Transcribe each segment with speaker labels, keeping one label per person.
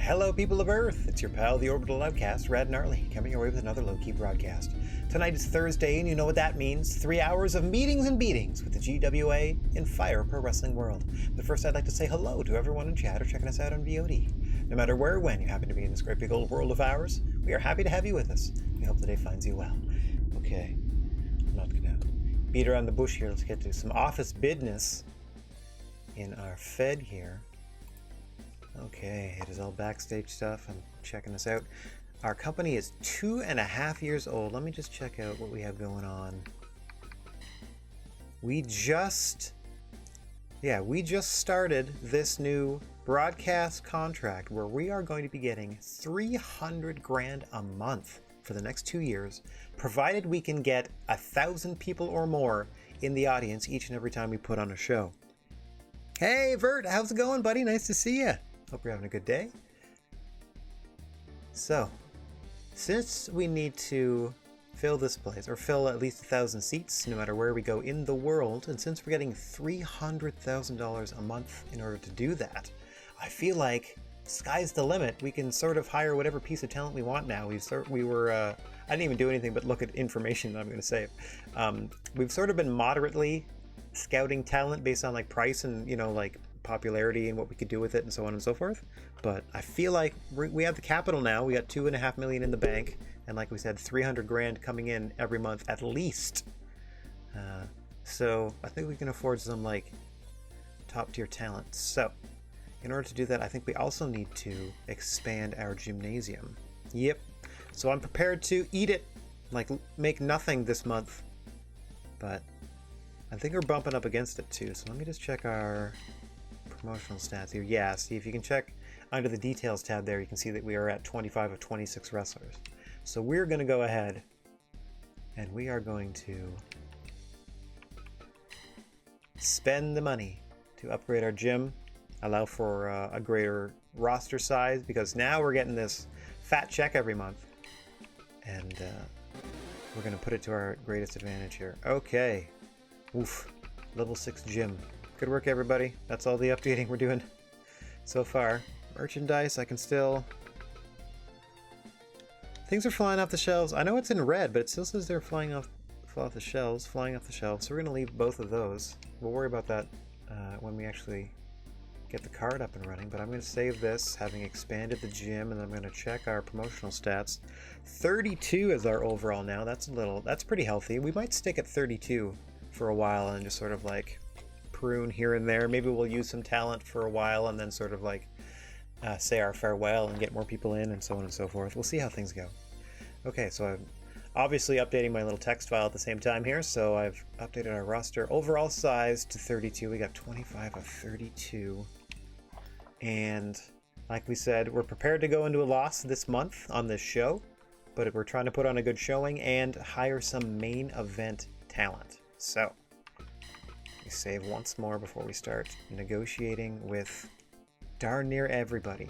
Speaker 1: Hello people of Earth, it's your pal the Orbital Outcast, Rad Gnarly, coming your way with another low-key broadcast. Tonight is Thursday and you know what that means, 3 hours of meetings and beatings with the GWA in Fire Pro Wrestling World. But first I'd like to say hello to everyone in chat or checking us out on VOD. No matter where or when you happen to be in this great big old world of ours, we are happy to have you with us. We hope the day finds you well. Okay, I'm not gonna beat around the bush here, let's get to some office business in our Fed here. Okay, it is all backstage stuff. I'm checking this out. Our company is 2.5 years old. Let me just check out what we have going on. We just started this new broadcast contract where we are going to be getting 300 grand a month for the next 2 years, provided we can get 1,000 people or more in the audience each and every time we put on a show. Hey, Vert, how's it going, buddy? Nice to see you. Hope you're having a good day. So, since we need to fill this place, or fill at least 1,000 seats, no matter where we go in the world, and since we're getting $300,000 a month in order to do that, I feel like sky's the limit. We can sort of hire whatever piece of talent we want now. I didn't even do anything but look at information, I'm going to say. We've sort of been moderately scouting talent based on like price and, you know, like popularity and what we could do with it and so on and so forth. But I feel like we have the capital now. We got $2.5 million in the bank, and like we said, 300 grand coming in every month at least. So I think we can afford some like top tier talent. So in order to do that, I think we also need to expand our gymnasium. Yep. So I'm prepared to eat it, like make nothing this month, but I think we're bumping up against it too. So let me just check our promotional stats here. Yeah, see, if you can check under the details tab there, you can see that we are at 25 of 26 wrestlers. So we're going to go ahead and we are going to spend the money to upgrade our gym, allow for a greater roster size, because now we're getting this fat check every month, and we're going to put it to our greatest advantage here. Okay. Oof. Level 6 gym. Good work, everybody. That's all the updating we're doing so far. Merchandise, I can still... Things are flying off the shelves. I know it's in red, but it still says they're flying off the shelves. So we're going to leave both of those. We'll worry about that when we actually get the card up and running. But I'm going to save this, having expanded the gym, and I'm going to check our promotional stats. 32 is our overall now. That's pretty healthy. We might stick at 32 for a while and just sort of like prune here and there. Maybe we'll use some talent for a while and then sort of like say our farewell and get more people in and so on and so forth. We'll see how things go. Okay, so I'm obviously updating my little text file at the same time here. So I've updated our roster overall size to 32. We got 25 of 32. And like we said, we're prepared to go into a loss this month on this show, but we're trying to put on a good showing and hire some main event talent. So we save once more before we start negotiating with darn near everybody.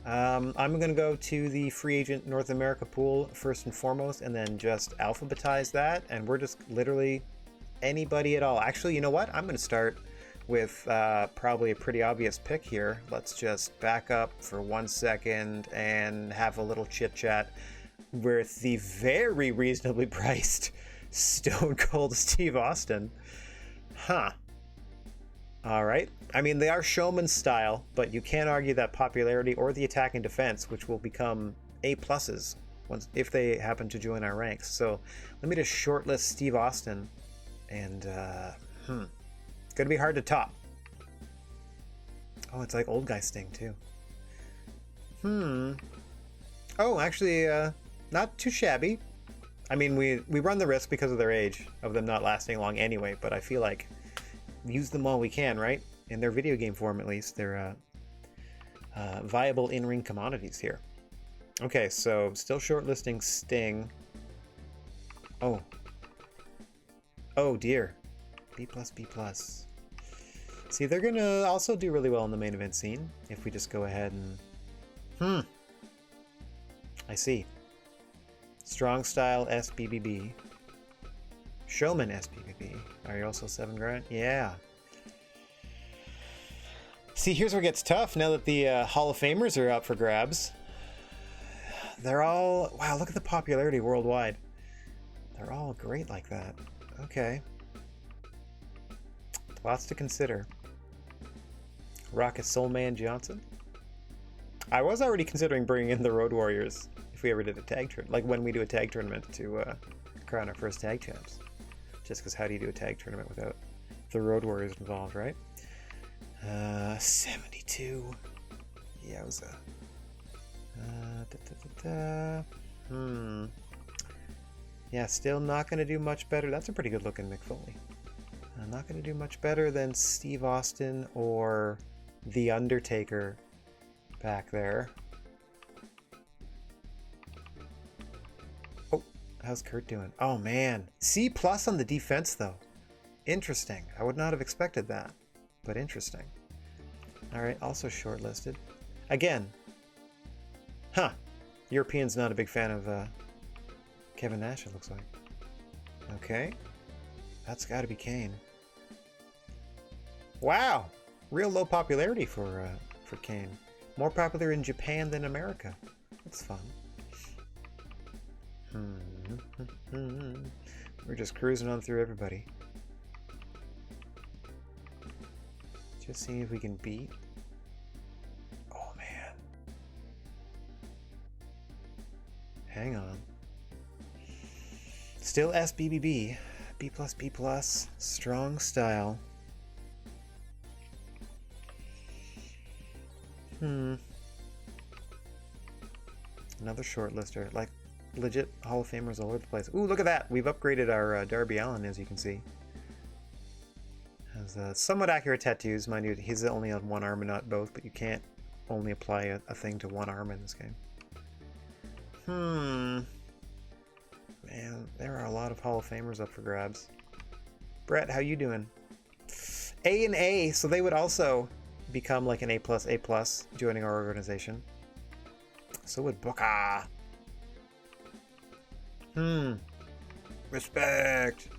Speaker 1: I'm going to go to the free agent North America pool first and foremost, and then just alphabetize that, and we're just literally anybody at all. Actually, you know what? I'm going to start with probably a pretty obvious pick here. Let's just back up for 1 second and have a little chit chat with the very reasonably priced Stone Cold Steve Austin. Huh. Alright. I mean, they are showman style, but you can't argue that popularity or the attack and defense, which will become A+s if they happen to join our ranks. So let me just shortlist Steve Austin, and gonna be hard to top. Oh, it's like old guy Sting too. Oh, actually, not too shabby. I mean, we run the risk because of their age of them not lasting long anyway, but I feel like use them while we can, right? In their video game form, at least. They're viable in-ring commodities here. Okay, so still shortlisting Sting. Oh dear. B+, B+. See, they're gonna also do really well in the main event scene if we just go ahead and... I see. Strong Style SBBB. Showman SBBB. Are you also 7 grand? Yeah. See, here's where it gets tough now that the Hall of Famers are up for grabs. They're all... Wow, look at the popularity worldwide. They're all great like that. Okay. Lots to consider. Rocket Soulman Johnson. I was already considering bringing in the Road Warriors if we ever did a tag tournament, like when we do a tag tournament to crown our first tag champs. Just because how do you do a tag tournament without the Road Warriors involved, right? 72. Yowza. Yeah, still not going to do much better. That's a pretty good looking Mick Foley. Not going to do much better than Steve Austin or The Undertaker back there. Oh, how's Kurt doing? Oh man, C+ on the defense though. Interesting. I would not have expected that, but interesting. All right, also shortlisted. Again, European's not a big fan of Kevin Nash, it looks like. Okay, that's got to be Kane. Wow, real low popularity for Kane. More popular in Japan than America. That's fun. We're just cruising on through everybody. Just seeing if we can beat. Oh man. Hang on. Still SBBB. B+, B+. Strong style. Another shortlister. Like, legit Hall of Famers all over the place. Ooh, look at that! We've upgraded our Darby Allin, as you can see. Has somewhat accurate tattoos. Mind you, he's only on one arm and not both, but you can't only apply a thing to one arm in this game. Man, there are a lot of Hall of Famers up for grabs. Brett, how you doing? A and A, so they would also become like an A+, joining our organization. So would Booker. Respect.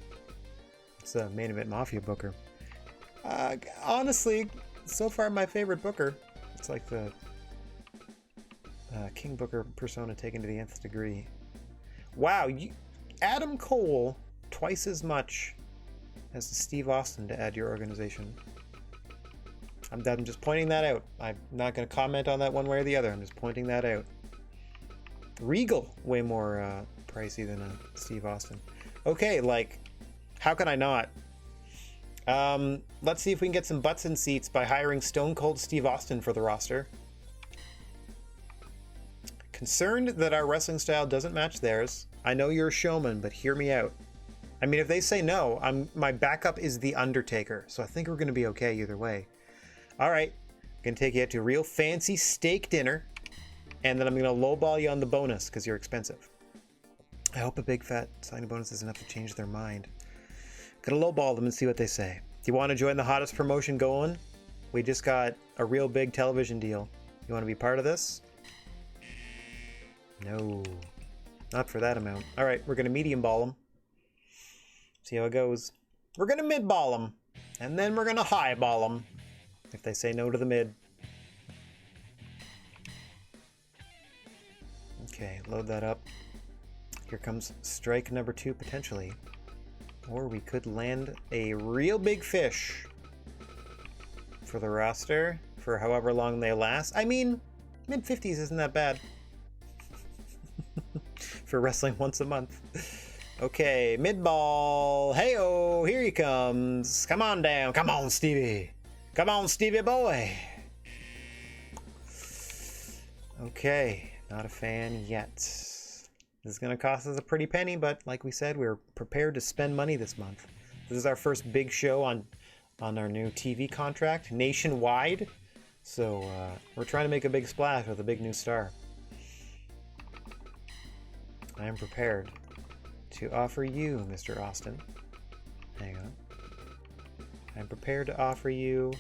Speaker 1: It's a Main Event Mafia Booker. Honestly, so far my favorite Booker. It's like the King Booker persona taken to the nth degree. Wow, Adam Cole twice as much as Steve Austin to add your organization. I'm just pointing that out. I'm not going to comment on that one way or the other. I'm just pointing that out. Regal, way more pricey than Steve Austin. Okay, like, how can I not? Let's see if we can get some butts in seats by hiring Stone Cold Steve Austin for the roster. Concerned that our wrestling style doesn't match theirs. I know you're a showman, but hear me out. I mean, if they say no, my backup is The Undertaker, so I think we're going to be okay either way. All right, I'm going to take you out to a real fancy steak dinner, and then I'm going to lowball you on the bonus because you're expensive. I hope a big fat signing bonus is enough to change their mind. Gonna lowball them and see what they say. Do you want to join the hottest promotion going? We just got a real big television deal. You want to be part of this? No, not for that amount. All right, we're gonna medium ball them. See how it goes. We're gonna mid ball them, and then we're gonna high ball them if they say no to the mid. Okay, load that up. Here comes strike number 2 potentially. Or we could land a real big fish for the roster for however long they last. I mean, mid-50s isn't that bad for wrestling once a month. Okay, mid-ball. Hey-oh, here he comes. Come on down. Come on, Stevie. Come on, Stevie boy. Okay, not a fan yet. This is going to cost us a pretty penny, but like we said, we're prepared to spend money this month. This is our first big show on our new TV contract nationwide. So we're trying to make a big splash with a big new star. I am prepared to offer you, Mr. Austin. Hang on. I'm prepared to offer you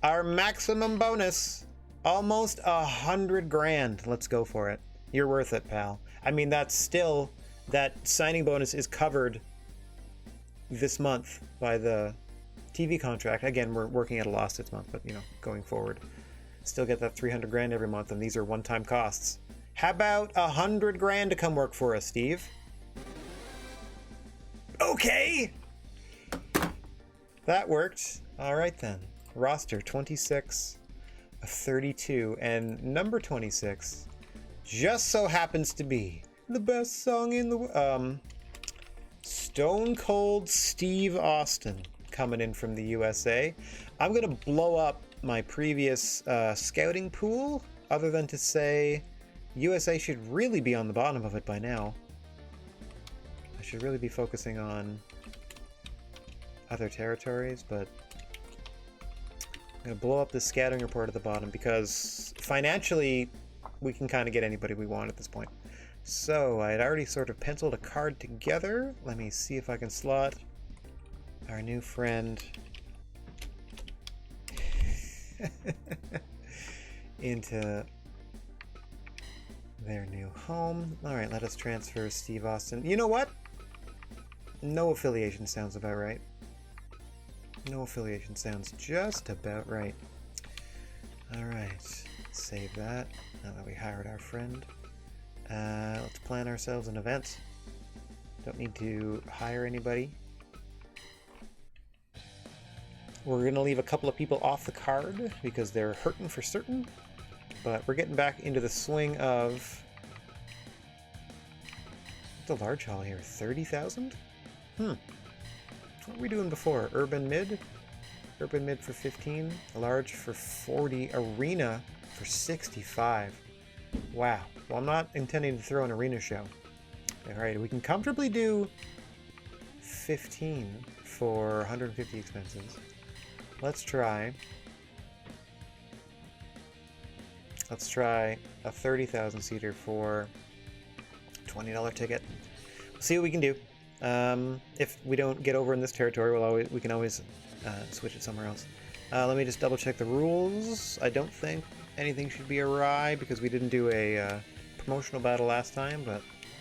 Speaker 1: our maximum bonus. Almost 100 grand. Let's go for it. You're worth it, pal. I mean, that's still, that signing bonus is covered this month by the TV contract. Again, we're working at a loss this month, but you know, going forward, still get that 300 grand every month, and these are one-time costs. How about 100 grand to come work for us, Steve? Okay, that worked. All right then. Roster 26 of 32, and number 26 just so happens to be the best song in the Stone Cold Steve Austin coming in from the USA. I'm gonna blow up my previous scouting pool, other than to say USA should really be on the bottom of it by now. I should really be focusing on other territories, but I'm gonna blow up the scouting report at the bottom because financially we can kind of get anybody we want at this point. So I had already sort of penciled a card together. Let me see if I can slot our new friend into their new home. All right, let us transfer Steve Austin. You know what? No affiliation sounds about right. No affiliation sounds just about right. All right, save that. Now that we hired our friend, let's plan ourselves an event. Don't need to hire anybody. We're gonna leave a couple of people off the card because they're hurting for certain, but we're getting back into the swing of the large haul here. 30,000? What were we doing before? Urban mid? Urban mid for 15, a large for 40, arena for 65. Wow. Well, I'm not intending to throw an arena show. All right, we can comfortably do 15 for 150 expenses. Let's try a 30,000 seater for $20 ticket. We'll see what we can do. If we don't get over in this territory, we can always switch it somewhere else. Let me just double check the rules. I don't think anything should be awry because we didn't do a promotional battle last time, but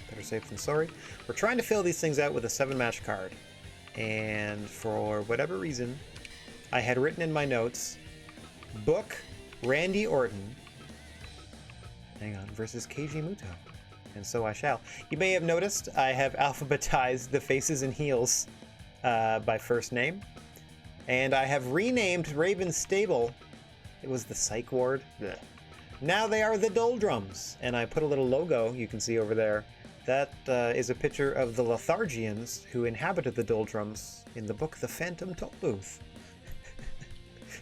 Speaker 1: better safe than sorry. We're trying to fill these things out with a 7-match card, and for whatever reason, I had written in my notes, book Randy Orton, versus Keiji Muto. And so I shall. You may have noticed I have alphabetized the faces and heels by first name. And I have renamed Raven's stable. It was the Psych Ward. Blech. Now they are the Doldrums. And I put a little logo you can see over there. That is a picture of the Lethargians who inhabited the Doldrums in the book The Phantom Toll Booth.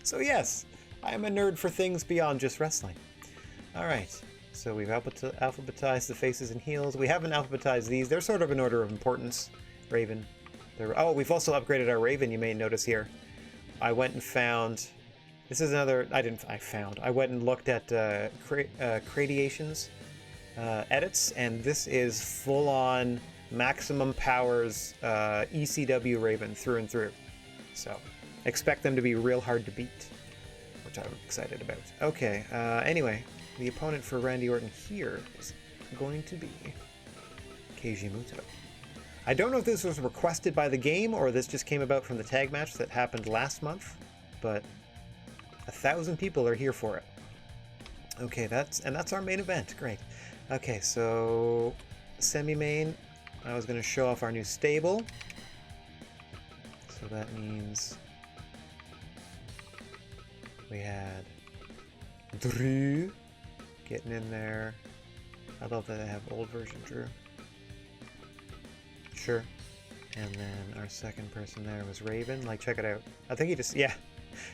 Speaker 1: So yes, I am a nerd for things beyond just wrestling. All right. So we've alphabetized the faces and heels. We haven't alphabetized these. They're sort of in order of importance. Raven. Oh, we've also upgraded our Raven, you may notice here. I went and found... This is another... I went and looked at Cradiation's edits, and this is full-on maximum powers ECW Raven through and through. So expect them to be real hard to beat, which I'm excited about. Okay, anyway... The opponent for Randy Orton here is going to be Keiji Muto. I don't know if this was requested by the game or this just came about from the tag match that happened last month, but 1,000 people are here for it. Okay, that's our main event. Great. Okay, so semi-main, I was going to show off our new stable. So that means we had Drew getting in there. I love that I have old version Drew. Sure. And then our second person there was Raven. Like, check it out. I think he just, yeah.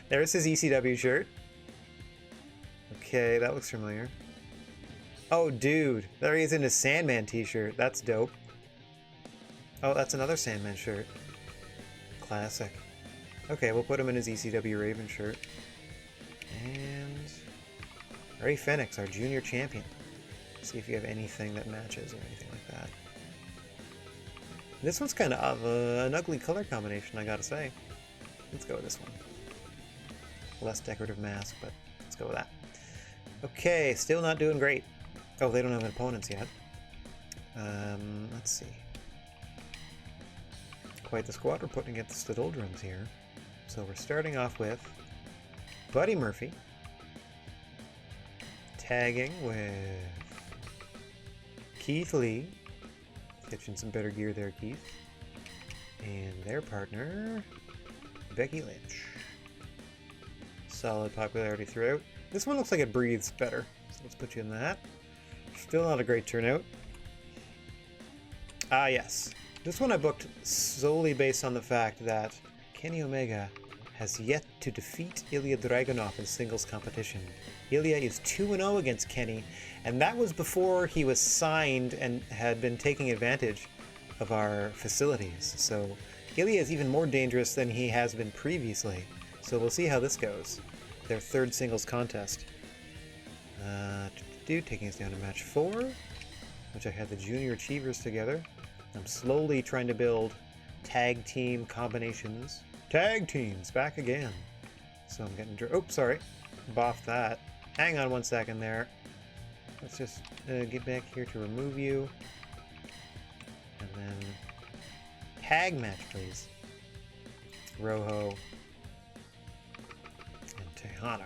Speaker 1: There's his ECW shirt. Okay, that looks familiar. Oh, dude. There he is in his Sandman t-shirt. That's dope. Oh, that's another Sandman shirt. Classic. Okay, we'll put him in his ECW Raven shirt. And Ray Fenix, our junior champion. See if you have anything that matches or anything like that. This one's kind of an ugly color combination, I gotta say. Let's go with this one. Less decorative mask, but let's go with that. Okay, still not doing great. Oh, they don't have opponents yet. Let's see. Quite the squad we're putting against the Doldrums here. So we're starting off with Buddy Murphy. Tagging with Keith Lee. Catching some better gear there, Keith. And their partner, Becky Lynch. Solid popularity throughout. This one looks like it breathes better, so let's put you in that. Still not a great turnout. Ah, yes. This one I booked solely based on the fact that Kenny Omega has yet to defeat Ilya Dragunov in singles competition. Ilya is 2-0 against Kenny, and that was before he was signed and had been taking advantage of our facilities. So Ilya is even more dangerous than he has been previously. So we'll see how this goes. Their third singles contest. Taking us down to match 4, which I had the Junior Achievers together. I'm slowly trying to build tag team combinations. Tag teams, back again. So I'm getting... Oh, sorry. Boffed that. Hang on one second there. Let's just get back here to remove you. And then... Tag match, please. Rojo. And Tejano.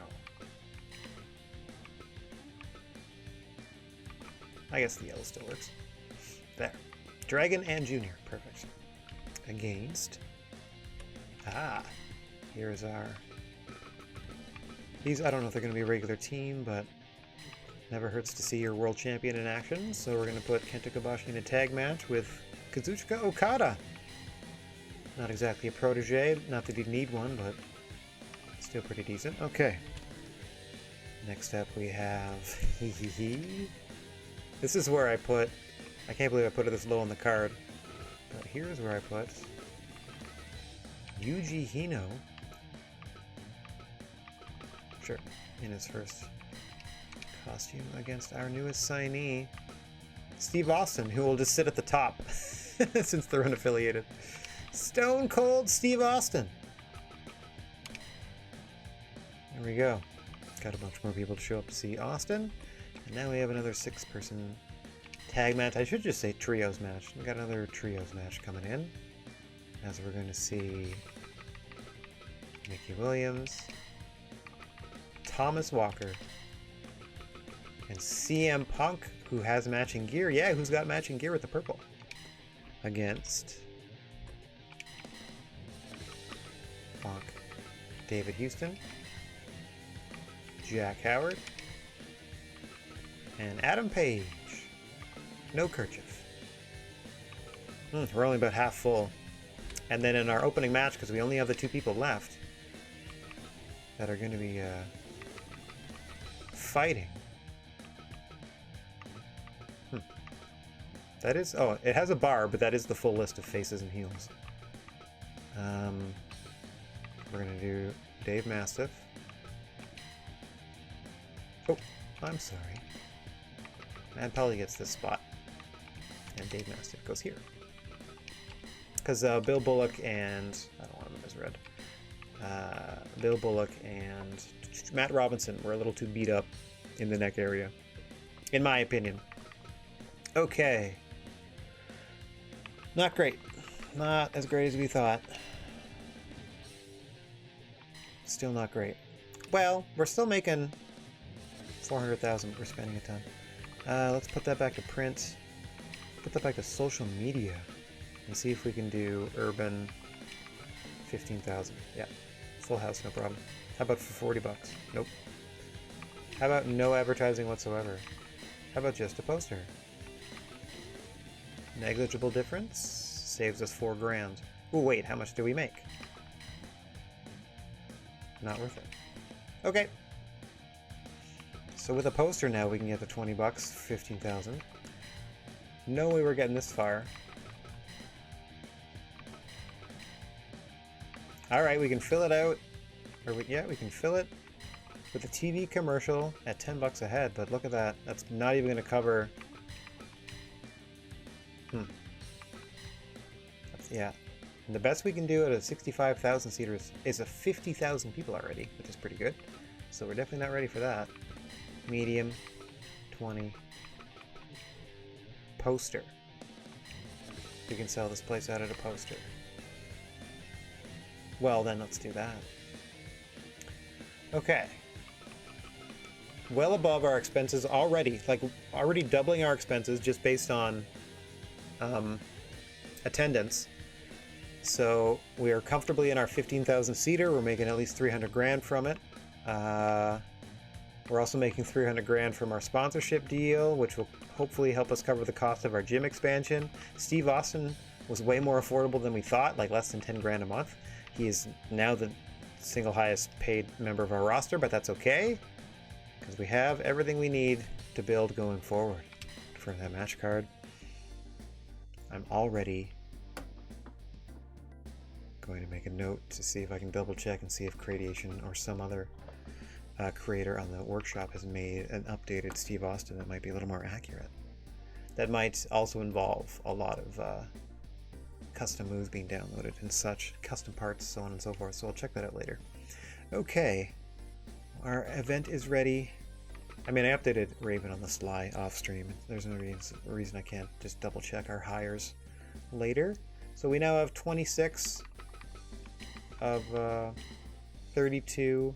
Speaker 1: I guess the yellow still works. There. Dragon and Junior. Perfect. Against... Ah. Here's our... These, I don't know if they're going to be a regular team, but never hurts to see your world champion in action. So we're going to put Kenta Kobashi in a tag match with Kazuchika Okada. Not exactly a protege. Not that he'd need one, but still pretty decent. Okay. Next up we have... This is where I put... I can't believe I put it this low on the card. But here's where I put... Yuji Hino. Sure. In his first costume against our newest signee, Steve Austin, who will just sit at the top since they're unaffiliated. Stone Cold Steve Austin. There we go. Got a bunch more people to show up to see Austin. And now we have another 6-person tag match. I should just say trios match. We got another trios match coming in. As we're going to see Mickey Williams, Thomas Walker, and CM Punk, who has matching gear. Yeah, who's got matching gear with the purple? Against Punk, David Houston, Jack Howard, and Adam Page. No kerchief. We're only about half full. And then in our opening match, because we only have the 2 people left that are going to be fighting. That is... Oh, it has a bar, but that is the full list of faces and heels. We're going to do Dave Mastiff. Oh, I'm sorry. Mad Polly gets this spot. And Dave Mastiff goes here. Because Bill Bullock and... I don't want him as red. Bill Bullock and Matt Robinson were a little too beat up in the neck area. In my opinion. Okay. Not great. Not as great as we thought. Still not great. Well, we're still making 400,000. We're spending a ton. Let's put that back to print. Put that back to social media. And see if we can do urban 15,000. Yeah. Full house, no problem. How about for $40? Nope. How about no advertising whatsoever? How about just a poster? Negligible difference. Saves us $4 grand. Oh wait, how much do we make? Not worth it. Okay. So with a poster now we can get to $20, 15,000. No way we're getting this far. Alright, we can fill it out. Yeah, we can fill it with a TV commercial at $10 a head, but look at that. That's not even going to cover... Yeah. And the best we can do at a 65,000 seater is a 50,000 people already, which is pretty good. So we're definitely not ready for that. Medium, 20. Poster. We can sell this place out at a poster. Well, then let's do that. Okay. Well above our expenses already, like already doubling our expenses just based on attendance. So we are comfortably in our 15,000 seater. We're making at least 300 grand from it. We're also making 300 grand from our sponsorship deal, which will hopefully help us cover the cost of our gym expansion. Steve Austin was way more affordable than we thought, like less than 10 grand a month. He is now the single highest paid member of our roster, but that's okay, because we have everything we need to build going forward. For that match card, I'm already going to make a note to see if I can double check and see if Cradiation or some other creator on the workshop has made an updated Steve Austin that might be a little more accurate. That might also involve a lot of custom moves being downloaded and such, custom parts, so on and so forth, so I'll check that out later. Okay, our event is ready. I mean, I updated Raven on the sly off stream. There's no reason I can't just double check our hires later. So we now have 26 of 32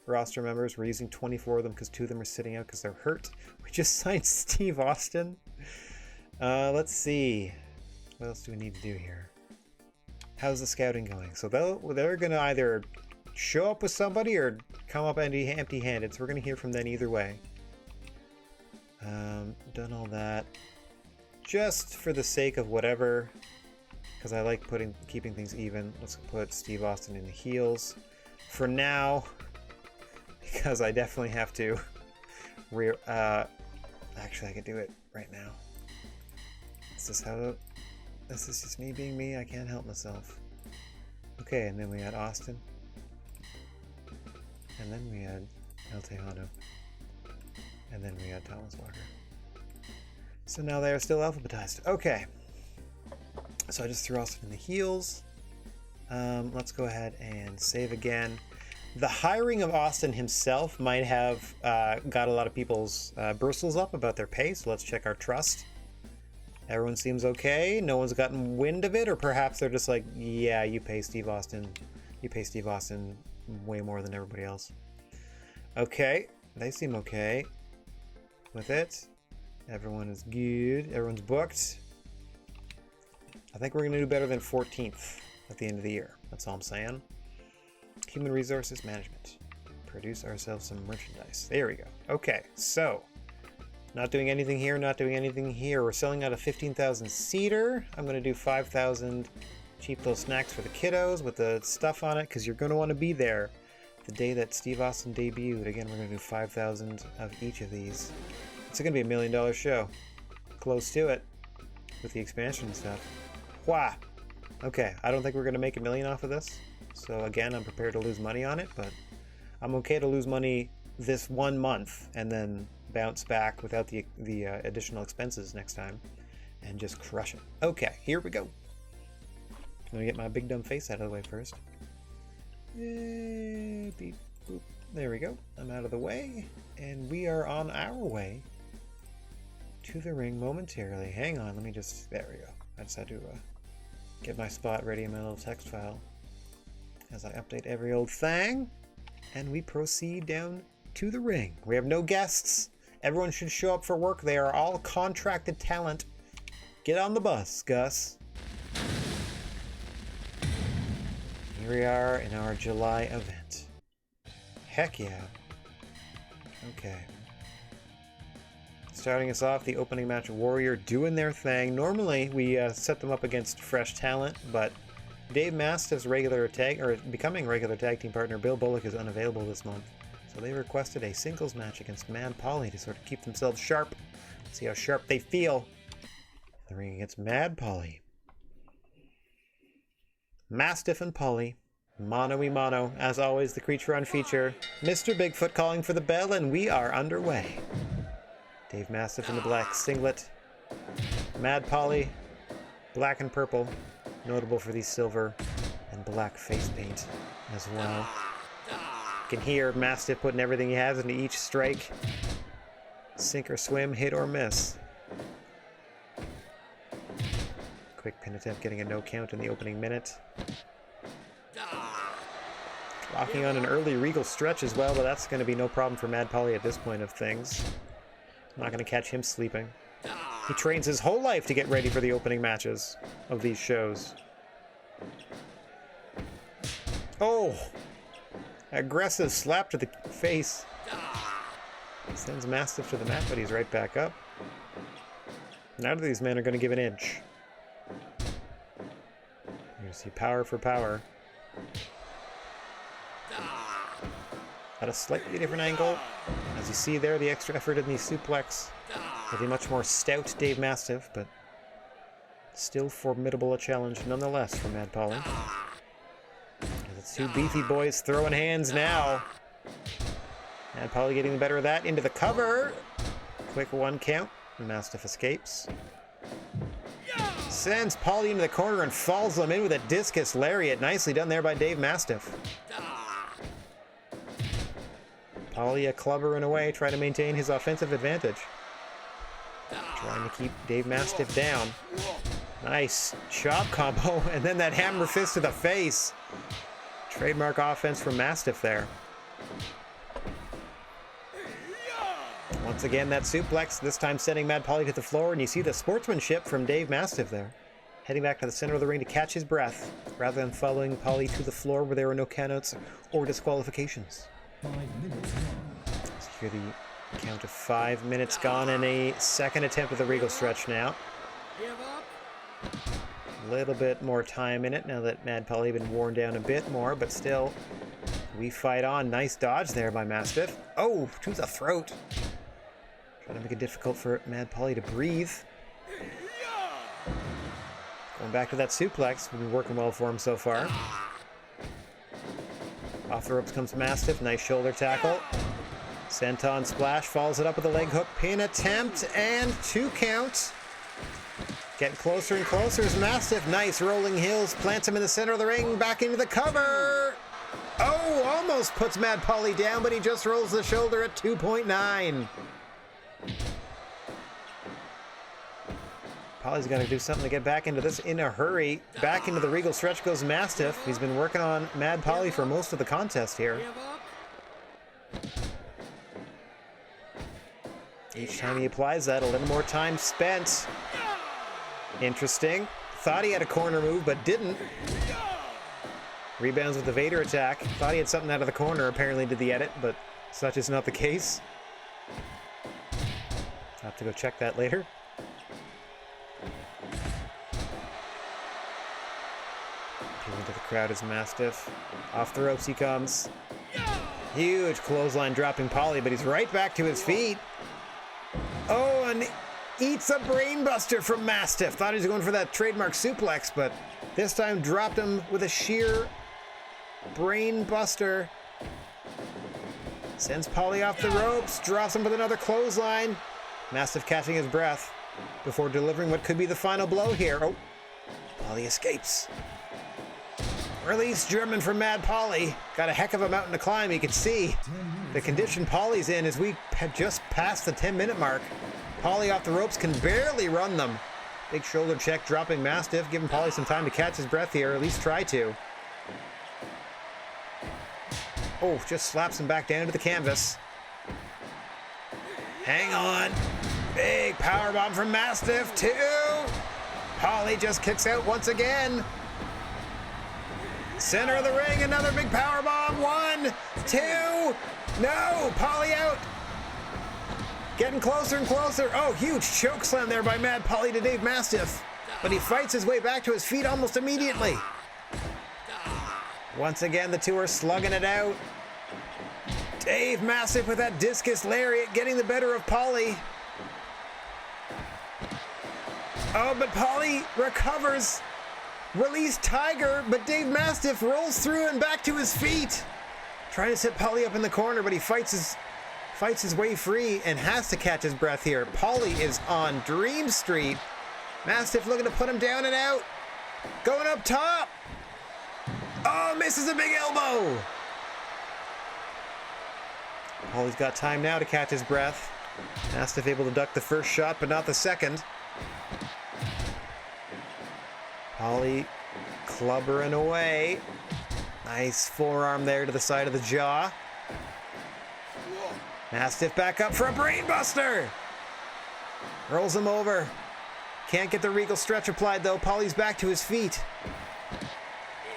Speaker 1: roster members. We're using 24 of them because 2 of them are sitting out because they're hurt. We just signed Steve Austin. Let's see. What else do we need to do here? How's the scouting going? So they're going to either show up with somebody or come up empty-handed. So we're going to hear from them either way. Done all that. Just for the sake of whatever, because I like keeping things even. Let's put Steve Austin in the heels for now, because I definitely have to. Actually, I could do it right now. This is just me being me. I can't help myself. Okay, and then we had Austin, and then we had El Tejano, and then we had Thomas Walker. So now they are still alphabetized. Okay. So I just threw Austin in the heels. Let's go ahead and save again. The hiring of Austin himself might have got a lot of people's bristles up about their pay, so let's check our trust. Everyone seems okay. No one's gotten wind of it, or perhaps they're just like, yeah, you pay Steve Austin. You pay Steve Austin way more than everybody else. Okay, they seem okay with it. Everyone is good. Everyone's booked. I think we're going to do better than 14th at the end of the year. That's all I'm saying. Human Resources Management. Produce ourselves some merchandise. There we go. Okay, so not doing anything here, not doing anything here. We're selling out a 15,000 seater. I'm going to do 5,000 cheap little snacks for the kiddos with the stuff on it, because you're going to want to be there the day that Steve Austin debuted. Again, we're going to do 5,000 of each of these. It's going to be $1 million show. Close to it with the expansion and stuff. Wow. Okay, I don't think we're going to make $1 million off of this. So again, I'm prepared to lose money on it, but I'm okay to lose money this 1 month and then bounce back without the additional expenses next time and just crush it. Okay, here we go. Let me get my big dumb face out of the way first. Beep, boop. There we go. I'm out of the way, and we are on our way to the ring momentarily. Hang on, let me just... There we go. I just had to get my spot ready in my little text file as I update every old thing, and we proceed down to the ring. We have no guests. Everyone should show up for work. They are all contracted talent. Get on the bus, Gus. Here we are in our July event. Heck yeah. Okay. Starting us off, the opening match, Warrior doing their thing. Normally, we set them up against fresh talent, but Dave Mastiff's becoming regular tag team partner, Bill Bullock, is unavailable this month. So they requested a singles match against Mad Polly to sort of keep themselves sharp. See how sharp they feel. The ring against Mad Polly. Mastiff and Polly. Mano-y-mano. As always, the Creature on feature. Mr. Bigfoot calling for the bell, and we are underway. Dave Mastiff in the black singlet. Mad Polly, black and purple. Notable for the silver and black face paint as well. You can hear Mastiff putting everything he has into each strike. Sink or swim, hit or miss. Quick pin attempt, getting a no count in the opening minute. Walking on an early Regal stretch as well, but that's going to be no problem for Mad Polly at this point of things. I'm not going to catch him sleeping. He trains his whole life to get ready for the opening matches of these shows. Oh! Aggressive slap to the face. Sends Mastiff to the mat, but he's right back up. None of these men are going to give an inch. You're going to see power for power. At a slightly different angle. As you see there, the extra effort in the suplex with a much more stout Dave Mastiff, but still formidable a challenge nonetheless for Mad Polly. It's two beefy boys throwing hands now. Mad Polly getting the better of that. Into the cover. Quick one count. Mastiff escapes. Sends Polly into the corner and falls him in with a discus lariat. Nicely done there by Dave Mastiff. Polly a clubbering away, trying to maintain his offensive advantage. Trying to keep Dave Mastiff down. Nice chop combo, and then that hammer fist to the face. Trademark offense from Mastiff there. Once again, that suplex, this time sending Mad Polly to the floor, and you see the sportsmanship from Dave Mastiff there. Heading back to the center of the ring to catch his breath, rather than following Polly to the floor where there were no countouts or disqualifications.
Speaker 2: 5 minutes gone.
Speaker 1: So here the count of 5 minutes gone, and a second attempt at the Regal stretch now. A little bit more time in it now that Mad Polly has been worn down a bit more, but still, we fight on. Nice dodge there by Mastiff. Oh, to the throat. Trying to make it difficult for Mad Polly to breathe. Going back to that suplex. We've been working well for him so far. Off the ropes comes Mastiff. Nice shoulder tackle. Senton splash. Follows it up with a leg hook pin attempt. And 2 count. Getting closer and closer is Mastiff. Nice rolling heels. Plants him in the center of the ring. Back into the cover. Oh, almost puts Mad Polly down, but he just rolls the shoulder at 2.9. Polly's got to do something to get back into this in a hurry. Back into the Regal stretch goes Mastiff. He's been working on Mad Polly for most of the contest here. Each time he applies that, a little more time spent. Interesting. Thought he had a corner move, but didn't. Rebounds with the Vader attack. Thought he had something out of the corner, apparently did the edit, but such is not the case. I'll have to go check that later. Appealing to the crowd is Mastiff. Off the ropes he comes. Huge clothesline dropping Polly, but he's right back to his feet. Oh, and eats a brainbuster from Mastiff. Thought he was going for that trademark suplex, but this time dropped him with a sheer brainbuster. Sends Polly off the ropes, drops him with another clothesline. Mastiff catching his breath before delivering what could be the final blow here. Oh, Polly escapes. Release German from Mad Polly. Got a heck of a mountain to climb. You can see the condition Polly's in as we had just passed the 10-minute mark. Polly off the ropes, can barely run them. Big shoulder check dropping Mastiff, giving Polly some time to catch his breath here, or at least try to. Oh, just slaps him back down to the canvas. Hang on. Big powerbomb from Mastiff, 2. Polly just kicks out once again. Center of the ring, another big powerbomb. 1, 2. No, Polly out. Getting closer and closer. Oh, huge choke slam there by Mad Polly to Dave Mastiff. But he fights his way back to his feet almost immediately. Once again, the two are slugging it out. Dave Mastiff with that discus lariat getting the better of Polly. Oh, but Polly recovers. Release Tiger, but Dave Mastiff rolls through and back to his feet. Trying to set Polly up in the corner, but he fights his way free and has to catch his breath here. Polly is on Dream Street. Mastiff looking to put him down and out. Going up top. Oh, misses a big elbow. Polly's got time now to catch his breath. Mastiff able to duck the first shot, but not the second. Polly clubbering away. Nice forearm there to the side of the jaw. Mastiff back up for a brainbuster. Rolls him over. Can't get the regal stretch applied though. Polly's back to his feet.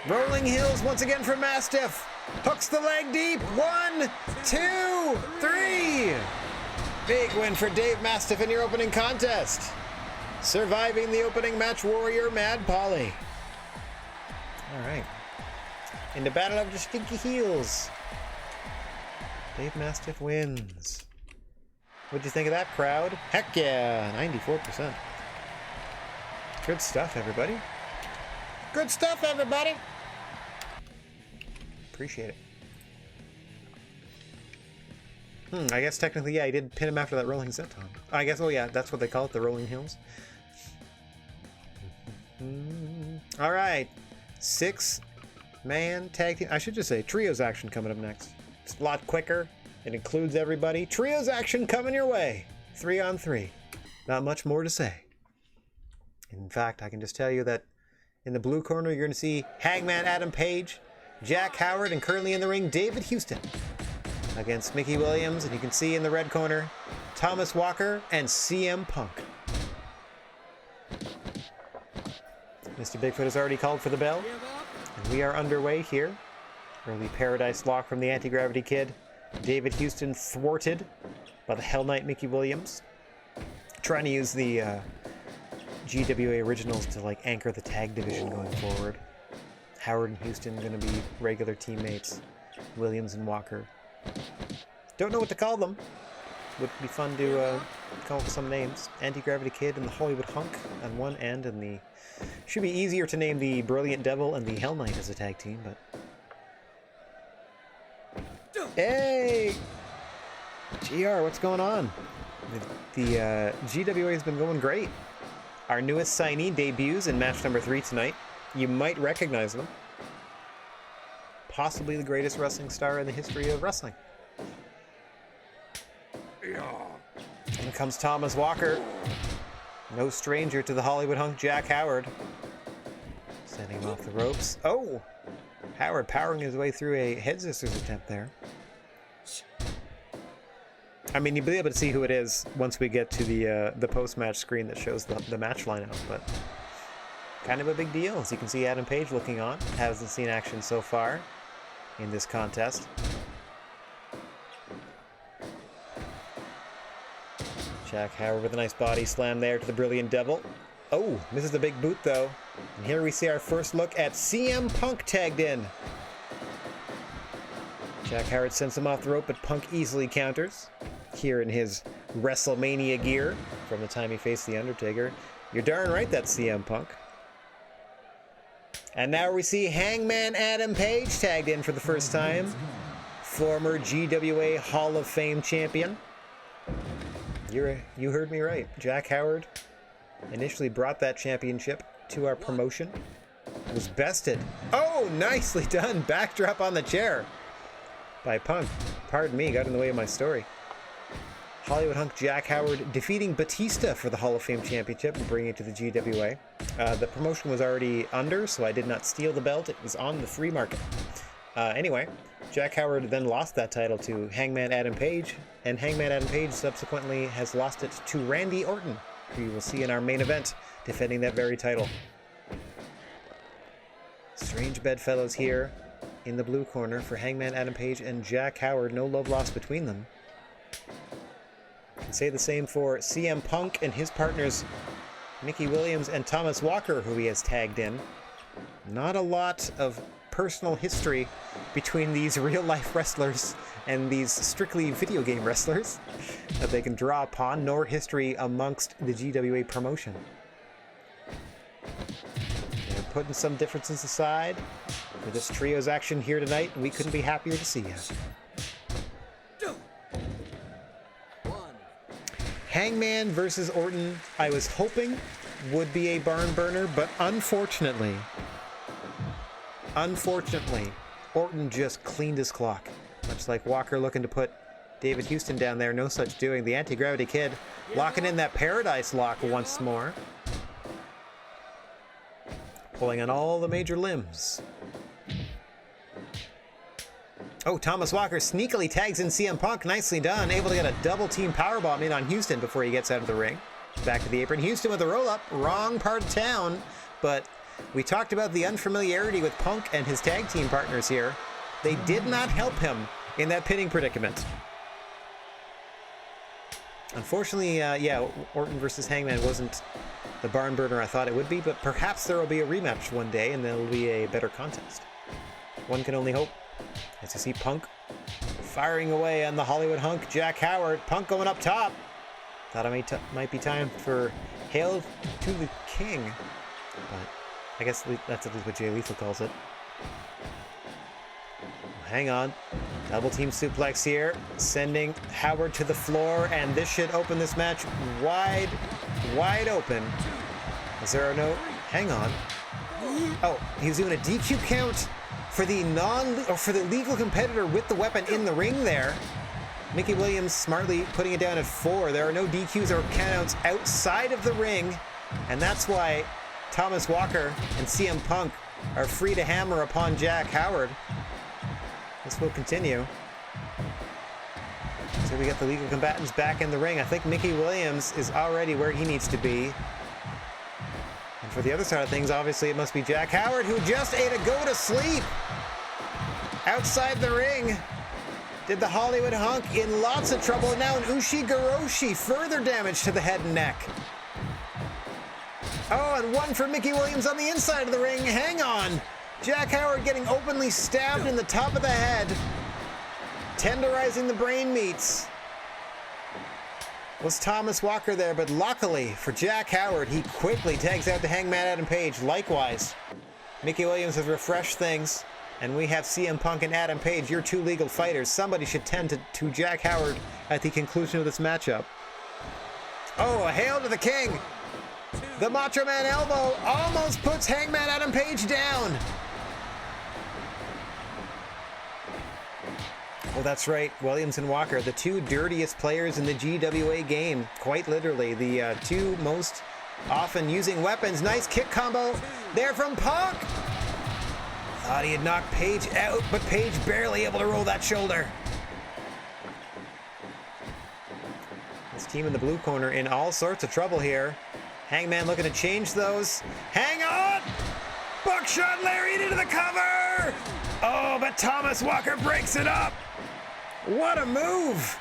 Speaker 1: Rolling hills once again for Mastiff. Hooks the leg deep. 1, 2, 3. Big win for Dave Mastiff in your opening contest. Surviving the opening match, Warrior Mad Polly. All right. In the battle of the stinky heels, Dave Mastiff wins. What'd you think of that, crowd? Heck yeah, 94%. Good stuff, everybody. Good stuff, everybody. Appreciate it. I guess technically, yeah, he did pin him after that rolling senton. I guess, oh yeah, that's what they call it, the rolling hills. All right, 6-man tag team. I should just say trios action coming up next. It's a lot quicker. It includes everybody. Trios action coming your way. 3-on-3. Not much more to say. In fact, I can just tell you that in the blue corner, you're going to see Hangman Adam Page, Jack Howard, and currently in the ring, David Houston against Mickey Williams. And you can see in the red corner, Thomas Walker and CM Punk. Mr. Bigfoot has already called for the bell. And we are underway here. Early Paradise Lock from the Anti-Gravity Kid. David Houston thwarted by the Hell Knight Mickey Williams. Trying to use the GWA originals to like anchor the tag division going forward. Howard and Houston going to be regular teammates. Williams and Walker. Don't know what to call them. Would be fun to come up with some names. Anti-Gravity Kid and the Hollywood Hunk on one end, and the should be easier to name the Brilliant Devil and the Hell Knight as a tag team, but hey! GR, what's going on? The GWA has been going great. Our newest signee debuts in match number 3 tonight. You might recognize them. Possibly the greatest wrestling star in the history of wrestling. In comes Thomas Walker. No stranger to the Hollywood Hunk Jack Howard. Sending him off the ropes. Oh! Howard powering his way through a Head Sisters attempt there. I mean, you'll be able to see who it is once we get to the post-match screen that shows the match lineup, but kind of a big deal. As you can see, Adam Page looking on. Hasn't seen action so far in this contest. Jack Howard with a nice body slam there to the Brilliant Devil. Oh, misses the big boot though. And here we see our first look at CM Punk tagged in. Jack Howard sends him off the rope, but Punk easily counters. Here in his WrestleMania gear from the time he faced The Undertaker. You're darn right, that's CM Punk. And now we see Hangman Adam Page tagged in for the first time. Former GWA Hall of Fame champion. You heard me right. Jack Howard initially brought that championship to our promotion. Was bested. Oh, nicely done. Backdrop on the chair by Punk. Pardon me, got in the way of my story. Hollywood Hunk Jack Howard defeating Batista for the Hall of Fame Championship and bringing it to the GWA. The promotion was already under, so I did not steal the belt. It was on the free market. Anyway, Jack Howard then lost that title to Hangman Adam Page, and Hangman Adam Page subsequently has lost it to Randy Orton, who you will see in our main event defending that very title. Strange bedfellows here in the blue corner for Hangman Adam Page and Jack Howard. No love lost between them. Can say the same for CM Punk and his partners Mickey Williams and Thomas Walker, who he has tagged in. Not a lot of personal history between these real-life wrestlers and these strictly video game wrestlers that they can draw upon, nor history amongst the GWA promotion. They're putting some differences aside for this trios action here tonight, and we couldn't be happier to see you. Hangman versus Orton, I was hoping would be a barn burner, but unfortunately, Orton just cleaned his clock. Much like Walker looking to put David Houston down there, no such doing. The Anti-Gravity Kid locking in that Paradise Lock once more. Pulling on all the major limbs. Oh, Thomas Walker sneakily tags in CM Punk. Nicely done. Able to get a double team powerbomb in on Houston before he gets out of the ring. Back to the apron. Houston with a roll up. Wrong part of town. But we talked about the unfamiliarity with Punk and his tag team partners here. They did not help him in that pinning predicament. Unfortunately, yeah, Orton versus Hangman wasn't the barn burner I thought it would be, but perhaps there will be a rematch one day and there will be a better contest. One can only hope. As you see Punk firing away on the Hollywood hunk, Jack Howard. Punk going up top. Thought it might be time for Hail to the King. But I guess that's at least what Jay Lethal calls it. Hang on. Double team suplex here. Sending Howard to the floor. And this should open this match wide open. Is there no... Hang on. Oh, he's doing a DQ count for the legal competitor with the weapon in the ring there. Mickey Williams smartly putting it down at 4. There are no DQs or countouts outside of the ring, and that's why Thomas Walker and CM Punk are free to hammer upon Jack Howard. This will continue. So we got the legal combatants back in the ring. I think Mickey Williams is already where he needs to be. And for the other side of things, obviously it must be Jack Howard, who just ate a go to sleep outside the ring. Did the Hollywood hunk in lots of trouble. And now an Ushi-Goroshi, further damage to the head and neck. Oh, and one for Mickey Williams on the inside of the ring. Hang on. Jack Howard getting openly stabbed in the top of the head. Tenderizing the brain meats. Was Thomas Walker there, but luckily for Jack Howard, he quickly tags out to Hangman Adam Page. Likewise, Mickey Williams has refreshed things, and we have CM Punk and Adam Page, your two legal fighters. Somebody should tend to Jack Howard at the conclusion of this matchup. Oh, a hail to the king. The Macho Man elbow almost puts Hangman Adam Page down. Oh, that's right. Williams and Walker, the two dirtiest players in the GWA game. Quite literally, the two most often using weapons. Nice kick combo there from Punk. Thought he had knocked Page out, but Page barely able to roll that shoulder. This team in the blue corner in all sorts of trouble here. Hangman looking to change those. Hang on! Buckshot lariat into the cover! Oh, but Thomas Walker breaks it up. What a move!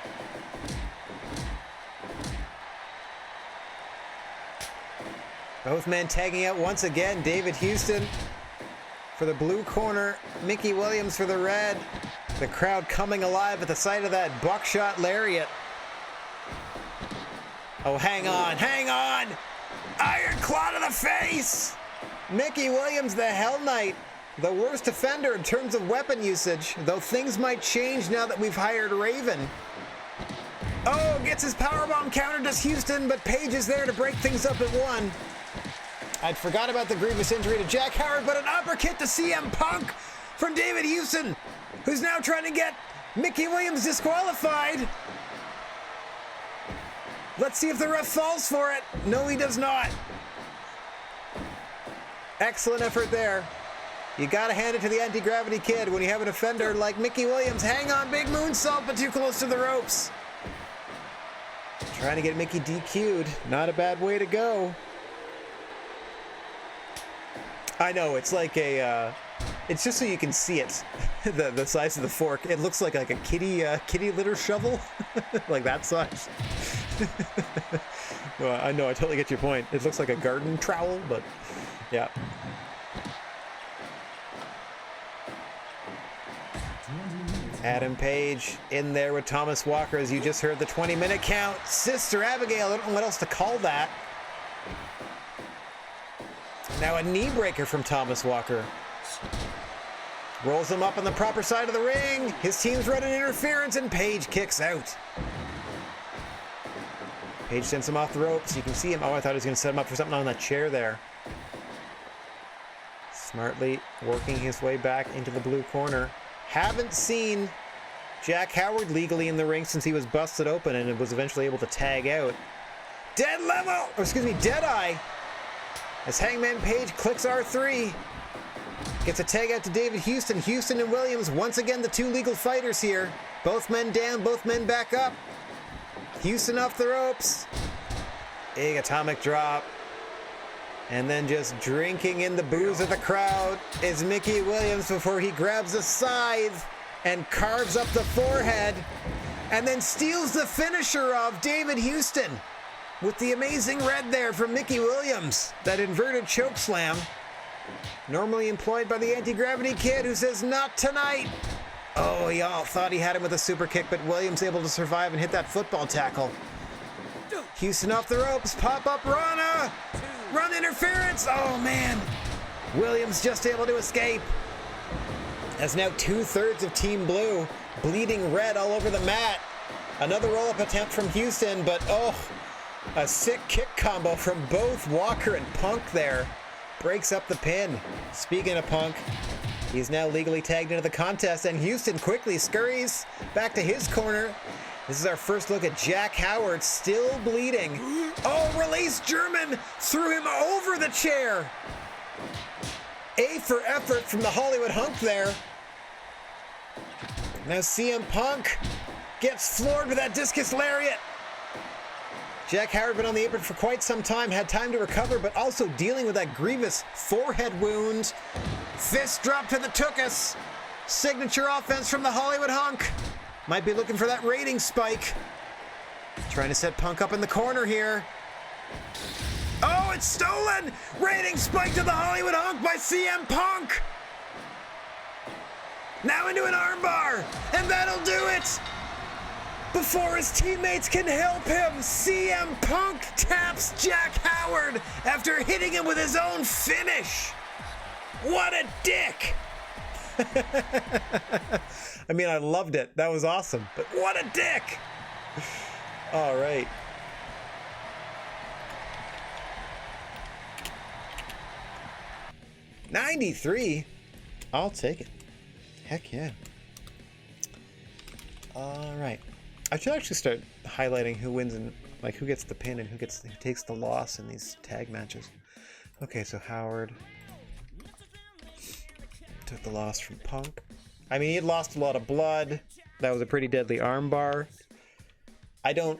Speaker 1: Both men tagging out once again. David Houston for the blue corner, Mickey Williams for the red. The crowd coming alive at the sight of that buckshot lariat. Oh, hang on, hang on! Iron claw to the face! Mickey Williams, the Hell Knight. The worst offender in terms of weapon usage, though things might change now that we've hired Raven. Oh, gets his powerbomb counter, does Houston, but Page is there to break things up at 1. I'd forgot about the grievous injury to Jack Howard, but an uppercut to CM Punk from David Houston, who's now trying to get Mickey Williams disqualified. Let's see if the ref falls for it. No, he does not. Excellent effort there. You gotta hand it to the anti-gravity kid when you have an offender like Mickey Williams. Hang on, big moonsault, but too close to the ropes. Trying to get Mickey DQ'd. Not a bad way to go. I know, it's like a, it's just so you can see it, the size of the fork. It looks like a kitty litter shovel, like that size. Well, I know, I totally get your point. It looks like a garden trowel, but yeah. Adam Page in there with Thomas Walker, as you just heard the 20-minute count. Sister Abigail, I don't know what else to call that. Now a knee breaker from Thomas Walker. Rolls him up on the proper side of the ring. His team's running interference, and Page kicks out. Page sends him off the ropes. You can see him. Oh, I thought he was going to set him up for something on that chair there. Smartly working his way back into the blue corner. Haven't seen Jack Howard legally in the ring since he was busted open and was eventually able to tag out. Dead Eye, as Hangman Page clicks R3. Gets a tag out to David Houston. Houston and Williams, once again the two legal fighters here. Both men down, both men back up. Houston off the ropes. Big atomic drop. And then just drinking in the booze of the crowd is Mickey Williams before he grabs a scythe and carves up the forehead and then steals the finisher of David Houston with the amazing red there from Mickey Williams. That inverted choke slam. Normally employed by the Anti-Gravity Kid, who says, not tonight. Oh, y'all thought he had him with a super kick, but Williams able to survive and hit that football tackle. Houston off the ropes, pop-up Rana. Run interference. Oh, man. Williams just able to escape. As now 2/3 of Team Blue bleeding red all over the mat. Another roll-up attempt from Houston, but oh, a sick kick combo from both Walker and Punk there. Breaks up the pin. Speaking of Punk, he's now legally tagged into the contest, and Houston quickly scurries back to his corner. This is our first look at Jack Howard, still bleeding. Oh, release German, threw him over the chair. A for effort from the Hollywood Hunk there. Now CM Punk gets floored with that discus lariat. Jack Howard been on the apron for quite some time, had time to recover, but also dealing with that grievous forehead wound. Fist drop to the tuchus. Signature offense from the Hollywood Hunk. Might be looking for that rating spike. Trying to set Punk up in the corner here. Oh, it's stolen! Rating spike to the Hollywood Hunk by CM Punk. Now into an armbar, and that'll do it! Before his teammates can help him, CM Punk taps Jack Howard after hitting him with his own finish. What a dick! I mean, I loved it. That was awesome. But what a dick! All right. $93. I'll take it. Heck yeah. All right. I should actually start highlighting who wins and like who gets the pin and who takes the loss in these tag matches. Okay, so Howard took the loss from Punk. I mean, he had lost a lot of blood. That was a pretty deadly armbar. I don't,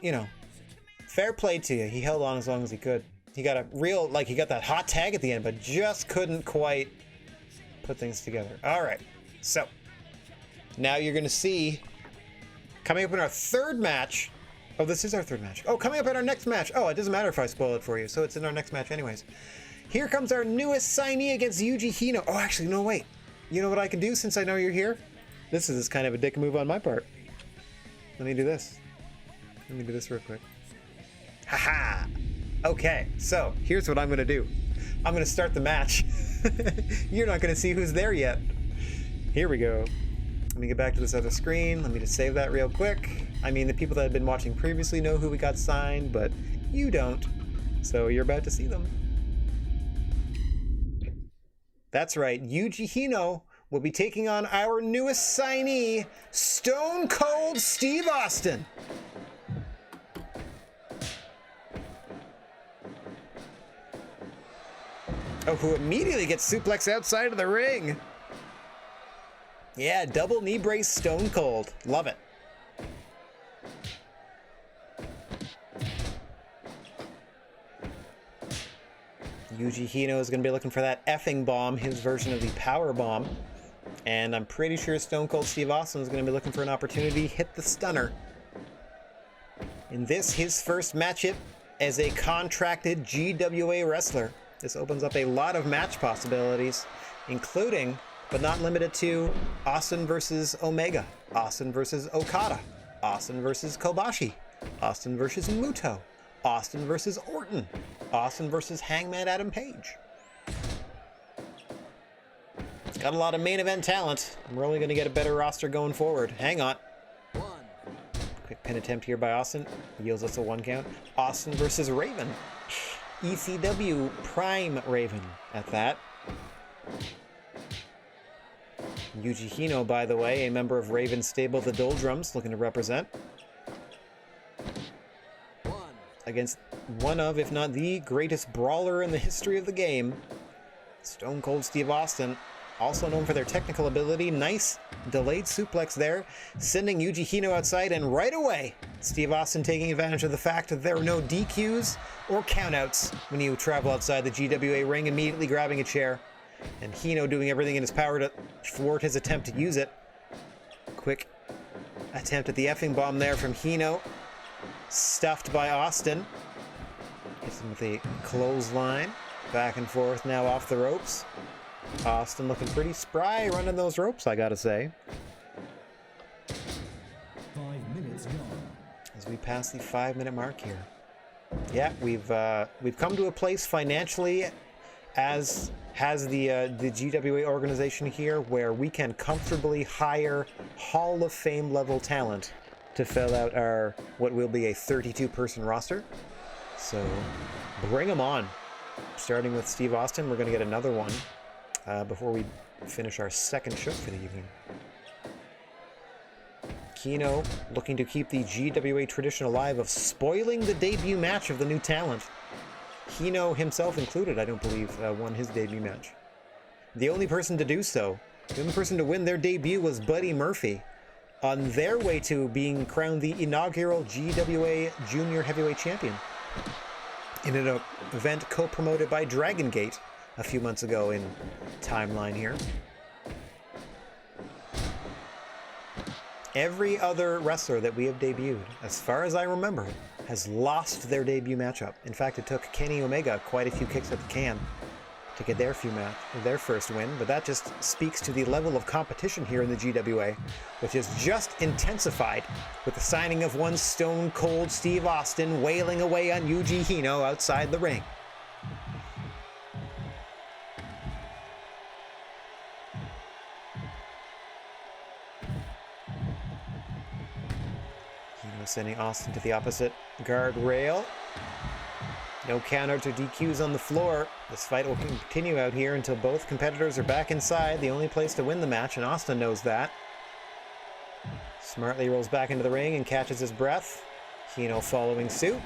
Speaker 1: fair play to you. He held on as long as he could. He got a real, he got that hot tag at the end, but just couldn't quite put things together. All right, so now you're going to see, coming up in our third match. Oh, this is our third match. Oh, coming up in our next match. Oh, it doesn't matter if I spoil it for you, so it's in our next match anyways. Here comes our newest signee against Yuji Hino. Oh, actually, no, wait. You know what I can do since I know you're here? This is kind of a dick move on my part. Let me do this. Let me do this real quick. Haha! Okay, so here's what I'm going to do. I'm going to start the match. You're not going to see who's there yet. Here we go. Let me get back to this other screen. Let me just save that real quick. I mean, the people that have been watching previously know who we got signed, but you don't. So you're about to see them. That's right, Yuji Hino will be taking on our newest signee, Stone Cold Steve Austin. Oh, who immediately gets suplexed outside of the ring. Yeah, double knee brace Stone Cold. Love it. Yuji Hino is going to be looking for that effing bomb, his version of the power bomb. And I'm pretty sure Stone Cold Steve Austin is going to be looking for an opportunity to hit the stunner. In this, his first matchup as a contracted GWA wrestler. This opens up a lot of match possibilities, including, but not limited to, Austin versus Omega, Austin versus Okada, Austin versus Kobashi, Austin versus Muto, Austin versus Orton, Austin versus Hangman Adam Page. It's got a lot of main event talent. We're only going to get a better roster going forward. Hang on. Quick pin attempt here by Austin. Yields us a 1 count. Austin versus Raven. ECW Prime Raven at that. Yuji Hino, by the way, a member of Raven's stable, the Doldrums, looking to represent. Against one of, if not the greatest brawler in the history of the game, Stone Cold Steve Austin. also known for their technical ability. Nice delayed suplex there, sending Yuji Hino outside, and right away, Steve Austin taking advantage of the fact that there are no DQs or countouts when you travel outside the GWA ring, immediately grabbing a chair, and Hino doing everything in his power to thwart his attempt to use it. Quick attempt at the effing bomb there from Hino, stuffed by Austin. Hits him with a clothesline, back and forth now off the ropes. Austin looking pretty spry running those ropes, I gotta say.
Speaker 2: 5 minutes gone.
Speaker 1: As we pass the 5-minute mark here. Yeah, we've come to a place financially, as has the GWA organization here, where we can comfortably hire Hall of Fame level talent to fill out our what will be a 32-person roster. So bring them on. Starting with Steve Austin, we're going to get another one before we finish our second show for the evening. Hino looking to keep the GWA tradition alive of spoiling the debut match of the new talent. Hino himself included, I don't believe, won his debut match. The only person to do so, the only person to win their debut was Buddy Murphy, on their way to being crowned the inaugural GWA Junior Heavyweight Champion in an event co-promoted by Dragon Gate a few months ago in timeline here. Every other wrestler that we have debuted, as far as I remember, has lost their debut matchup. In fact, it took Kenny Omega quite a few kicks at the can to get their first win, but that just speaks to the level of competition here in the GWA, which has just intensified with the signing of one Stone Cold Steve Austin wailing away on Yuji Hino outside the ring. Hino sending Austin to the opposite guardrail. No counters or DQs on the floor. This fight will continue out here until both competitors are back inside, the only place to win the match, and Austin knows that. Smartly rolls back into the ring and catches his breath. Hino following suit.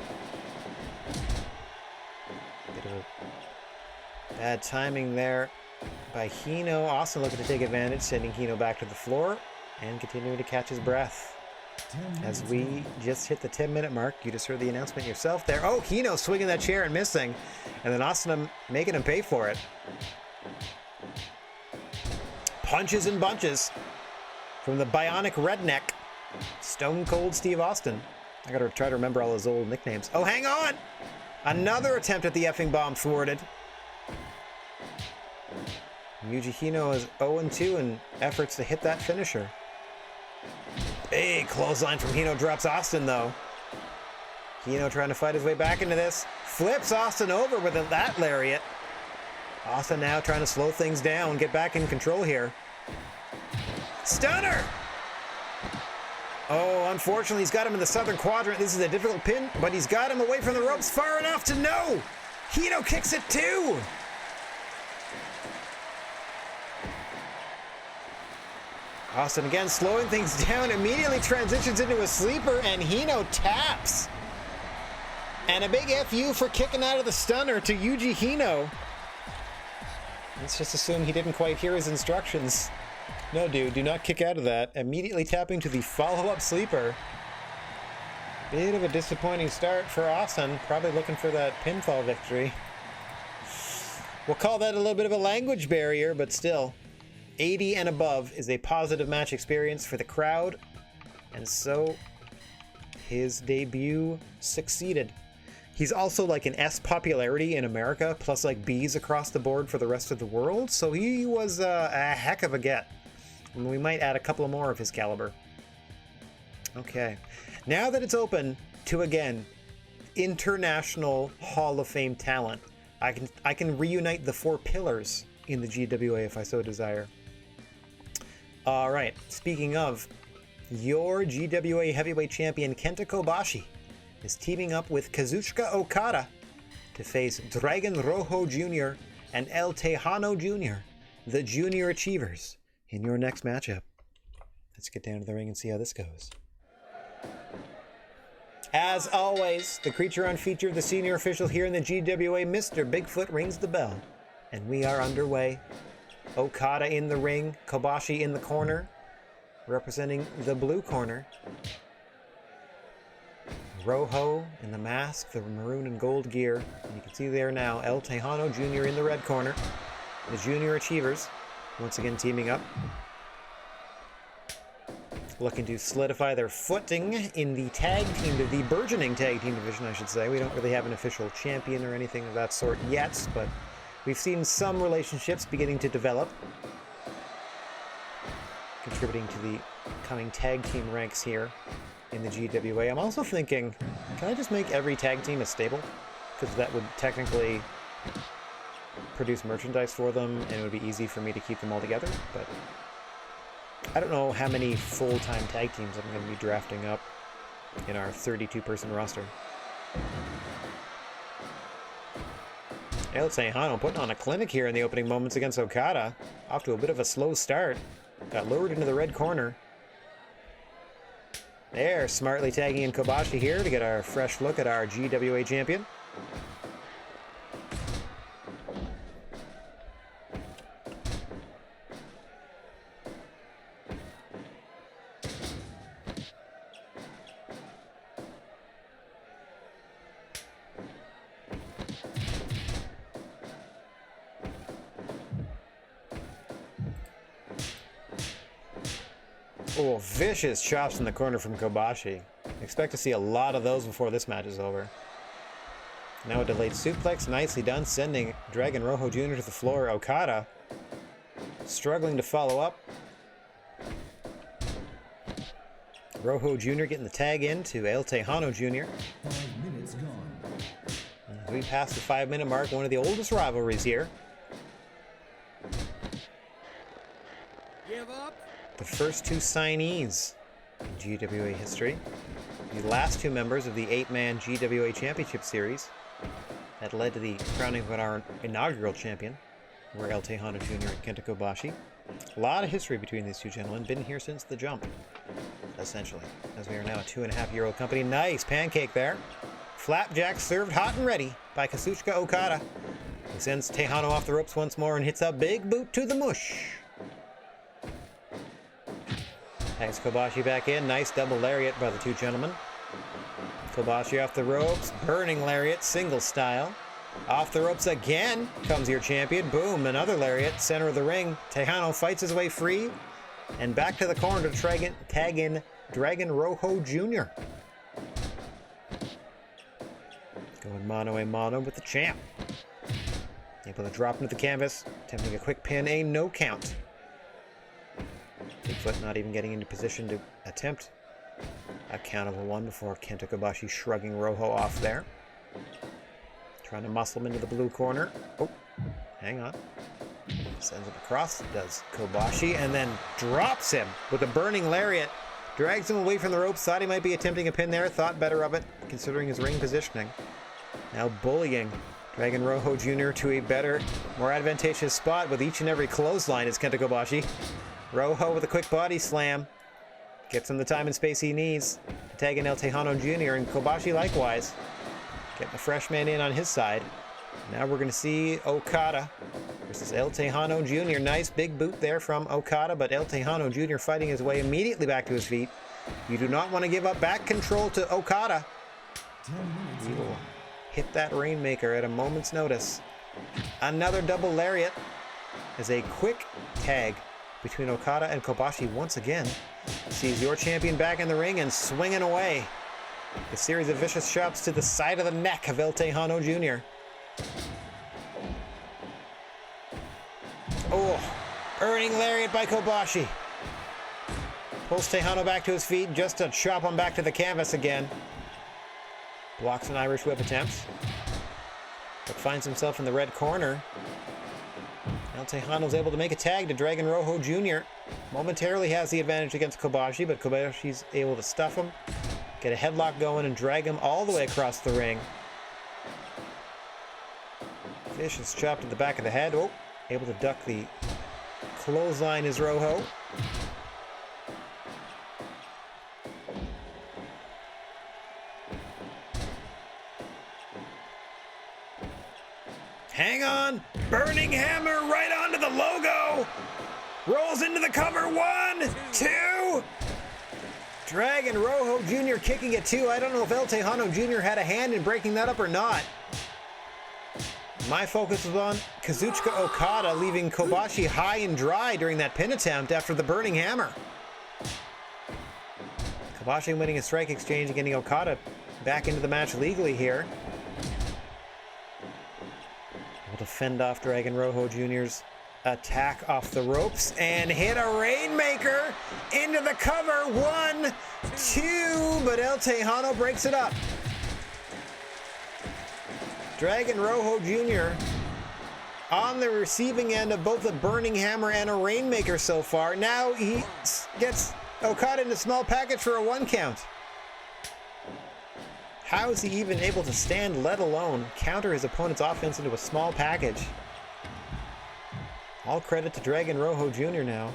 Speaker 1: Bit of a bad timing there by Hino. Austin looking to take advantage, sending Hino back to the floor and continuing to catch his breath. As we just hit the 10-minute mark, you just heard the announcement yourself there. Oh, Hino swinging that chair and missing, and then Austin making him pay for it. Punches and bunches from the bionic redneck, Stone Cold Steve Austin. I gotta try to remember all his old nicknames. Oh, hang on! Another attempt at the effing bomb thwarted. Yuji Hino is 0-2 in efforts to hit that finisher. Big clothesline from Hino drops Austin, though. Hino trying to fight his way back into this. Flips Austin over with that lariat. Austin now trying to slow things down, get back in control here. Stunner! Oh, unfortunately, he's got him in the southern quadrant. This is a difficult pin, but he's got him away from the ropes far enough to know. Hino kicks it too. Austin again slowing things down, immediately transitions into a sleeper, and Hino taps. And a big FU for kicking out of the stunner to Yuji Hino. Let's just assume he didn't quite hear his instructions. No, dude, do not kick out of that. Immediately tapping to the follow-up sleeper. Bit of a disappointing start for Austin, probably looking for that pinfall victory. We'll call that a little bit of a language barrier, but still. 80 and above is a positive match experience for the crowd, and so his debut succeeded. He's also like an S popularity in America, plus like B's across the board for the rest of the world, so he was a heck of a get. And we might add a couple more of his caliber. Okay, now that it's open to, again, international Hall of Fame talent, I can reunite the 4 pillars in the GWA if I so desire. All right, speaking of, your GWA heavyweight champion Kenta Kobashi is teaming up with Kazuchika Okada to face Dragon Rojo Jr. and El Tejano Jr., the Junior Achievers, in your next matchup. Let's get down to the ring and see how this goes. As always, the creature on feature, the senior official here in the GWA, Mr. Bigfoot, rings the bell, and we are underway. Okada in the ring, Kobashi in the corner, representing the blue corner. Rojo in the mask, the maroon and gold gear. And you can see there now El Tejano Jr. in the red corner. The Junior Achievers once again teaming up. Looking to solidify their footing in the tag team, the burgeoning tag team division, I should say. We don't really have an official champion or anything of that sort yet, but we've seen some relationships beginning to develop, contributing to the coming tag team ranks here in the GWA. I'm also thinking, can I just make every tag team a stable? Because that would technically produce merchandise for them, and it would be easy for me to keep them all together, but I don't know how many full-time tag teams I'm going to be drafting up in our 32-person roster. El Tejano putting on a clinic here in the opening moments against Okada. Off to a bit of a slow start. Got lured into the red corner. There, smartly tagging in Kobashi here to get our fresh look at our GWA champion. Oh, vicious chops in the corner from Kobashi. Expect to see a lot of those before this match is over. Now a delayed suplex, nicely done, sending Dragon Rojo Jr. to the floor. Okada struggling to follow up. Rojo Jr. getting the tag in to El Tejano Jr.
Speaker 2: 5 minutes gone.
Speaker 1: As we pass the 5-minute mark, one of the oldest rivalries here.
Speaker 3: Give up.
Speaker 1: The first two signees in GWA history. The last two members of the 8-man GWA Championship Series that led to the crowning of our inaugural champion, were El Tejano Jr. and Kenta Kobashi. A lot of history between these two gentlemen. Been here since the jump, essentially, as we are now a 2.5-year-old company. Nice pancake there. Flapjack served hot and ready by Kazuchika Okada. He sends Tejano off the ropes once more and hits a big boot to the mush. Tags Kobashi back in. Nice double lariat by the two gentlemen. Kobashi off the ropes. Burning lariat, single style. Off the ropes again comes your champion. Boom, another lariat, center of the ring. Tejano fights his way free. And back to the corner to tag in Dragon Rojo Jr. Going mano a mano with the champ. Able to drop into the canvas. Attempting a quick pin, a no count. Bigfoot not even getting into position to attempt a count of a 1 before Kenta Kobashi shrugging Rojo off there. Trying to muscle him into the blue corner. Oh, hang on. Sends it across, does Kobashi, and then drops him with a burning lariat. Drags him away from the ropes, thought he might be attempting a pin there, thought better of it, considering his ring positioning. Now bullying Dragon Rojo Jr. to a better, more advantageous spot with each and every clothesline is Kenta Kobashi. Rojo with a quick body slam. Gets him the time and space he needs to tag in El Tejano Jr. and Kobashi likewise. Getting the fresh man in on his side. Now we're going to see Okada versus El Tejano Jr. Nice big boot there from Okada, but El Tejano Jr. fighting his way immediately back to his feet. You do not want to give up back control to Okada.
Speaker 2: 10 minutes
Speaker 1: He will
Speaker 2: gone.
Speaker 1: hit that Rainmaker at a moment's notice. Another double lariat as a quick tag between Okada and Kobashi once again. Sees your champion back in the ring and swinging away. A series of vicious chops to the side of the neck of El Tejano Jr. Oh, burning lariat by Kobashi. Pulls Tejano back to his feet just to chop him back to the canvas again. Blocks an Irish whip attempt, but finds himself in the red corner. El Tejano's able to make a tag to Dragon Rojo Jr. Momentarily has the advantage against Kobashi, but Kobashi's able to stuff him, get a headlock going, and drag him all the way across the ring. Vicious chop to the back of the head. Oh, able to duck the clothesline is Rojo. Hang on! Burning hammer right onto the the logo. Rolls into the cover. 1, 2. Dragon Rojo Jr. kicking it too. I don't know if El Tejano Jr. had a hand in breaking that up or not. My focus was on Kazuchika Okada leaving Kobashi high and dry during that pin attempt after the burning hammer. Kobashi winning a strike exchange and getting Okada back into the match legally here. Able to fend off Dragon Rojo Jr.'s attack off the ropes and hit a Rainmaker into the cover. 1, 2, but El Tejano breaks it up. Dragon Rojo Jr. on the receiving end of both a burning hammer and a Rainmaker so far. Now he gets Okada in a small package for a 1 count. How is he even able to stand, let alone counter his opponent's offense into a small package? All credit to Dragon Rojo Jr. now.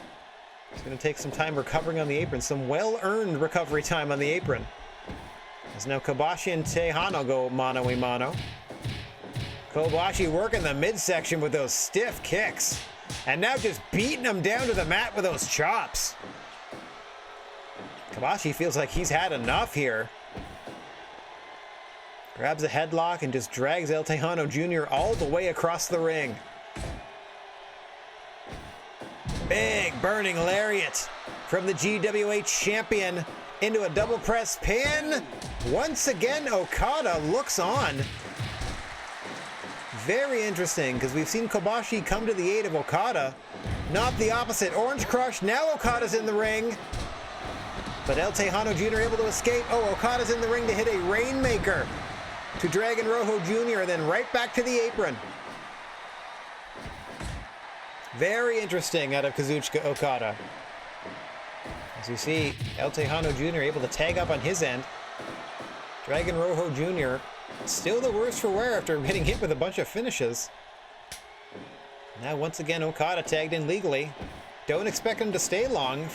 Speaker 1: He's going to take some time recovering on the apron, some well-earned recovery time on the apron. As now Kobashi and Tejano go mano-a-mano. Kobashi working the midsection with those stiff kicks. And now just beating him down to the mat with those chops. Kobashi feels like he's had enough here. Grabs a headlock and just drags El Tejano Jr. all the way across the ring. Big burning lariat from the GWA champion into a double press pin. Once again, Okada looks on. Very interesting, because we've seen Kobashi come to the aid of Okada. Not the opposite. Orange Crush, now Okada's in the ring. But El Tejano Jr. able to escape. Oh, Okada's in the ring to hit a Rainmaker to Dragon Rojo Jr. and then right back to the apron. Very interesting out of Kazuchika Okada. As you see, El Tejano Jr. able to tag up on his end. Dragon Rojo Jr. still the worst for wear after getting hit with a bunch of finishes. Now once again Okada tagged in legally. Don't expect him to stay long.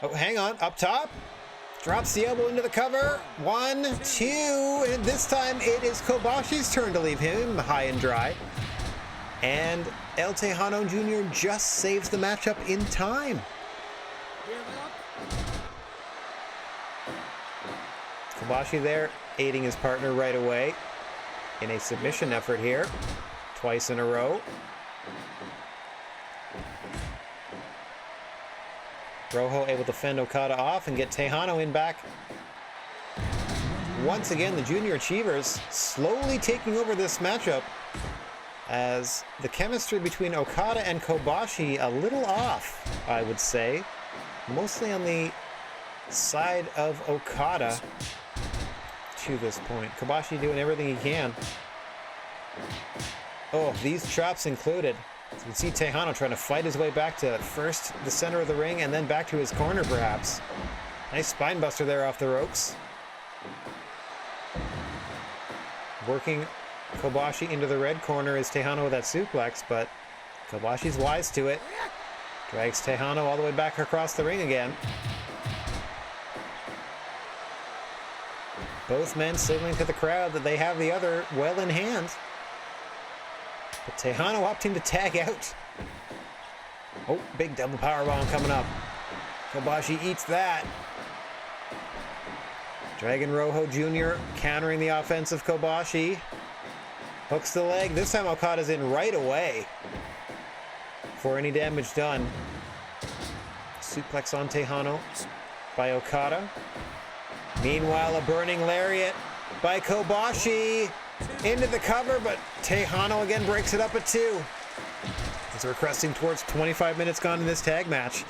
Speaker 1: Oh, hang on, up top. Drops the elbow into the cover. 1, 2, and this time it is Kobashi's turn to leave him high and dry. And El Tejano Jr. just saves the matchup in time. Kobashi there, aiding his partner right away in a submission effort here. Twice in a row. Rojo able to fend Okada off and get Tejano in back. Once again, the Junior Achievers slowly taking over this matchup as the chemistry between Okada and Kobashi a little off, I would say. Mostly on the side of Okada to this point. Kobashi doing everything he can. Oh, these chops included. You can see Tejano trying to fight his way back to first the center of the ring and then back to his corner perhaps. Nice spine buster there off the ropes. Working Kobashi into the red corner is Tejano with that suplex, but Kobashi's wise to it. Drags Tejano all the way back across the ring again. Both men signaling to the crowd that they have the other well in hand. But Tejano opting to tag out. Oh, big double powerbomb coming up. Kobashi eats that. Dragon Rojo Jr. countering the offensive Kobashi. Hooks the leg. This time Okada's in right away for any damage done. Suplex on Tejano by Okada. Meanwhile, a burning lariat by Kobashi into the cover, but Tejano again breaks it up at 2. As we're cresting towards 25 minutes gone in this tag match.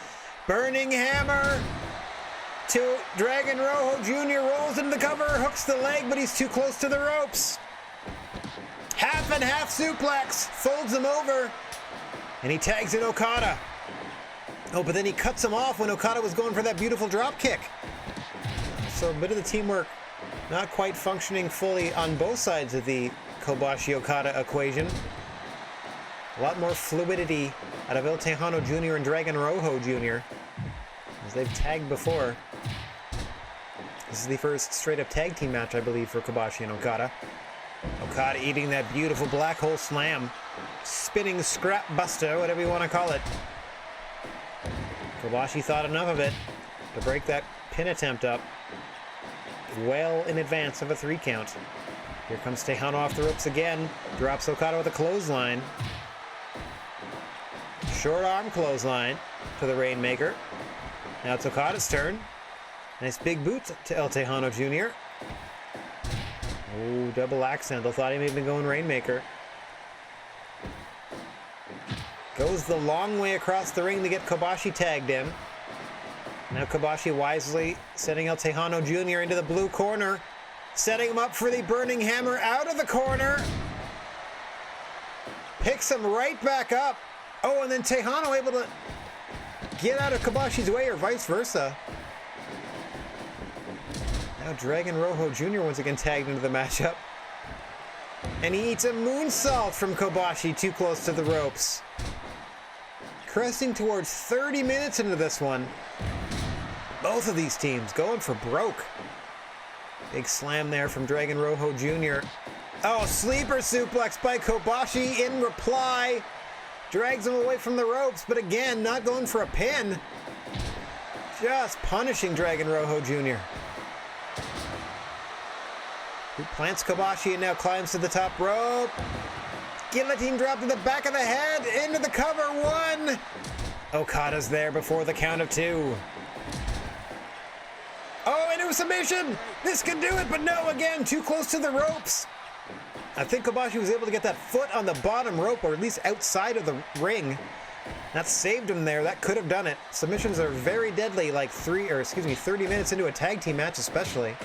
Speaker 1: Burning hammer to Dragon Rojo Jr. rolls into the cover, hooks the leg, but he's too close to the ropes. Half and half suplex, folds him over, and he tags in Okada. Oh, but then he cuts him off when Okada was going for that beautiful drop kick. So a bit of the teamwork not quite functioning fully on both sides of the Kobashi-Okada equation. A lot more fluidity out of El Tejano Jr. and Dragon Rojo Jr. as they've tagged before. This is the first straight-up tag team match, I believe, for Kobashi and Okada. Okada eating that beautiful black hole slam spinning scrap buster, whatever you want to call it. Kobashi thought enough of it to break that pin attempt up well in advance of a 3 count. Here comes Tejano off the ropes again. Drops Okada with a clothesline. Short arm clothesline to the Rainmaker. Now it's Okada's turn. Nice big boot to El Tejano Jr. Oh, double accent. I thought he may have been going Rainmaker. Goes the long way across the ring to get Kobashi tagged in. Now Kobashi wisely sending El Tejano Jr. into the blue corner. Setting him up for the Burning Hammer out of the corner. Picks him right back up. Oh, and then Tejano able to get out of Kobashi's way, or vice versa. Now Dragon Rojo Jr. once again tagged into the matchup. And he eats a moonsault from Kobashi too close to the ropes. Cresting towards 30 minutes into this one. Both of these teams going for broke. Big slam there from Dragon Rojo Jr. Oh, sleeper suplex by Kobashi in reply. Drags him away from the ropes, but again, not going for a pin. Just punishing Dragon Rojo Jr. Who plants Kobashi and now climbs to the top rope. Guillotine drop to the back of the head, into the cover, 1. Okada's there before the count of 2. Oh, into a submission! This can do it, but no, again, too close to the ropes. I think Kobashi was able to get that foot on the bottom rope, or at least outside of the ring. That saved him there. That could have done it. Submissions are very deadly, like 30 minutes into a tag team match especially.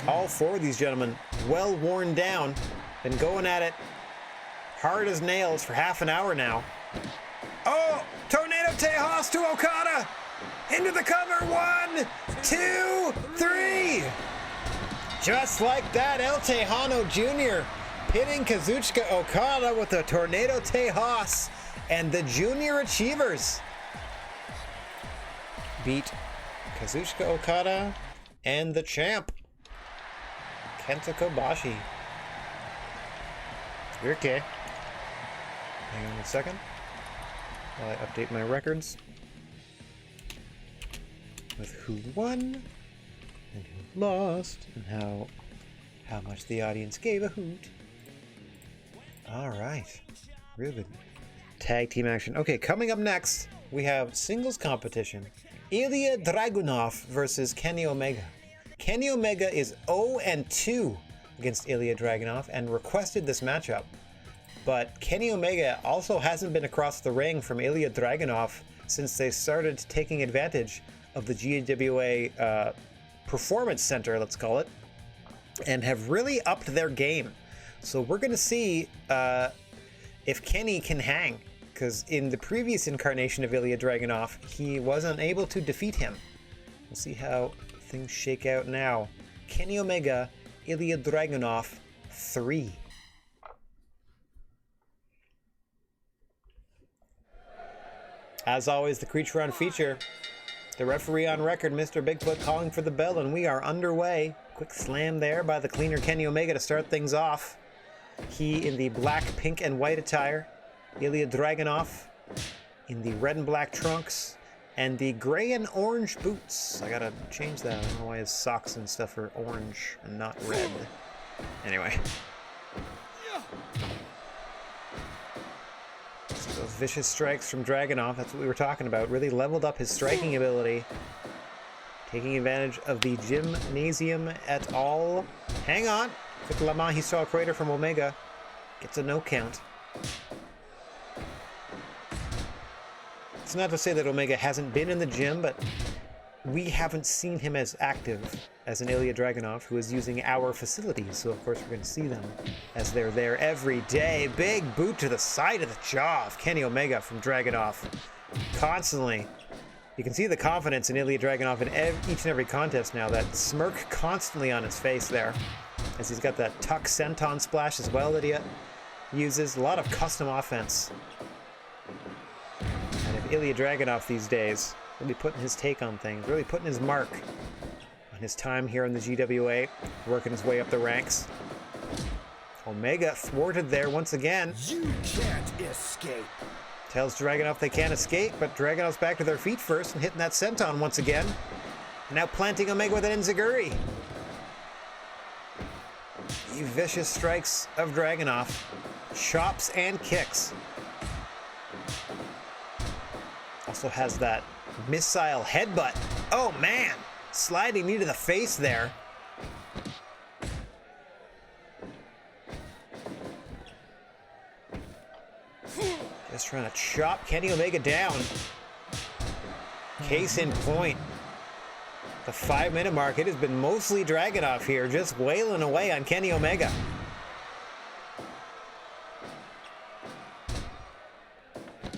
Speaker 1: All 4 of these gentlemen well worn down. Been going at it hard as nails for half an hour now. Oh, Tornado Tejas to Okada. Into the cover, 1, 2, 3. Just like that, El Tejano Jr. pinning Kazuchika Okada with a Tornado Tejas, and the Junior Achievers beat Kazuchika Okada and the champ, Kenta Kobashi. You're okay. Hang on a second while I update my records with who won and who lost and how much the audience gave a hoot. All right, real good tag team action. Okay, coming up next we have singles competition. Ilya Dragunov versus Kenny Omega. Kenny Omega is 0-2 against Ilya Dragunov and requested this matchup, but Kenny Omega also hasn't been across the ring from Ilya Dragunov since they started taking advantage of the GWA Performance Center, let's call it, and have really upped their game. So we're going to see if Kenny can hang, because in the previous incarnation of Ilya Dragunov, he was unable to defeat him. We'll see how things shake out now. Kenny Omega, Ilya Dragunov 3. As always, the Creature on feature. The referee on record, Mr. Bigfoot, calling for the bell, and we are underway. Quick slam there by the cleaner Kenny Omega to start things off. He in the black, pink, and white attire. Ilya Dragunov in the red and black trunks and the gray and orange boots. I gotta change that. I don't know why his socks and stuff are orange and not red. Anyway. So those vicious strikes from Dragunov, that's what we were talking about. Really leveled up his striking ability. Taking advantage of the gymnasium et al. Hang on. Quick La Magistral Crater from Omega. Gets a no count. It's not to say that Omega hasn't been in the gym, but we haven't seen him as active as an Ilya Dragunov, who is using our facilities. So of course we're going to see them as they're there every day. Big boot to the side of the jaw of Kenny Omega from Dragunov. Constantly. You can see the confidence in Ilya Dragunov in each and every contest now. That smirk constantly on his face there. As he's got that tuck senton splash as well that he uses. A lot of custom offense. And if Ilya Dragunov these days, really putting his take on things, really putting his mark on his time here in the GWA, working his way up the ranks. Omega thwarted there once again.
Speaker 3: You can't escape.
Speaker 1: Tells Dragunov they can't escape, but Dragunov's back to their feet first and hitting that senton once again. Now planting Omega with an enziguri. The vicious strikes of Dragunov. Chops and kicks. Also has that missile headbutt. Oh man! Sliding knee to the face there. Just trying to chop Kenny Omega down. Case in point. The 5-minute mark, it has been mostly Dragunov here, just wailing away on Kenny Omega.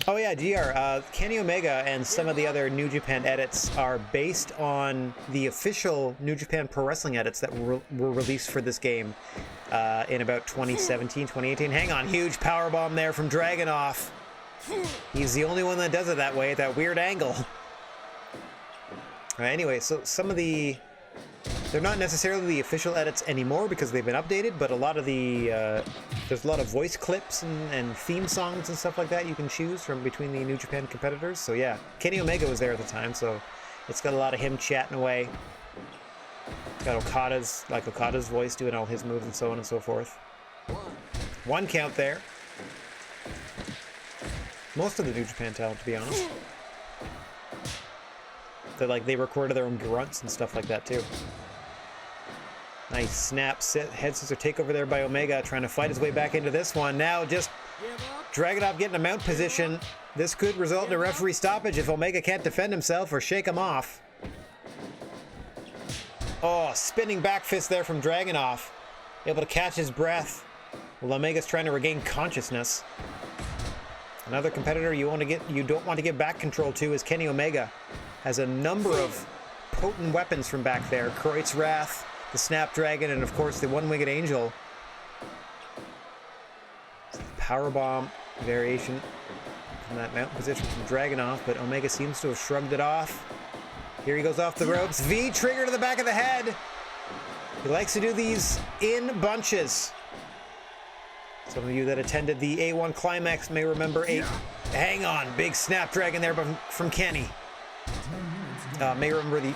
Speaker 1: Oh yeah, GR, Kenny Omega and some of the other New Japan edits are based on the official New Japan Pro Wrestling edits that were released for this game in about 2017, 2018. Hang on, huge powerbomb there from Dragunov. He's the only one that does it that way, at that weird angle. Anyway, so some of the... They're not necessarily the official edits anymore because they've been updated, but a lot of the... there's a lot of voice clips and theme songs and stuff like that you can choose from between the New Japan competitors. So yeah, Kenny Omega was there at the time, so it's got a lot of him chatting away. It's got Okada's voice doing all his moves and so on and so forth. 1 count there. Most of the New Japan talent, to be honest. They recorded their own grunts and stuff like that too. Nice snap, head scissor takeover there by Omega, trying to fight his way back into this one. Now just Dragunov getting a mount position. This could result in a referee stoppage if Omega can't defend himself or shake him off. Oh, spinning back fist there from Dragunov. Able to catch his breath while Omega's trying to regain consciousness. Another competitor you don't want to give back control to is Kenny Omega. Has a number of potent weapons from back there. Kreutz Wrath, the Snapdragon, and of course the One-Winged Angel. Powerbomb variation from that mount position from Dragunov, but Omega seems to have shrugged it off. Here he goes off the ropes. V-trigger to the back of the head. He likes to do these in bunches. Some of you that attended the A1 Climax may remember hang on, big Snapdragon there from Kenny. May remember the...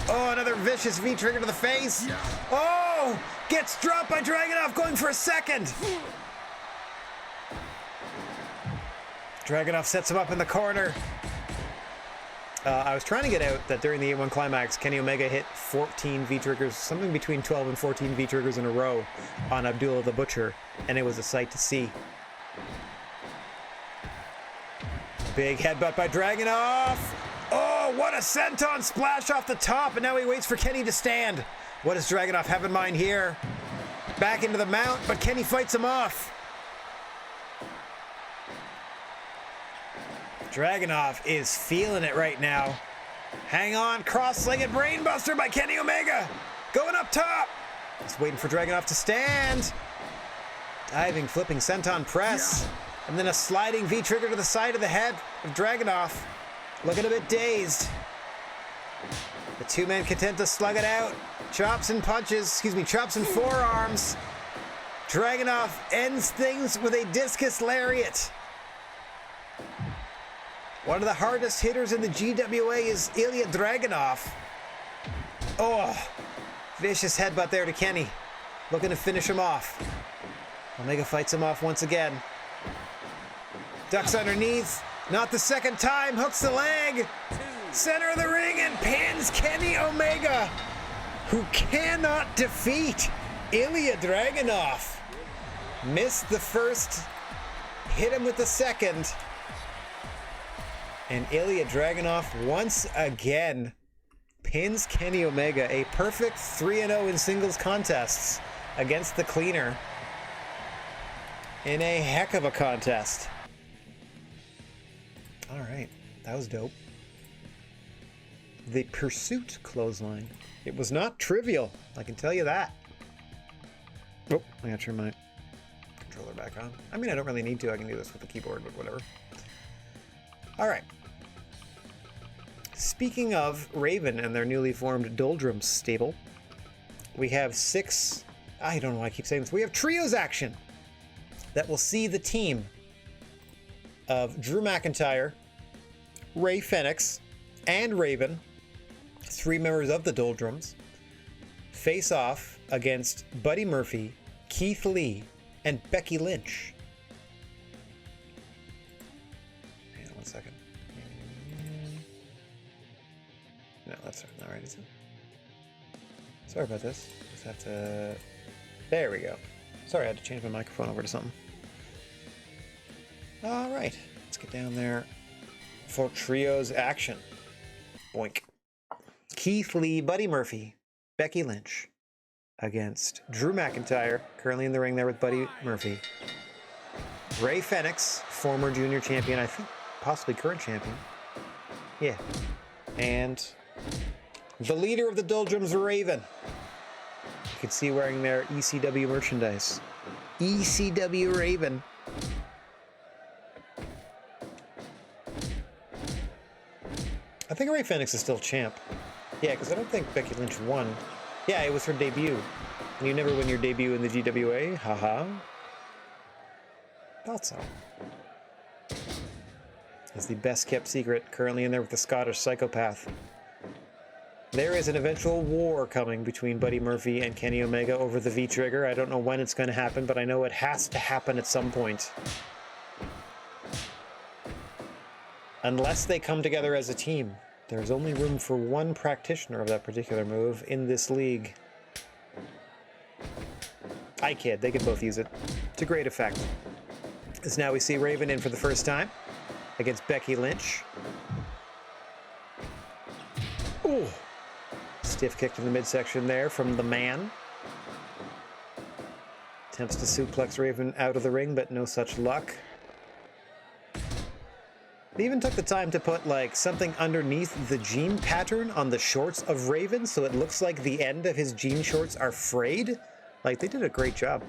Speaker 1: Oh, another vicious V-trigger to the face. Oh, gets dropped by Dragunov, going for a second. Dragunov sets him up in the corner. I was trying to get out that during the A1 Climax, Kenny Omega hit 14 V-triggers, something between 12 and 14 V-triggers in a row on Abdullah the Butcher, and it was a sight to see. Big headbutt by Dragunov. Oh, what a senton splash off the top, and now he waits for Kenny to stand. What does Dragunov have in mind here? Back into the mount, but Kenny fights him off. Dragunov is feeling it right now. Hang on, cross-legged brainbuster by Kenny Omega. Going up top. He's waiting for Dragunov to stand. Diving, flipping senton press. And then a sliding V-trigger to the side of the head of Dragunov. Looking a bit dazed. The two-man Kenta slug it out. Chops and forearms. Dragunov ends things with a discus lariat. One of the hardest hitters in the GWA is Ilya Dragunov. Oh, vicious headbutt there to Kenny. Looking to finish him off. Omega fights him off once again. Ducks underneath. Not the second time. Hooks the leg. Center of the ring and pins Kenny Omega, who cannot defeat Ilya Dragunov. Missed the first. Hit him with the second. And Ilya Dragunov once again pins Kenny Omega, a perfect 3-0 in singles contests against the cleaner in a heck of a contest. All right, that was dope. The Pursuit clothesline. It was not trivial, I can tell you that. Oh, I gotta turn my controller back on. I mean, I don't really need to. I can do this with the keyboard, but whatever. All right. Speaking of Raven and their newly formed Doldrums stable, we have 6 I don't know why I keep saying this. We have trios action that will see the team of Drew McIntyre, Ray Fenix, and Raven, 3 members of the Doldrums, face off against Buddy Murphy, Keith Lee, and Becky Lynch. Hang on 1 second. No, that's not right, is it? Sorry about this. Just have to... There we go. Sorry, I had to change my microphone over to something. All right, let's get down there for trios action. Boink. Keith Lee, Buddy Murphy, Becky Lynch against Drew McIntyre, currently in the ring there with Buddy Murphy. Ray Fenix, former junior champion, I think possibly current champion. Yeah. And the leader of the Doldrums, Raven. You can see wearing their ECW merchandise. ECW Raven. I think Ray Fenix is still champ. Yeah, because I don't think Becky Lynch won. Yeah, it was her debut. And you never win your debut in the GWA? Haha. Thought so. It's the best kept secret, currently in there with the Scottish psychopath. There is an eventual war coming between Buddy Murphy and Kenny Omega over the V-Trigger. I don't know when it's going to happen, but I know it has to happen at some point. Unless they come together as a team. There's only room for one practitioner of that particular move in this league. I kid, they can both use it to great effect. As now we see Raven in for the first time against Becky Lynch. Ooh. Stiff kick to the midsection there from the man. Attempts to suplex Raven out of the ring, but no such luck. They even took the time to put like something underneath the jean pattern on the shorts of Raven, so it looks like the end of his jean shorts are frayed. Like, they did a great job.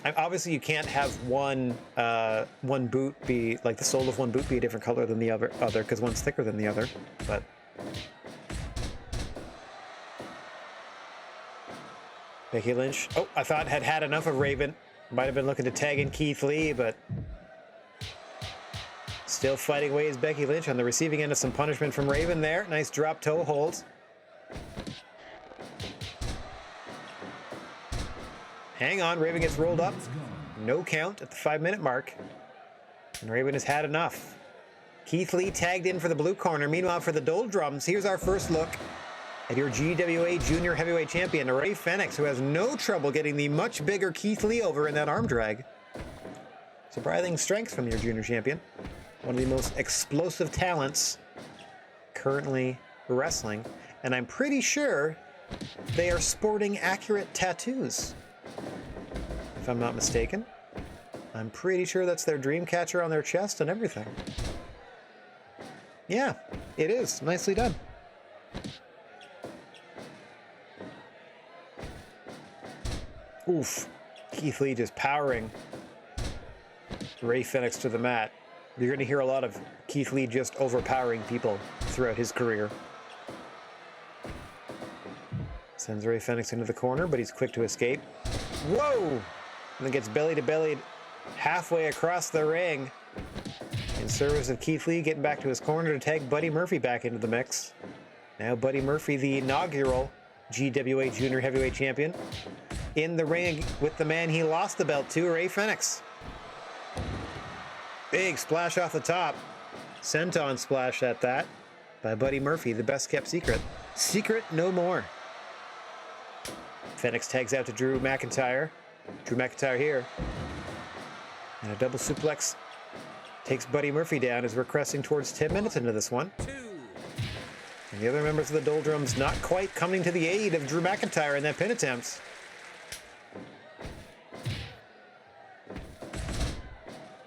Speaker 1: Obviously, you can't have one boot be like the sole of one boot be a different color than the other because one's thicker than the other. But Becky Lynch, oh, I thought had enough of Raven. Might have been looking to tag in Keith Lee, but still fighting away is Becky Lynch on the receiving end of some punishment from Raven there. Nice drop toe hold. Hang on, Raven gets rolled up. No count at the 5-minute mark. And Raven has had enough. Keith Lee tagged in for the blue corner. Meanwhile, for the Doldrums, here's our first look at your GWA Junior Heavyweight Champion, Ray Fenix, who has no trouble getting the much bigger Keith Lee over in that arm drag. Surprising strength from your Junior Champion. One of the most explosive talents currently wrestling. And I'm pretty sure they are sporting accurate tattoos. If I'm not mistaken. I'm pretty sure that's their dream catcher on their chest and everything. Yeah, it is. Nicely done. Oof. Keith Lee just powering Ray Fenix to the mat. You're going to hear a lot of Keith Lee just overpowering people throughout his career. Sends Ray Fenix into the corner, but he's quick to escape. Whoa! And then gets belly to belly halfway across the ring. In service of Keith Lee getting back to his corner to tag Buddy Murphy back into the mix. Now Buddy Murphy, the inaugural GWA Junior Heavyweight Champion, in the ring with the man he lost the belt to, Ray Fenix. Big splash off the top. Senton splash at that by Buddy Murphy, the best kept secret. Secret no more. Fenix tags out to Drew McIntyre. Drew McIntyre here. And a double suplex takes Buddy Murphy down as we're cresting towards 10 minutes into this one. And the other members of the Doldrums not quite coming to the aid of Drew McIntyre in that pin attempt.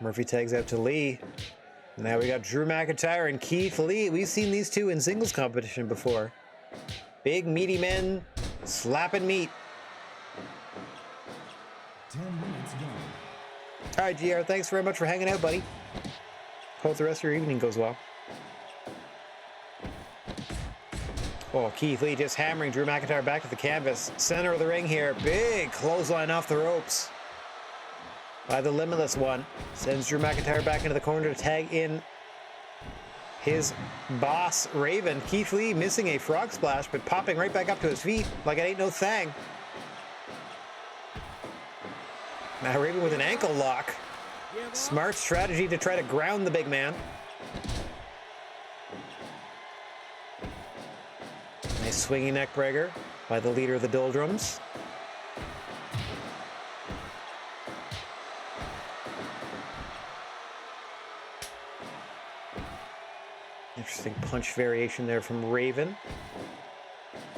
Speaker 1: Murphy tags out to Lee. Now we got Drew McIntyre and Keith Lee. We've seen these two in singles competition before. Big meaty men slapping meat.
Speaker 2: 10 minutes gone.
Speaker 1: All right, GR, thanks very much for hanging out, buddy. Hope the rest of your evening goes well. Oh, Keith Lee just hammering Drew McIntyre back to the canvas. Center of the ring here. Big clothesline off the ropes by the Limitless One. Sends Drew McIntyre back into the corner to tag in his boss, Raven. Keith Lee missing a frog splash, but popping right back up to his feet like it ain't no thing. Now Raven with an ankle lock. Smart strategy to try to ground the big man. Nice swinging neck breaker by the leader of the Doldrums. Interesting punch variation there from Raven.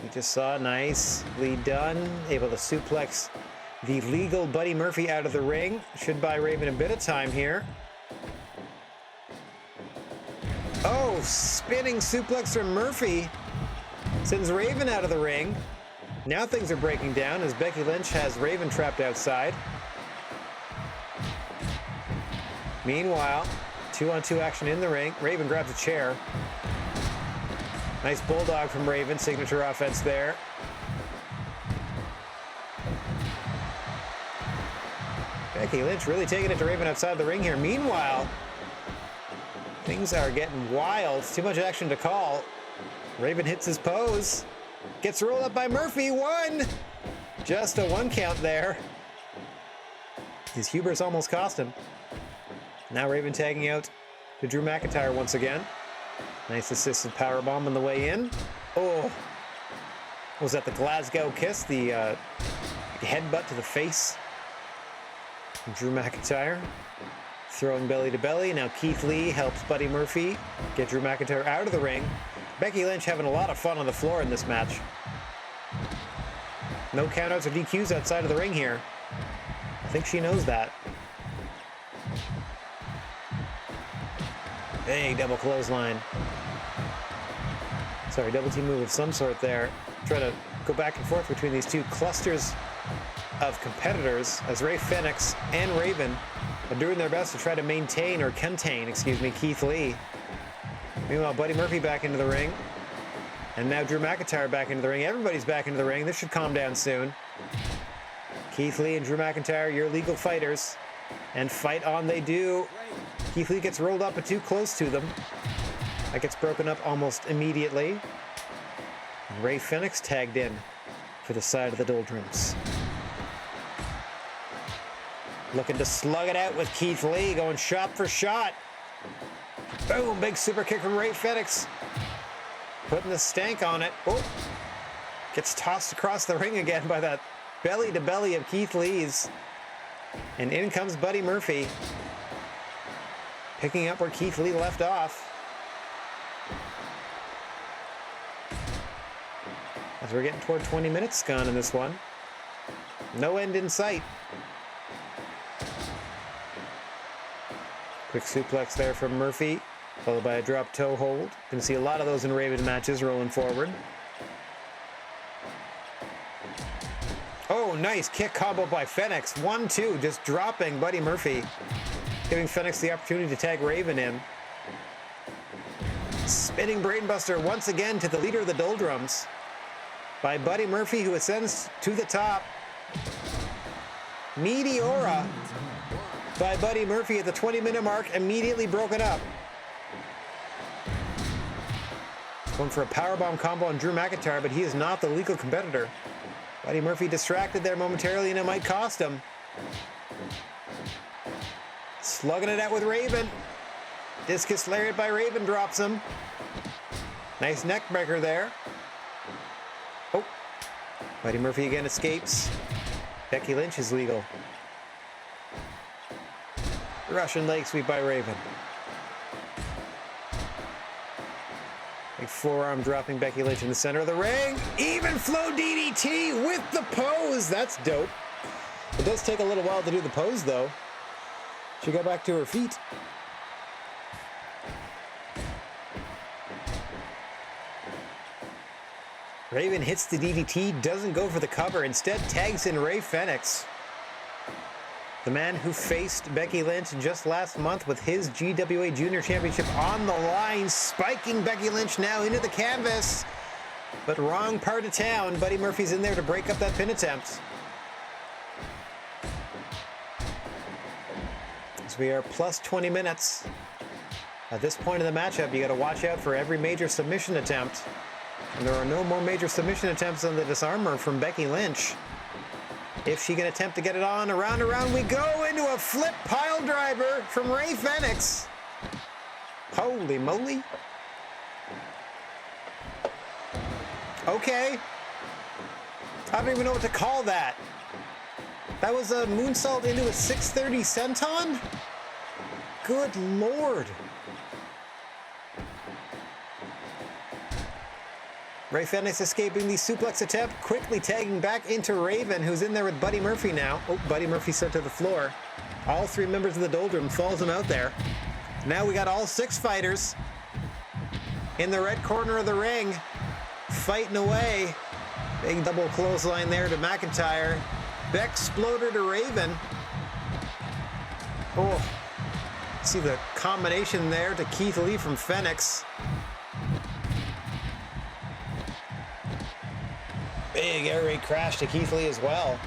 Speaker 1: We just saw nicely done. Able to suplex the legal Buddy Murphy out of the ring. Should buy Raven a bit of time here. Oh, spinning suplex from Murphy sends Raven out of the ring. Now things are breaking down as Becky Lynch has Raven trapped outside. Meanwhile, 2-on-2 action in the ring. Raven grabs a chair. Nice bulldog from Raven, signature offense there. Becky Lynch really taking it to Raven outside the ring here. Meanwhile, things are getting wild. Too much action to call. Raven hits his pose. Gets rolled up by Murphy. One! Just a 1 count there. His hubris almost cost him. Now Raven tagging out to Drew McIntyre once again. Nice assisted powerbomb on the way in. Oh! Was that the Glasgow kiss? The headbutt to the face. Drew McIntyre throwing belly to belly. Now Keith Lee helps Buddy Murphy get Drew McIntyre out of the ring. Becky Lynch having a lot of fun on the floor in this match. No countouts or DQs outside of the ring here. I think she knows that. Big double clothesline. Sorry, double team move of some sort there. Try to go back and forth between these two clusters of competitors as Ray Phoenix and Raven are doing their best to try to maintain, or contain, excuse me, Keith Lee. Meanwhile, Buddy Murphy back into the ring. And now Drew McIntyre back into the ring. Everybody's back into the ring. This should calm down soon. Keith Lee and Drew McIntyre, your legal fighters. And fight on they do. Keith Lee gets rolled up but too close to them. That gets broken up almost immediately. And Ray Phoenix tagged in for the side of the Doldrums. Looking to slug it out with Keith Lee, going shot for shot. Boom, big super kick from Ray Phoenix. Putting the stank on it. Oh, gets tossed across the ring again by that belly to belly of Keith Lee's. And in comes Buddy Murphy, picking up where Keith Lee left off. As we're getting toward 20 minutes gone in this one. No end in sight. Quick suplex there from Murphy, followed by a drop toe hold. Gonna see a lot of those in Raven matches rolling forward. Oh, nice kick combo by Phoenix. 1-2, just dropping Buddy Murphy, giving Phoenix the opportunity to tag Raven in. Spinning Brainbuster once again to the leader of the Doldrums by Buddy Murphy, who ascends to the top. Meteora by Buddy Murphy at the 20-minute mark, immediately broken up. Going for a powerbomb combo on Drew McIntyre, but he is not the legal competitor. Buddy Murphy distracted there momentarily, and it might cost him. Slugging it out with Raven. Discus lariat by Raven drops him. Nice neck breaker there. Oh, Buddy Murphy again escapes. Becky Lynch is legal. Russian leg sweep by Raven. Big forearm dropping Becky Lynch in the center of the ring. Even flow DDT with the pose. That's dope. It does take a little while to do the pose, though. She got back to her feet. Raven hits the DDT, doesn't go for the cover, instead tags in Ray Phoenix. The man who faced Becky Lynch just last month with his GWA Junior Championship on the line, spiking Becky Lynch now into the canvas. But wrong part of town. Buddy Murphy's in there to break up that pin attempt. As we are plus 20 minutes. At this point in the matchup, you got to watch out for every major submission attempt. And there are no more major submission attempts on the disarmer from Becky Lynch. If she can attempt to get it on, around we go into a flip pile driver from Rey Fenix. Holy moly. Okay. I don't even know what to call that. That was a moonsault into a 630 senton? Good lord. Rey Fenix escaping the suplex attempt, quickly tagging back into Raven, who's in there with Buddy Murphy now. Oh, Buddy Murphy sent to the floor. All three members of the Doldrum falls him out there. Now we got all six fighters in the red corner of the ring, fighting away. Big double clothesline there to McIntyre. Beck exploder to Raven. Oh, see the combination there to Keith Lee from Fenix. Big air raid crash to Keith Lee as well.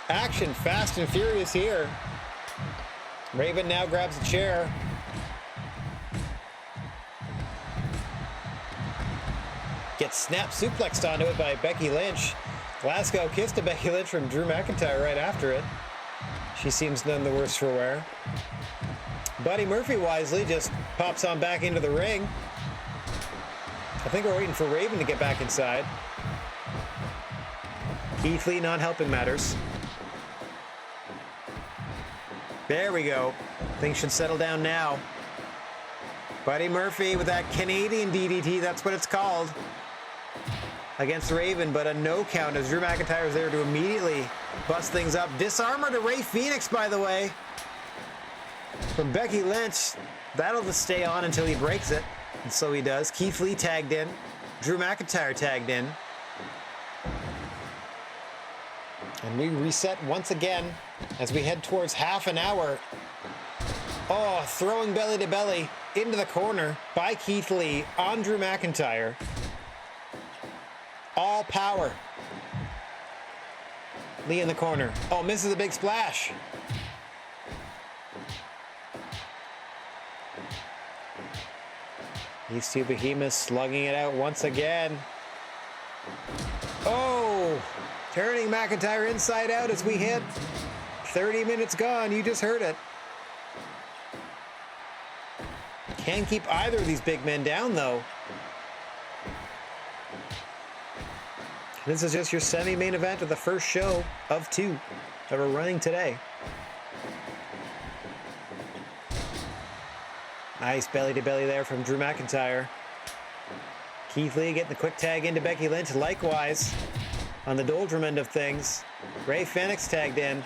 Speaker 1: Action fast and furious here. Raven now grabs a chair. Gets snap suplexed onto it by Becky Lynch. Glasgow kiss to Becky Lynch from Drew McIntyre right after it. She seems none the worse for wear. Buddy Murphy wisely just pops on back into the ring. I think we're waiting for Raven to get back inside. Keith Lee not helping matters. There we go. Things should settle down now. Buddy Murphy with that Canadian DDT, that's what it's called. Against Raven, but a no count as Drew McIntyre is there to immediately bust things up. Disarmer to Rey Fenix, by the way. From Becky Lynch. That'll just stay on until he breaks it. And so he does. Keith Lee tagged in. Drew McIntyre tagged in. And we reset once again as we head towards half an hour. Oh, throwing belly to belly into the corner by Keith Lee on Drew McIntyre. All power. Lee in the corner. Oh, misses a big splash. These two behemoths slugging it out once again. Oh, turning McIntyre inside out as we hit 30 minutes gone. You just heard it. Can't keep either of these big men down, though. This is just your semi-main event of the first show of two that we're running today. Nice belly-to-belly there from Drew McIntyre. Keith Lee getting the quick tag into Becky Lynch. Likewise, on the Doldrum end of things, Rey Fenix tagged in.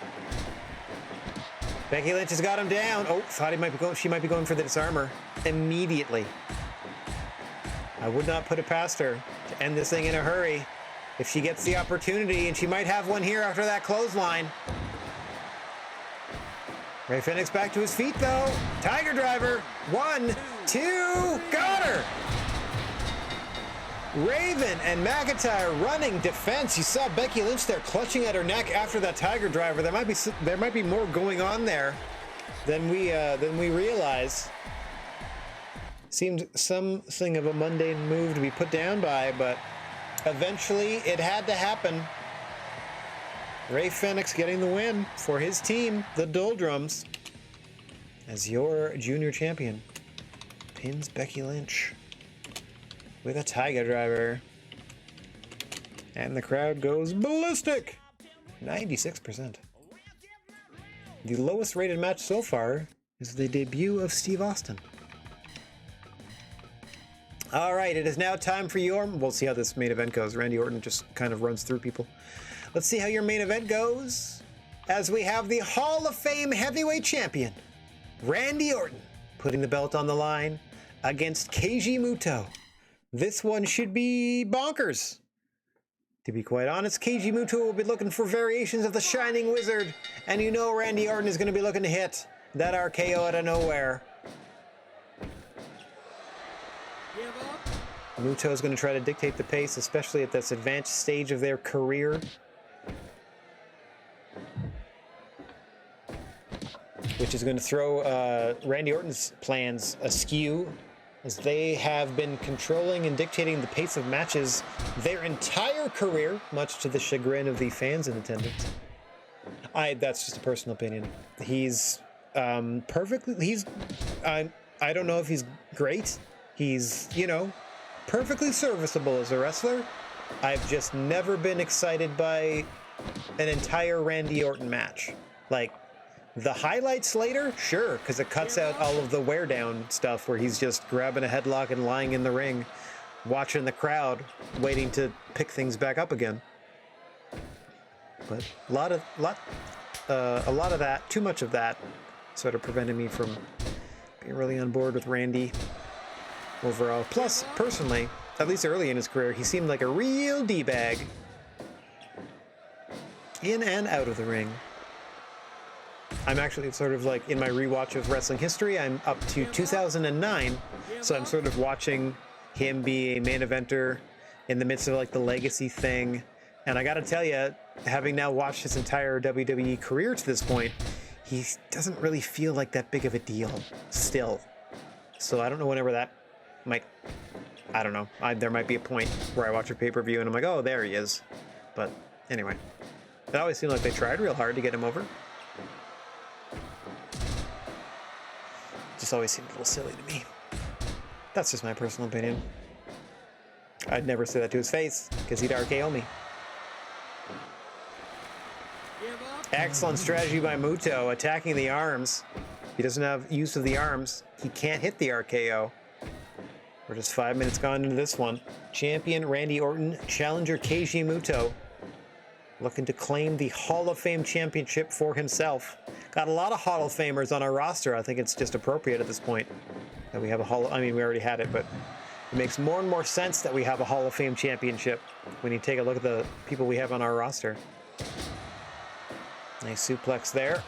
Speaker 1: Becky Lynch has got him down. Oh, thought she might be going for the disarmer immediately. I would not put it past her to end this thing in a hurry if she gets the opportunity, and she might have one here after that clothesline. Rey Fenix back to his feet, though. Tiger driver. 1, 2, got her! Raven and McIntyre running defense. You saw Becky Lynch there clutching at her neck after that tiger driver. There might be more going on there than we realize. Seemed something of a mundane move to be put down by, but eventually it had to happen. Rey Fenix getting the win for his team, the Doldrums, as your junior champion. Pins Becky Lynch with a tiger driver. And the crowd goes ballistic. 96%. The lowest rated match so far is the debut of Steve Austin. All right, it is now time for we'll see how this main event goes. Randy Orton just kind of runs through people. Let's see how your main event goes as we have the Hall of Fame heavyweight champion, Randy Orton, putting the belt on the line against Keiji Muto. This one should be bonkers. To be quite honest, Keiji Muto will be looking for variations of the Shining Wizard, and you know Randy Orton is going to be looking to hit that RKO out of nowhere. Muto is going to try to dictate the pace, especially at this advanced stage of their career. Which is going to throw Randy Orton's plans askew, as they have been controlling and dictating the pace of matches their entire career, much to the chagrin of the fans in attendance. That's just a personal opinion. He's perfectly. I don't know if he's great. He's, you know, perfectly serviceable as a wrestler. I've just never been excited by an entire Randy Orton match. Like, the highlights later, sure, because it cuts out all of the wear down stuff where he's just grabbing a headlock and lying in the ring, watching the crowd, waiting to pick things back up again. But a lot of that, too much of that, sort of prevented me from being really on board with Randy overall. Plus, personally, at least early in his career, he seemed like a real D-bag. In and out of the ring. I'm actually sort of like in my rewatch of wrestling history, I'm up to 2009, so I'm sort of watching him be a main eventer in the midst of like the legacy thing. And I gotta tell you, having now watched his entire WWE career to this point, he doesn't really feel like that big of a deal still. So I don't know whenever that might, I don't know. There might be a point where I watch a pay-per-view and I'm like, oh, there he is. But anyway, it always seemed like they tried real hard to get him over. Just always seemed a little silly to me. That's just my personal opinion. I'd never say that to his face, because he'd RKO me. Excellent strategy by Muto, attacking the arms. If he doesn't have use of the arms, he can't hit the RKO. We're just 5 minutes gone into this one. Champion Randy Orton, challenger Keiji Muto, looking to claim the Hall of Fame championship for himself. Got a lot of Hall of Famers on our roster. I think it's just appropriate at this point that we have a we already had it, but it makes more and more sense that we have a Hall of Fame championship when you take a look at the people we have on our roster. Nice suplex there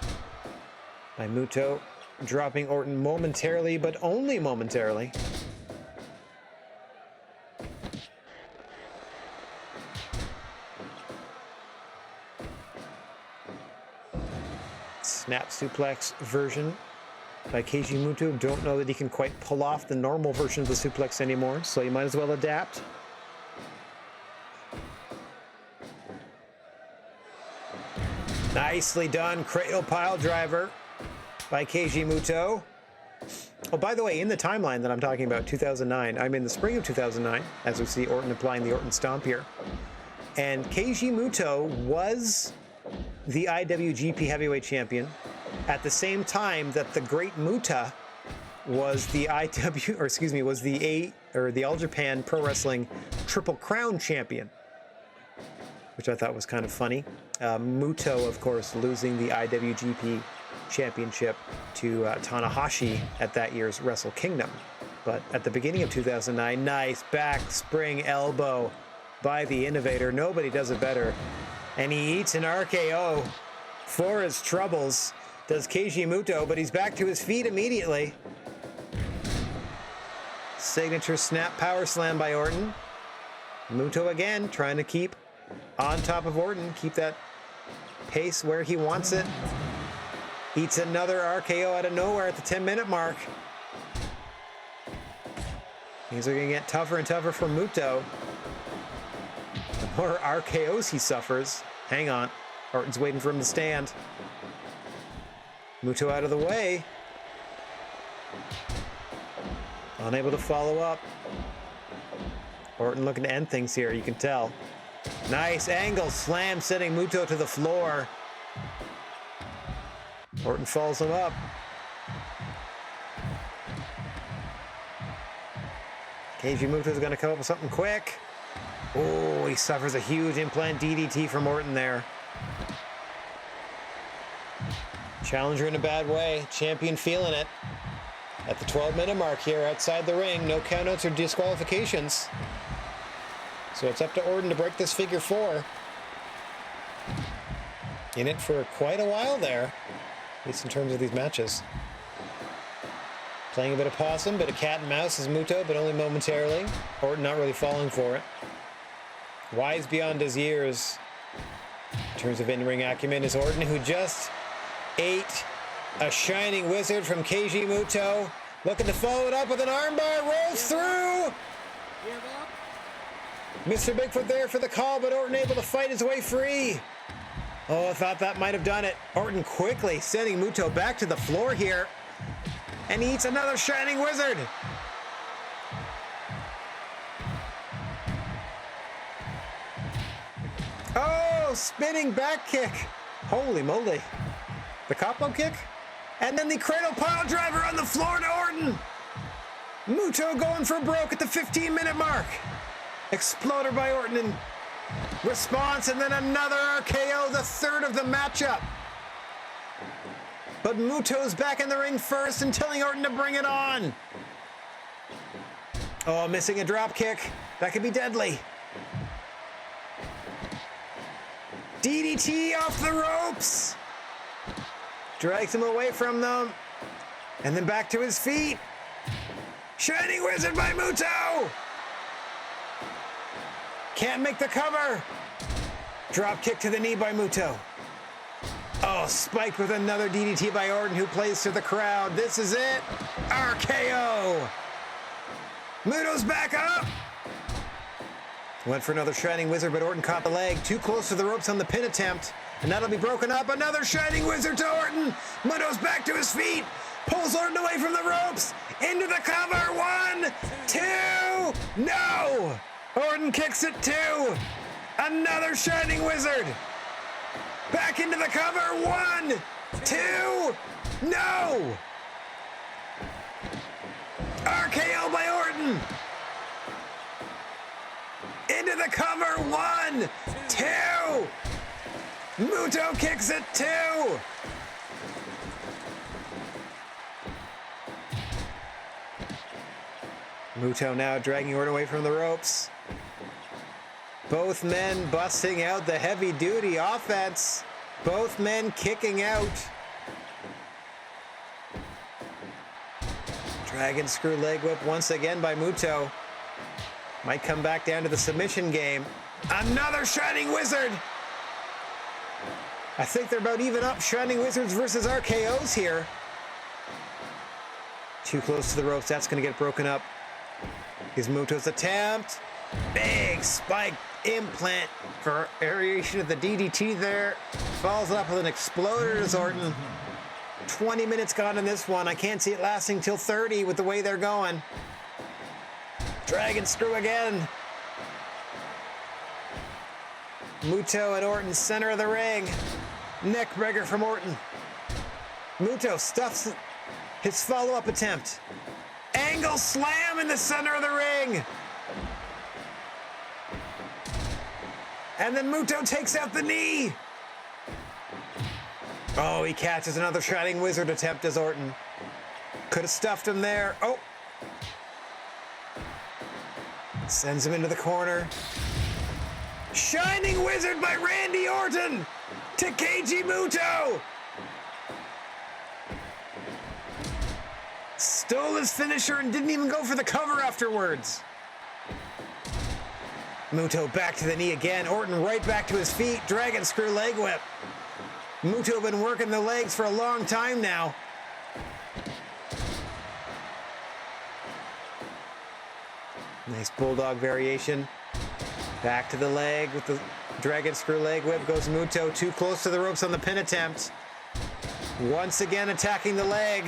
Speaker 1: by Muto, dropping Orton momentarily, but only momentarily. Snap suplex version by Keiji Muto. Don't know that he can quite pull off the normal version of the suplex anymore, so you might as well adapt. Nicely done, cradle pile driver by Keiji Muto. Oh, by the way, in the timeline that I'm talking about, 2009, I'm in the spring of 2009, as we see Orton applying the Orton Stomp here. And Keiji Muto was the IWGP Heavyweight Champion at the same time that the Great Muta was the the All Japan Pro Wrestling Triple Crown Champion, which I thought was kind of funny. Muto, of course, losing the IWGP Championship to Tanahashi at that year's Wrestle Kingdom. But at the beginning of 2009, nice back spring elbow by the Innovator. Nobody does it better. And he eats an RKO for his troubles, does Keiji Muto, but he's back to his feet immediately. Signature snap power slam by Orton. Muto again, trying to keep on top of Orton, keep that pace where he wants it. Eats another RKO out of nowhere at the 10-minute mark. Things are going to get tougher and tougher for Muto. The more RKOs he suffers. Hang on. Orton's waiting for him to stand. Muto out of the way. Unable to follow up. Orton looking to end things here, you can tell. Nice angle slam, sending Muto to the floor. Orton follows him up. Keiji Muto's going to come up with something quick. Oh, he suffers a huge implant DDT from Orton there. Challenger in a bad way. Champion feeling it. At the 12-minute mark here outside the ring. No countouts or disqualifications. So it's up to Orton to break this figure 4. In it for quite a while there. At least in terms of these matches. Playing a bit of possum, bit of cat and mouse is Muto, but only momentarily. Orton not really falling for it. Wise beyond his years in terms of in-ring acumen is Orton, who just ate a Shining Wizard from Keiji Muto. Looking to follow it up with an armbar, rolls through! Mr. Bigfoot there for the call, but Orton able to fight his way free. Oh, I thought that might have done it. Orton quickly sending Muto back to the floor here. And he eats another Shining Wizard. Oh, spinning back kick. Holy moly. The Capo kick? And then the cradle pile driver on the floor to Orton. Muto going for broke at the 15-minute mark. Exploder by Orton in response, and then another RKO, the third of the matchup. But Muto's back in the ring first and telling Orton to bring it on. Oh, missing a drop kick. That could be deadly. DDT off the ropes. Drags him away from them. And then back to his feet. Shining Wizard by Muto. Can't make the cover. Drop kick to the knee by Muto. Oh, spiked with another DDT by Orton, who plays to the crowd. This is it. RKO. Muto's back up. Went for another Shining Wizard, but Orton caught the leg. Too close to the ropes on the pin attempt. And that'll be broken up. Another Shining Wizard to Orton. Muto's back to his feet. Pulls Orton away from the ropes. Into the cover. 1, 2. No. Orton kicks it 2. Another Shining Wizard. Back into the cover. 1, 2. No. RKO by Orton. Into the cover. 1, 2. Muto kicks it 2. Muto now dragging Orton away from the ropes. Both men busting out the heavy-duty offense. Both men kicking out. Dragon screw leg whip once again by Muto. Might come back down to the submission game. Another Shining Wizard. I think they're about even up. Shining Wizards versus RKOs here. Too close to the ropes. That's going to get broken up. Here's Muto's attempt. Big spike implant for variation of the DDT there. Follows it up with an exploder to Orton. 20 minutes gone in this one. I can't see it lasting till 30 with the way they're going. Dragon screw again. Muto and Orton, center of the ring. Neckbreaker from Orton. Muto stuffs his follow-up attempt. Angle slam in the center of the ring. And then Muto takes out the knee. Oh, he catches another Shining Wizard attempt as Orton. Could have stuffed him there. Oh. Sends him into the corner. Shining Wizard by Randy Orton to Keiji Muto. Stole his finisher and didn't even go for the cover afterwards. Muto back to the knee again. Orton right back to his feet. Dragon screw leg whip. Muto been working the legs for a long time now. Nice bulldog variation. Back to the leg with the dragon screw leg whip goes Muto. Too close to the ropes on the pin attempt. Once again attacking the leg.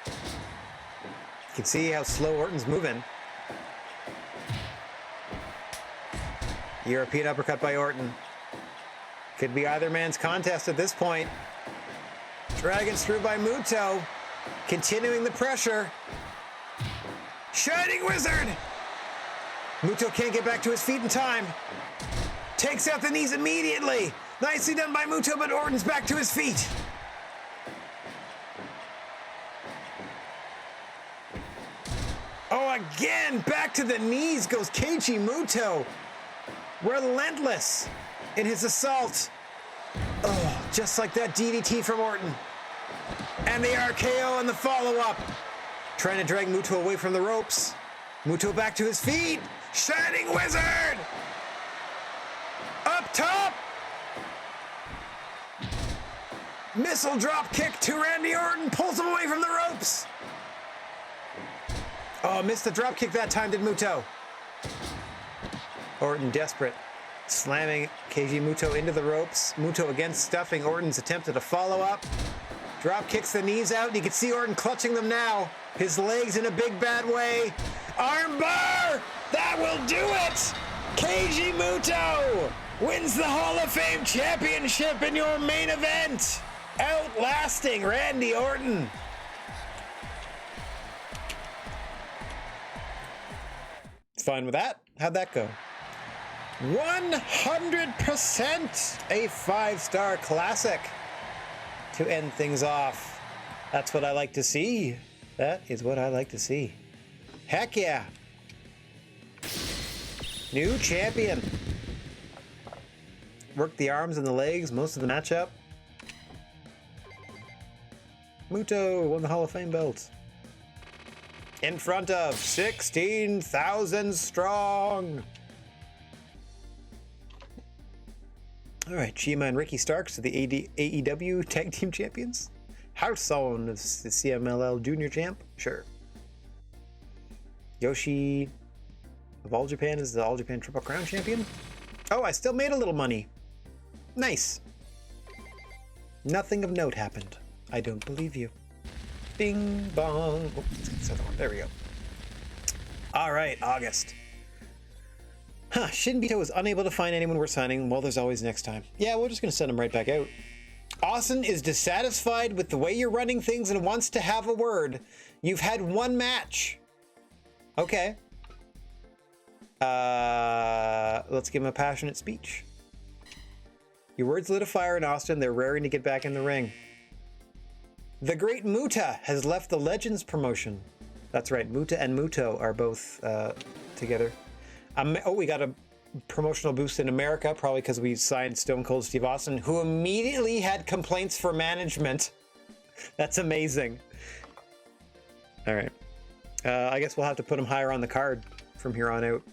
Speaker 1: You can see how slow Orton's moving. European uppercut by Orton. Could be either man's contest at this point. Dragon screw by Muto. Continuing the pressure. Shining Wizard! Muto can't get back to his feet in time. Takes out the knees immediately. Nicely done by Muto, but Orton's back to his feet. Oh, again, back to the knees goes Keiji Muto. Relentless in his assault. Oh. Just like that DDT from Orton. And the RKO and the follow-up. Trying to drag Muto away from the ropes. Muto back to his feet. Shining Wizard! Up top! Missile drop kick to Randy Orton. Pulls him away from the ropes. Oh, missed the drop kick that time, did Muto. Orton desperate. Slamming Keiji Muto into the ropes. Muto again stuffing Orton's attempt at a follow-up. Drop kicks the knees out. You can see Orton clutching them now. His legs in a big bad way. Armbar! That will do it! Keiji Muto wins the Hall of Fame Championship in your main event, outlasting Randy Orton. Fine with that? How'd that go? 100% a 5-star classic to end things off. That's what I like to see. That is what I like to see. Heck yeah. New champion. Worked the arms and the legs most of the matchup. Muto won the Hall of Fame belt. In front of 16,000 strong. All right, Chima and Ricky Starks are the AEW Tag Team Champions. House Own is the CMLL Junior Champ. Sure. Yoshi of All Japan is the All Japan Triple Crown Champion. Oh, I still made a little money. Nice. Nothing of note happened. I don't believe you. Bing bong. Oh, let's get this other one. There we go. All right, August. Huh, Shinbito was unable to find anyone worth signing. Well, there's always next time. Yeah, we're just going to send him right back out. Austin is dissatisfied with the way you're running things and wants to have a word. You've had one match. Okay. Let's give him a passionate speech. Your words lit a fire in Austin. They're raring to get back in the ring. The great Muta has left the Legends promotion. That's right. Muta and Muto are both together. We got a promotional boost in America, probably because we signed Stone Cold Steve Austin, who immediately had complaints for management. That's amazing. All right. I guess we'll have to put him higher on the card from here on out.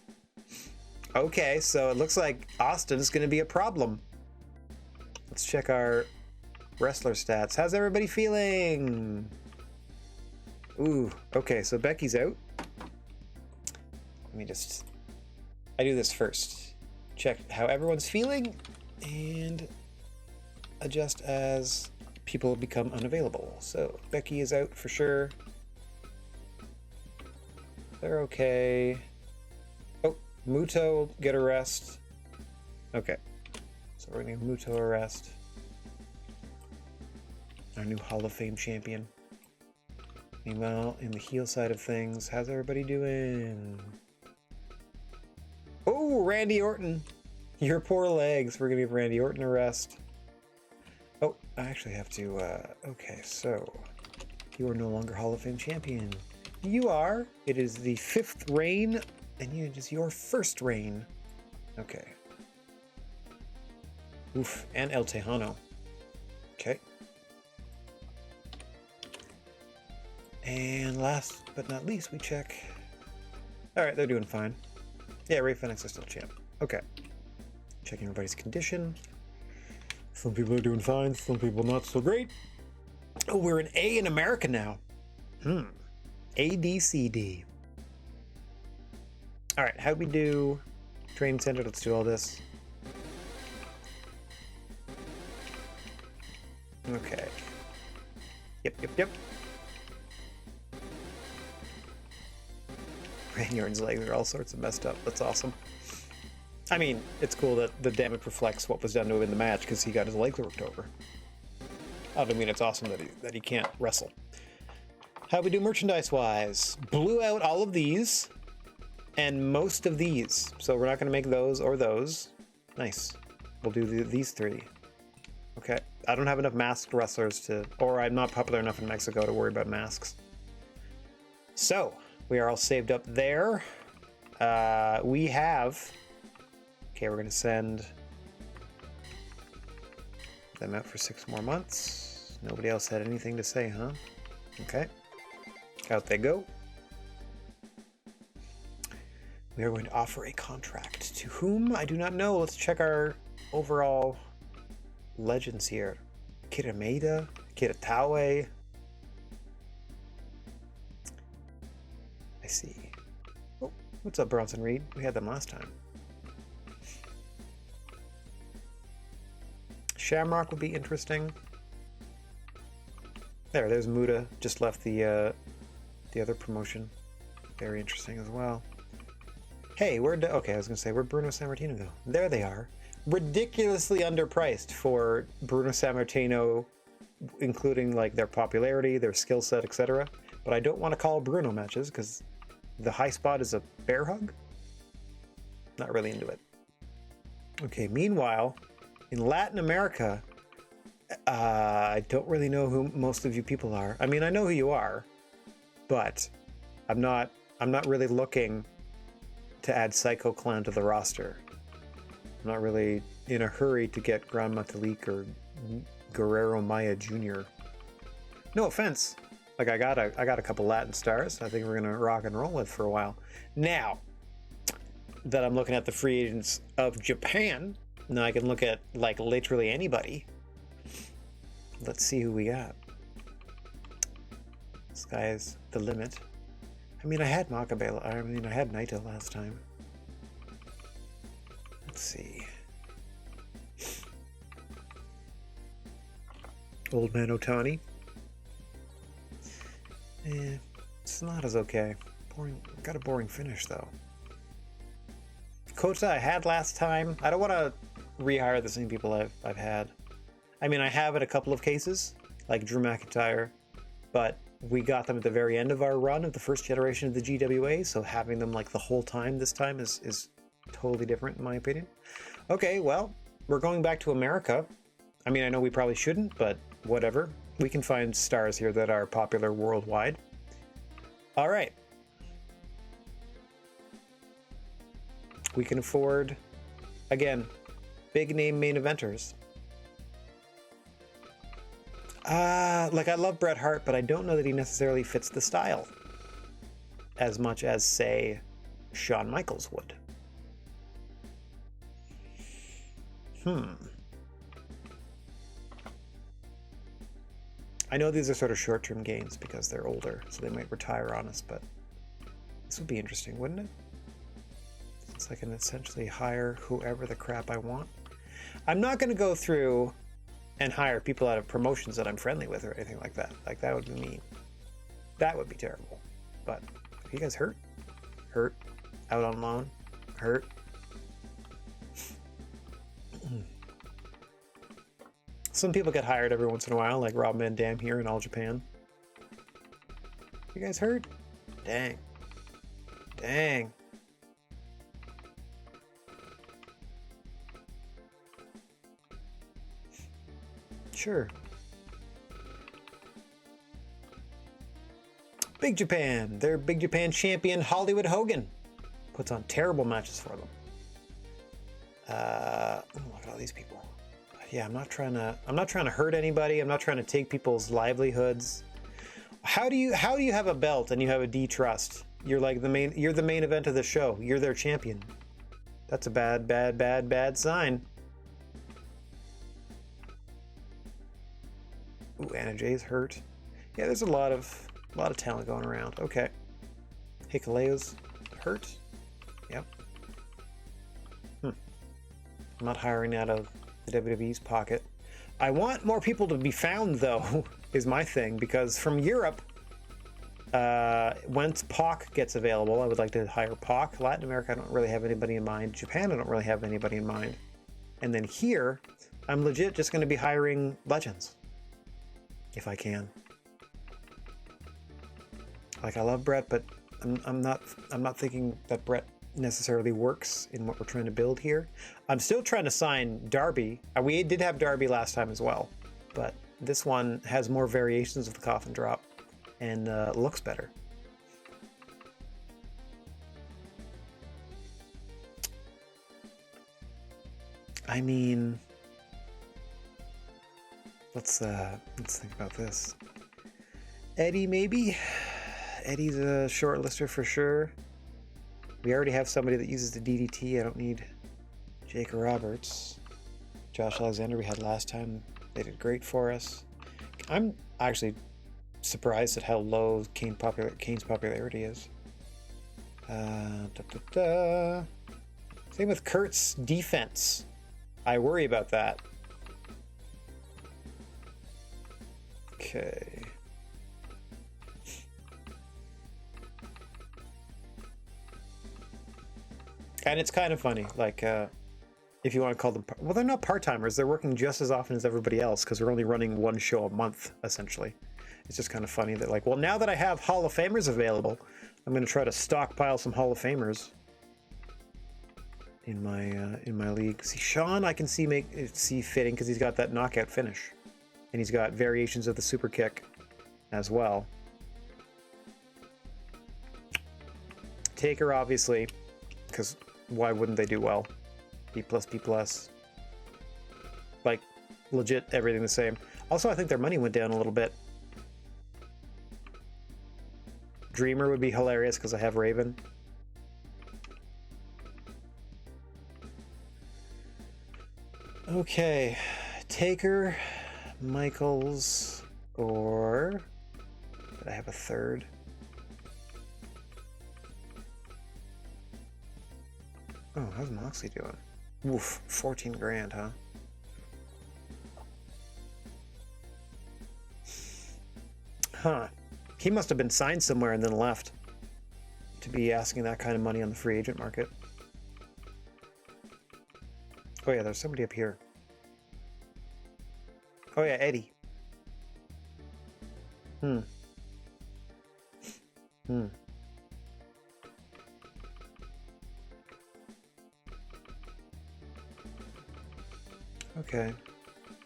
Speaker 1: Okay, so it looks like Austin is going to be a problem. Let's check our wrestler stats. How's everybody feeling? Ooh, okay, so Becky's out. Let me just... I do this first. Check how everyone's feeling and adjust as people become unavailable. So Becky is out for sure. They're okay. Oh, Muto get a rest. Okay. So we're gonna give Muto a rest. Our new Hall of Fame champion. Meanwhile, in the heel side of things, how's everybody doing? Oh, Randy Orton. Your poor legs. We're going to give Randy Orton a rest. Oh, I actually have to... okay, so... You are no longer Hall of Fame champion. You are. It is the 5th reign, and it is your 1st reign. Okay. Oof, and El Tejano. Okay. And last but not least, we check... Alright, they're doing fine. Yeah, Ray Fenix is still champ. Okay. Checking everybody's condition. Some people are doing fine, some people not so great. Oh, we're an A in America now. ADCD. Alright, how'd we do? Training center, let's do all this. Okay. Yep. Randy Orton's legs are all sorts of messed up. That's awesome. I mean, it's cool that the damage reflects what was done to him in the match because he got his legs worked over. I mean, it's awesome that he can't wrestle. How we do merchandise-wise? Blew out all of these and most of these. So we're not going to make those or those. Nice. We'll do these 3. Okay. I don't have enough masked wrestlers to... Or I'm not popular enough in Mexico to worry about masks. So... We are all saved up there. We have... Okay, we're going to send... them out for 6 more months. Nobody else had anything to say, huh? Okay. Out they go. We are going to offer a contract. To whom? I do not know. Let's check our overall legends here. Kirameda? Kiratawe? I see. Oh, what's up, Bronson Reed? We had them last time. Shamrock would be interesting. There's Muda. Just left the other promotion. Very interesting as well. Hey, okay, I was gonna say, where'd Bruno Sammartino go? There they are. Ridiculously underpriced for Bruno Sammartino, including like their popularity, their skill set, etc. But I don't want to call Bruno matches because the high spot is a bear hug. Not really into it. Okay, meanwhile, in Latin America, I don't really know who most of you people are. I mean, I know who you are, but I'm not really looking to add Psycho Clown to the roster. I'm not really in a hurry to get Gran Metalik or Guerrero Maya Jr. No offense. Like I got a couple Latin stars I think we're gonna rock and roll with for a while. Now that I'm looking at the free agents of Japan, now I can look at like literally anybody. Let's see who we got. This guy's the limit. I mean, I had Makabe. I mean, I had Naito last time. Let's see. Old Man Otani. It's not as okay. Boring. Got a boring finish though. Kota I had last time. I don't want to rehire the same people I've had. I mean, I have in a couple of cases, like Drew McIntyre, but we got them at the very end of our run of the first generation of the GWA, so having them like the whole time this time is totally different in my opinion. Okay, well, we're going back to America. I mean, I know we probably shouldn't, but whatever. We can find stars here that are popular worldwide. All right. We can afford, again, big name main eventers. Like I love Bret Hart, but I don't know that he necessarily fits the style as much as, say, Shawn Michaels would. I know these are sort of short-term gains because they're older, so they might retire on us, but this would be interesting, wouldn't it? Since I can essentially hire whoever the crap I want. I'm not going to go through and hire people out of promotions that I'm friendly with or anything like that. Like, that would be mean. That would be terrible. But, are you guys hurt? Hurt? Out on loan? Hurt? Some people get hired every once in a while, like Rob Van Dam here in All Japan. You guys hurt? Dang. Dang. Sure. Big Japan. Their Big Japan champion, Hollywood Hogan, puts on terrible matches for them. Look at all these people. Yeah, I'm not trying to hurt anybody. I'm not trying to take people's livelihoods. How do you have a belt and you have a D trust? You're like the main event of the show. You're their champion. That's a bad sign. Ooh, Anna Jay's hurt. Yeah, there's a lot of talent going around. Okay. Hikaleo's hurt. Yep. I'm not hiring out of the WWE's pocket. I want more people to be found, though, is my thing, because from Europe, once Pac gets available, I would like to hire Pac. Latin America, I don't really have anybody in mind. Japan, I don't really have anybody in mind. And then here, I'm legit just going to be hiring legends, if I can. Like, I love Brett, but I'm not thinking that Brett necessarily works in what we're trying to build here. I'm still trying to sign Darby. We did have Darby last time as well, but this one has more variations of the coffin drop and looks better. I mean, Let's think about this. Eddie, maybe? Eddie's a shortlister for sure. We already have somebody that uses the DDT. I don't need Jake Roberts. Josh Alexander we had last time. They did great for us. I'm actually surprised at how low Kane's popularity is. Same with Kurt's defense. I worry about that. Okay. And it's kind of funny, like, if you want to call them, well, they're not part-timers. They're working just as often as everybody else because we're only running one show a month, essentially. It's just kind of funny that, like, well, now that I have Hall of Famers available, I'm going to try to stockpile some Hall of Famers in my league. See, Sean, I can see fitting because he's got that knockout finish, and he's got variations of the super kick as well. Taker, obviously, because why wouldn't they do well? B+, B+. Like, legit everything the same. Also, I think their money went down a little bit. Dreamer would be hilarious because I have Raven. Okay, Taker, Michaels, or did I have a third? Oh, how's Moxley doing? Oof, 14 grand, huh? Huh. He must have been signed somewhere and then left to be asking that kind of money on the free agent market. Oh yeah, there's somebody up here. Oh yeah, Eddie. Okay.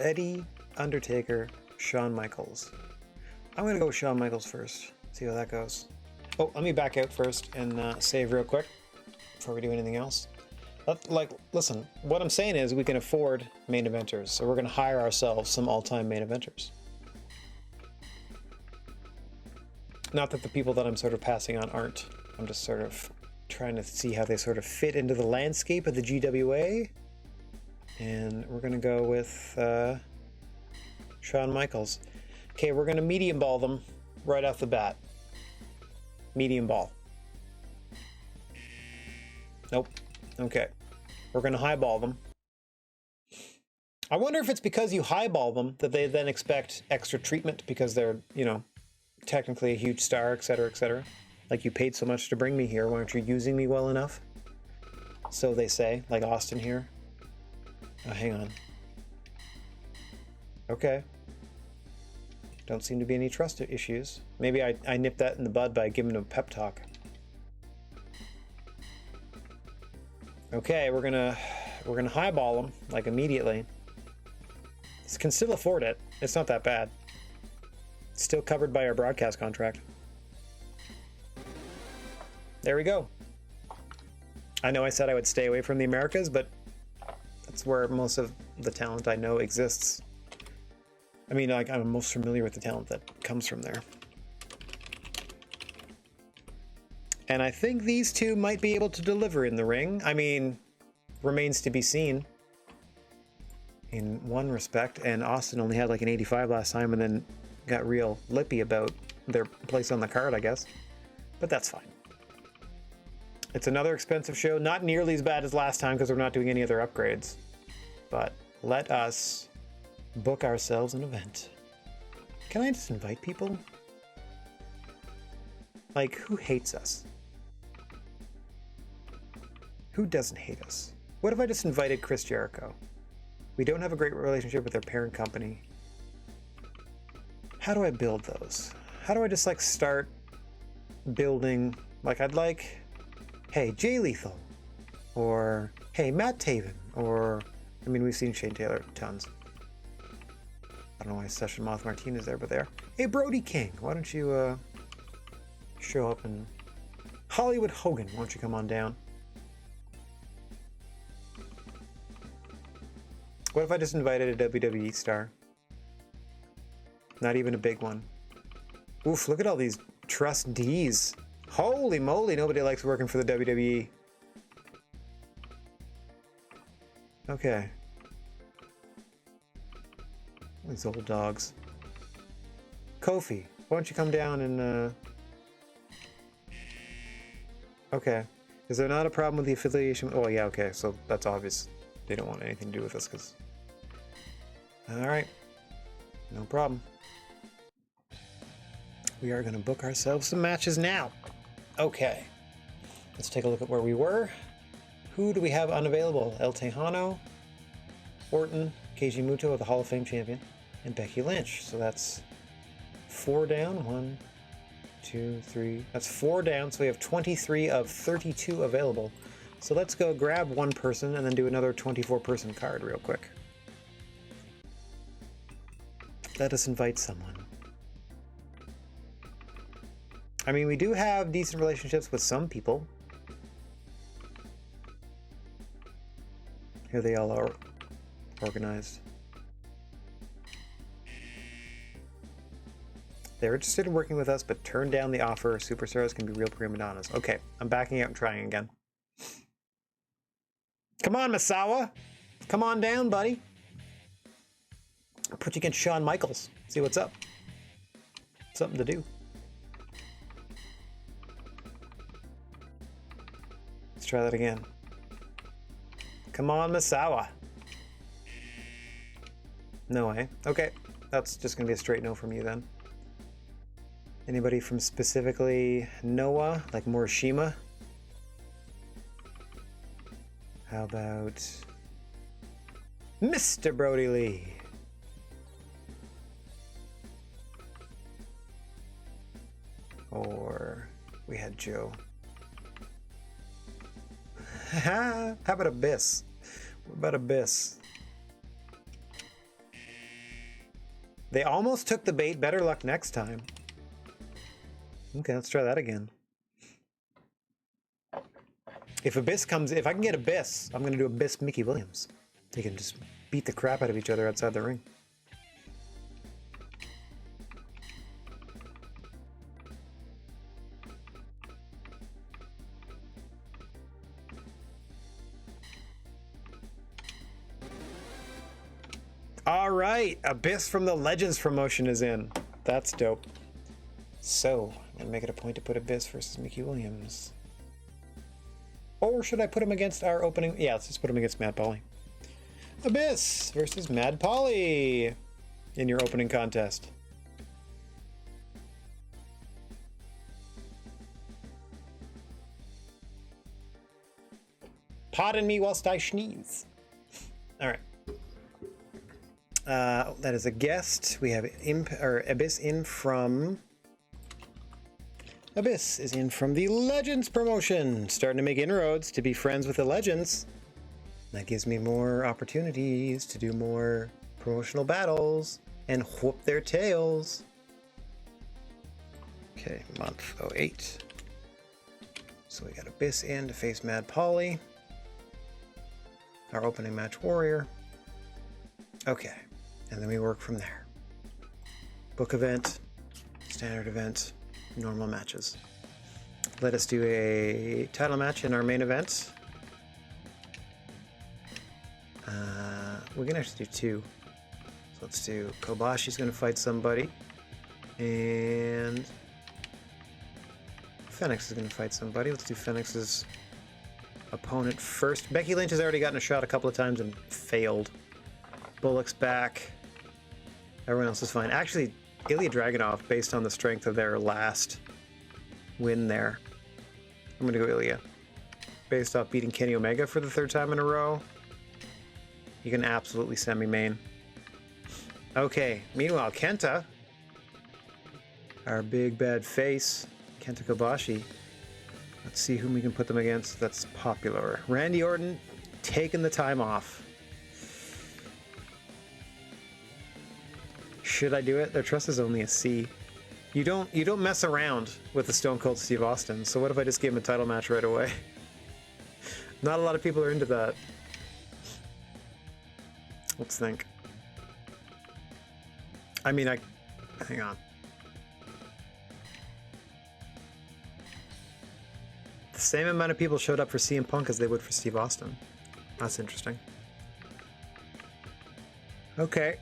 Speaker 1: Eddie, Undertaker, Shawn Michaels. I'm gonna go with Shawn Michaels first. See how that goes. Oh, let me back out first and save real quick before we do anything else. Listen, what I'm saying is we can afford main eventers, so we're gonna hire ourselves some all-time main eventers. Not that the people that I'm sort of passing on aren't. I'm just sort of trying to see how they sort of fit into the landscape of the GWA. And we're gonna go with Shawn Michaels. Okay, we're gonna medium ball them right off the bat. Medium ball. Nope. Okay. We're gonna highball them. I wonder if it's because you highball them that they then expect extra treatment because they're, you know, technically a huge star, etc., etc. Like, you paid so much to bring me here, why aren't you using me well enough? So they say, like Austin here. Oh, hang on. Okay. Don't seem to be any trust issues. Maybe I nipped that in the bud by giving him a pep talk. Okay, we're gonna highball him, like, immediately. Can still afford it. It's not that bad. It's still covered by our broadcast contract. There we go. I know I said I would stay away from the Americas, but that's where most of the talent I know exists. I mean, like, I'm most familiar with the talent that comes from there. And I think these two might be able to deliver in the ring. I mean, remains to be seen in one respect. And Austin only had like an 85 last time and then got real lippy about their place on the card, I guess. But that's fine. It's another expensive show. Not nearly as bad as last time because we're not doing any other upgrades. But let us book ourselves an event. Can I just invite people? Like, who hates us? Who doesn't hate us? What if I just invited Chris Jericho? We don't have a great relationship with their parent company. How do I build those? How do I just, like, start building? Like, I'd like, hey, Jay Lethal. Or, hey, Matt Taven. Or, I mean, we've seen Shane Taylor tons. I don't know why Session Moth Martinez there, but there. Hey, Brody King, why don't you show up? And Hollywood Hogan, why don't you come on down? What if I just invited a WWE star? Not even a big one. Oof, look at all these trustees. Holy moly, nobody likes working for the WWE. Okay. These old dogs. Kofi, why don't you come down and, Okay. Is there not a problem with the affiliation? Oh, yeah, okay, so that's obvious. They don't want anything to do with us, because... Alright. No problem. We are going to book ourselves some matches now. Okay. Let's take a look at where we were. Who do we have unavailable? El Tejano, Orton, Keiji Muto, the Hall of Fame champion, and Becky Lynch. So that's 4 down. 1, 2, 3. That's 4 down. So we have 23 of 32 available. So let's go grab one person and then do another 24-person card real quick. Let us invite someone. I mean, we do have decent relationships with some people. Here they all are organized. They're interested in working with us, but turn down the offer. Superstars can be real prima donnas. Okay, I'm backing out and trying again. Come on, Misawa. Come on down, buddy. I'll put you against Shawn Michaels. See what's up. Something to do. Let's try that again. Come on, Misawa. No way. Okay, that's just gonna be a straight no from you then. Anybody from specifically Noah, like Morishima? How about Mr. Brody Lee? Or we had Joe. How about Abyss? What about Abyss? They almost took the bait. Better luck next time. Okay, let's try that again. If Abyss comes, if I can get Abyss, I'm going to do Abyss Mickey Williams. They can just beat the crap out of each other outside the ring. All right, Abyss from the Legends promotion is in. That's dope. So, I'm gonna make it a point to put Abyss versus Mickey Williams. Or should I put him against our opening? Yeah, let's just put him against Mad Polly. Abyss versus Mad Polly in your opening contest. Pardon me whilst I sneeze. All right. That is a guest. We have Abyss in from... Abyss is in from the Legends promotion. Starting to make inroads to be friends with the Legends. That gives me more opportunities to do more promotional battles and whoop their tails. Okay, month 08. So we got Abyss in to face Mad Polly. Our opening match warrior. Okay. And then we work from there. Book event, standard event, normal matches. Let us do a title match in our main event. We can actually do 2. So let's do Kobashi's going to fight somebody. And Fenix is going to fight somebody. Let's do Fenix's opponent first. Becky Lynch has already gotten a shot a couple of times and failed. Bullock's back. Everyone else is fine. Actually, Ilya Dragunov, based on the strength of their last win there. I'm going to go Ilya. Based off beating Kenny Omega for the 3rd time in a row. You can absolutely send me main. Okay, meanwhile, Kenta, our big bad face, Kenta Kobashi. Let's see whom we can put them against that's popular. Randy Orton taking the time off. Should I do it? Their trust is only a C. You don't mess around with the Stone Cold Steve Austin, so what if I just give him a title match right away? Not a lot of people are into that. Let's think. I mean, hang on. The same amount of people showed up for CM Punk as they would for Steve Austin. That's interesting. Okay.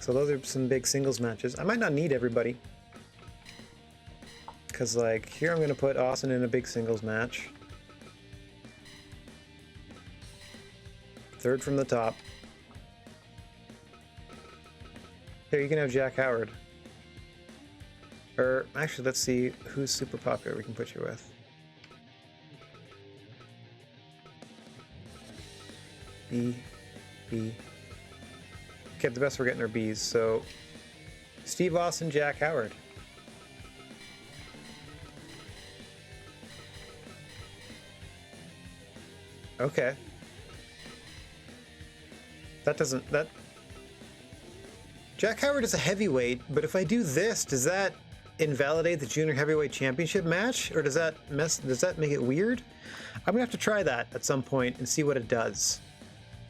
Speaker 1: So those are some big singles matches. I might not need everybody. Because, like, here I'm going to put Austin in a big singles match. Third from the top. Here, you can have Jack Howard. Or, actually, let's see who's super popular we can put you with. B. Okay, the best we're getting are B's, so Steve Austin, Jack Howard. Okay. That Jack Howard is a heavyweight, but if I do this, does that invalidate the junior heavyweight championship match? Or does that make it weird? I'm gonna have to try that at some point and see what it does.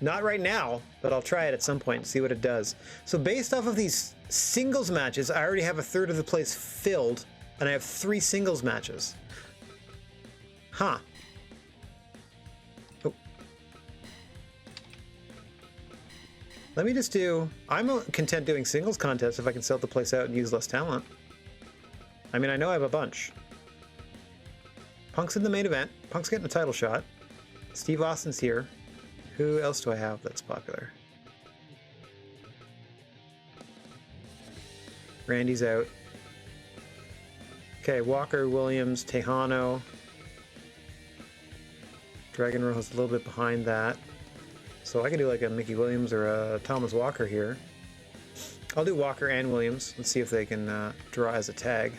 Speaker 1: Not right now, but I'll try it at some point and see what it does. So based off of these singles matches, I already have a third of the place filled, and I have 3 singles matches. Huh. Oh. Let me just do... I'm content doing singles contests if I can sell the place out and use less talent. I mean, I know I have a bunch. Punk's in the main event. Punk's getting a title shot. Steve Austin's here. Who else do I have that's popular? Randy's out. Okay, Walker, Williams, Tejano. Dragon Rojo's a little bit behind that. So I could do like a Mickey Williams or a Thomas Walker here. I'll do Walker and Williams. Let's see if they can draw as a tag.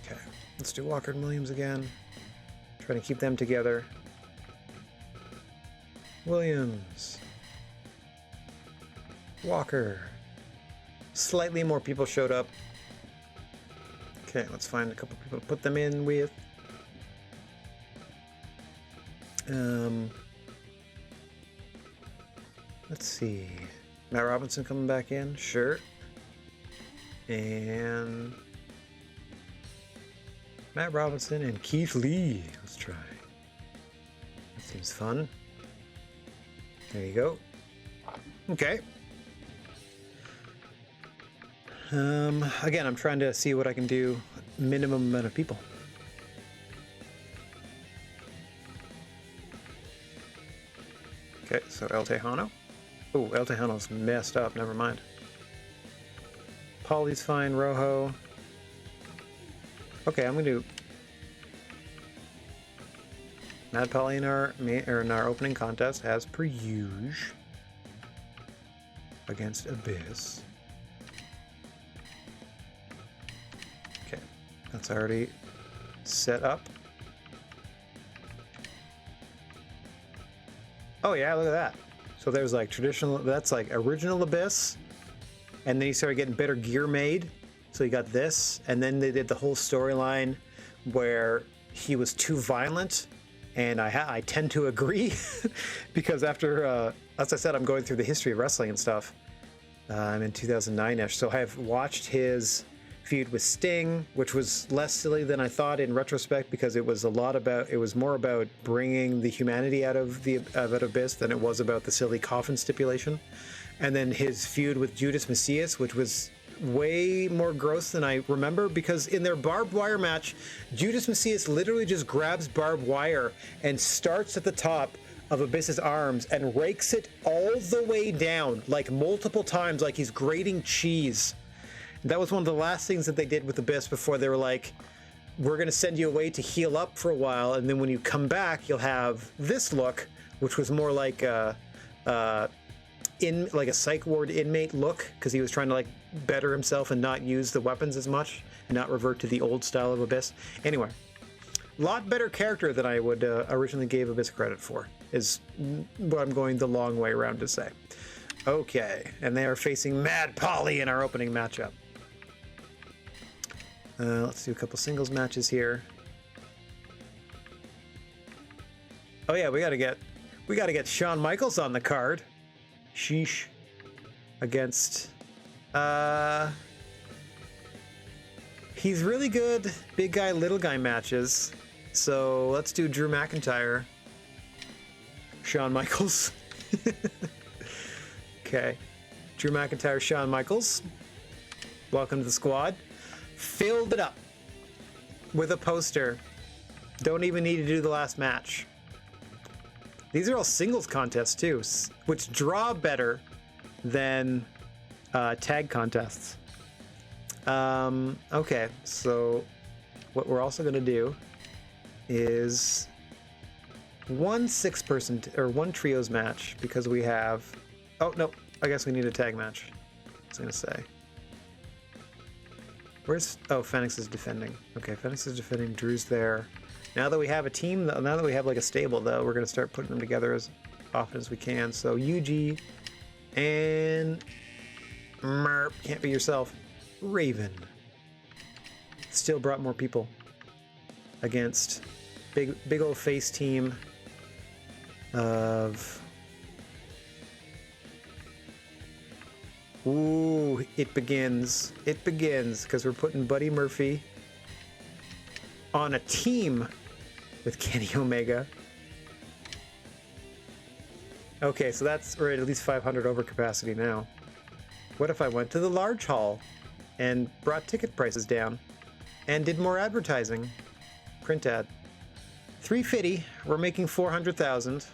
Speaker 1: Okay, let's do Walker and Williams again. Trying to keep them together. Williams. Walker. Slightly more people showed up. Okay, let's find a couple people to put them in with. Let's see. Matt Robinson coming back in? Sure. And Matt Robinson and Keith Lee. Let's try. That seems fun. There you go. Okay. Again, I'm trying to see what I can do. Minimum amount of people. Okay, so El Tejano. Oh, El Tejano's messed up. Never mind. Pauly's fine. Rojo. Okay, I'm gonna do Mad Pauly in our opening contest as per usual against Abyss. Okay, that's already set up. Oh yeah, look at that. So there's like traditional, that's like original Abyss, and then he started getting better gear made. So you got this, and then they did the whole storyline where he was too violent, and I tend to agree because after, as I said, I'm going through the history of wrestling and stuff. I'm in 2009-ish, so I have watched his feud with Sting, which was less silly than I thought in retrospect because it was more about bringing the humanity out of Abyss than it was about the silly coffin stipulation. And then his feud with Judas Messias, which was way more gross than I remember, because in their barbed wire match, Judas Messias literally just grabs barbed wire and starts at the top of Abyss's arms and rakes it all the way down, like multiple times, like he's grating cheese. That was one of the last things that they did with Abyss before they were like, we're going to send you away to heal up for a while, and then when you come back, you'll have this look, which was more like a psych ward inmate look, because he was trying to like better himself and not use the weapons as much and not revert to the old style of Abyss. Anyway, a lot better character than I would originally gave Abyss credit for, is what I'm going the long way around to say. Okay, and they are facing Mad Pauly in our opening matchup. Let's do a couple singles matches here. Oh yeah, we gotta get Shawn Michaels on the card. Sheesh. against... He's really good big guy, little guy matches. So let's do Drew McIntyre. Shawn Michaels. Okay. Drew McIntyre, Shawn Michaels. Welcome to the squad. Filled it up with a poster. Don't even need to do the last match. These are all singles contests too, which draw better than tag contests. Okay, so what we're also going to do is one 6-person or one trios match because we have... Oh, no, I guess we need a tag match. I was going to say. Where's... Oh, Fenix is defending. Okay, Fenix is defending. Drew's there. Now that we have a team, now that we have like a stable, though, we're going to start putting them together as often as we can. So Yuji and... Merp, can't be yourself. Raven. Still brought more people against big old face team of... Ooh, it begins. It begins, because we're putting Buddy Murphy on a team with Kenny Omega. Okay, so we're at least 500 over capacity now. What if I went to the large hall and brought ticket prices down and did more advertising? Print ad. 350, we're making 400,000.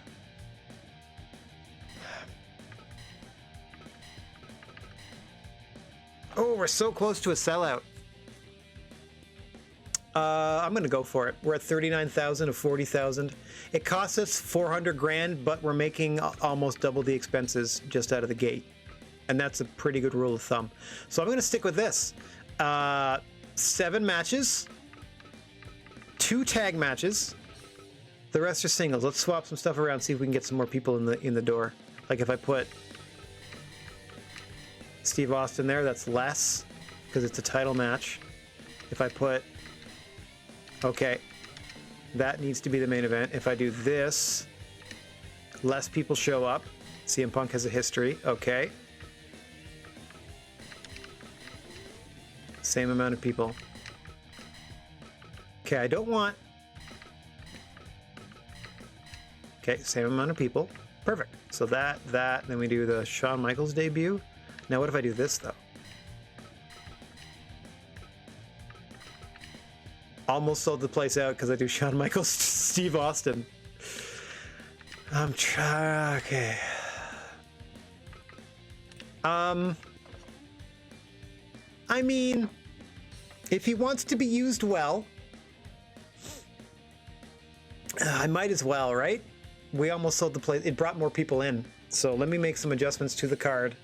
Speaker 1: Oh, we're so close to a sellout. I'm gonna go for it. We're at 39,000 of 40,000. It costs us 400 grand, but we're making almost double the expenses just out of the gate. And that's a pretty good rule of thumb. So I'm going to stick with this. 7 matches, 2 tag matches. The rest are singles. Let's swap some stuff around, see if we can get some more people in the door. Like if I put Steve Austin there, that's less because it's a title match. If I put... Okay, that needs to be the main event. If I do this, less people show up. CM Punk has a history. Okay. Same amount of people. Okay, I don't want... Okay, same amount of people. Perfect. So that, then we do the Shawn Michaels debut. Now what if I do this, though? Almost sold the place out because I do Shawn Michaels, Steve Austin. I'm trying... Okay. I mean... If he wants to be used well, I might as well, right? We almost sold the place. It brought more people in. So let me make some adjustments to the card.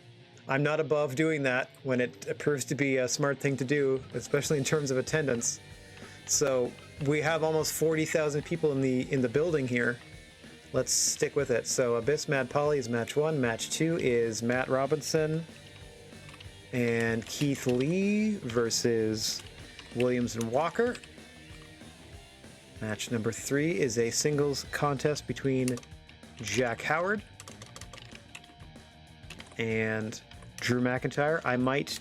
Speaker 1: I'm not above doing that when it proves to be a smart thing to do, especially in terms of attendance. So we have almost 40,000 people in the building here. Let's stick with it. So Abyss Mad Polly is match 1. Match 2 is Matt Robinson and Keith Lee versus Williams and Walker. Match number 3 is a singles contest between Jack Howard and Drew McIntyre. I might...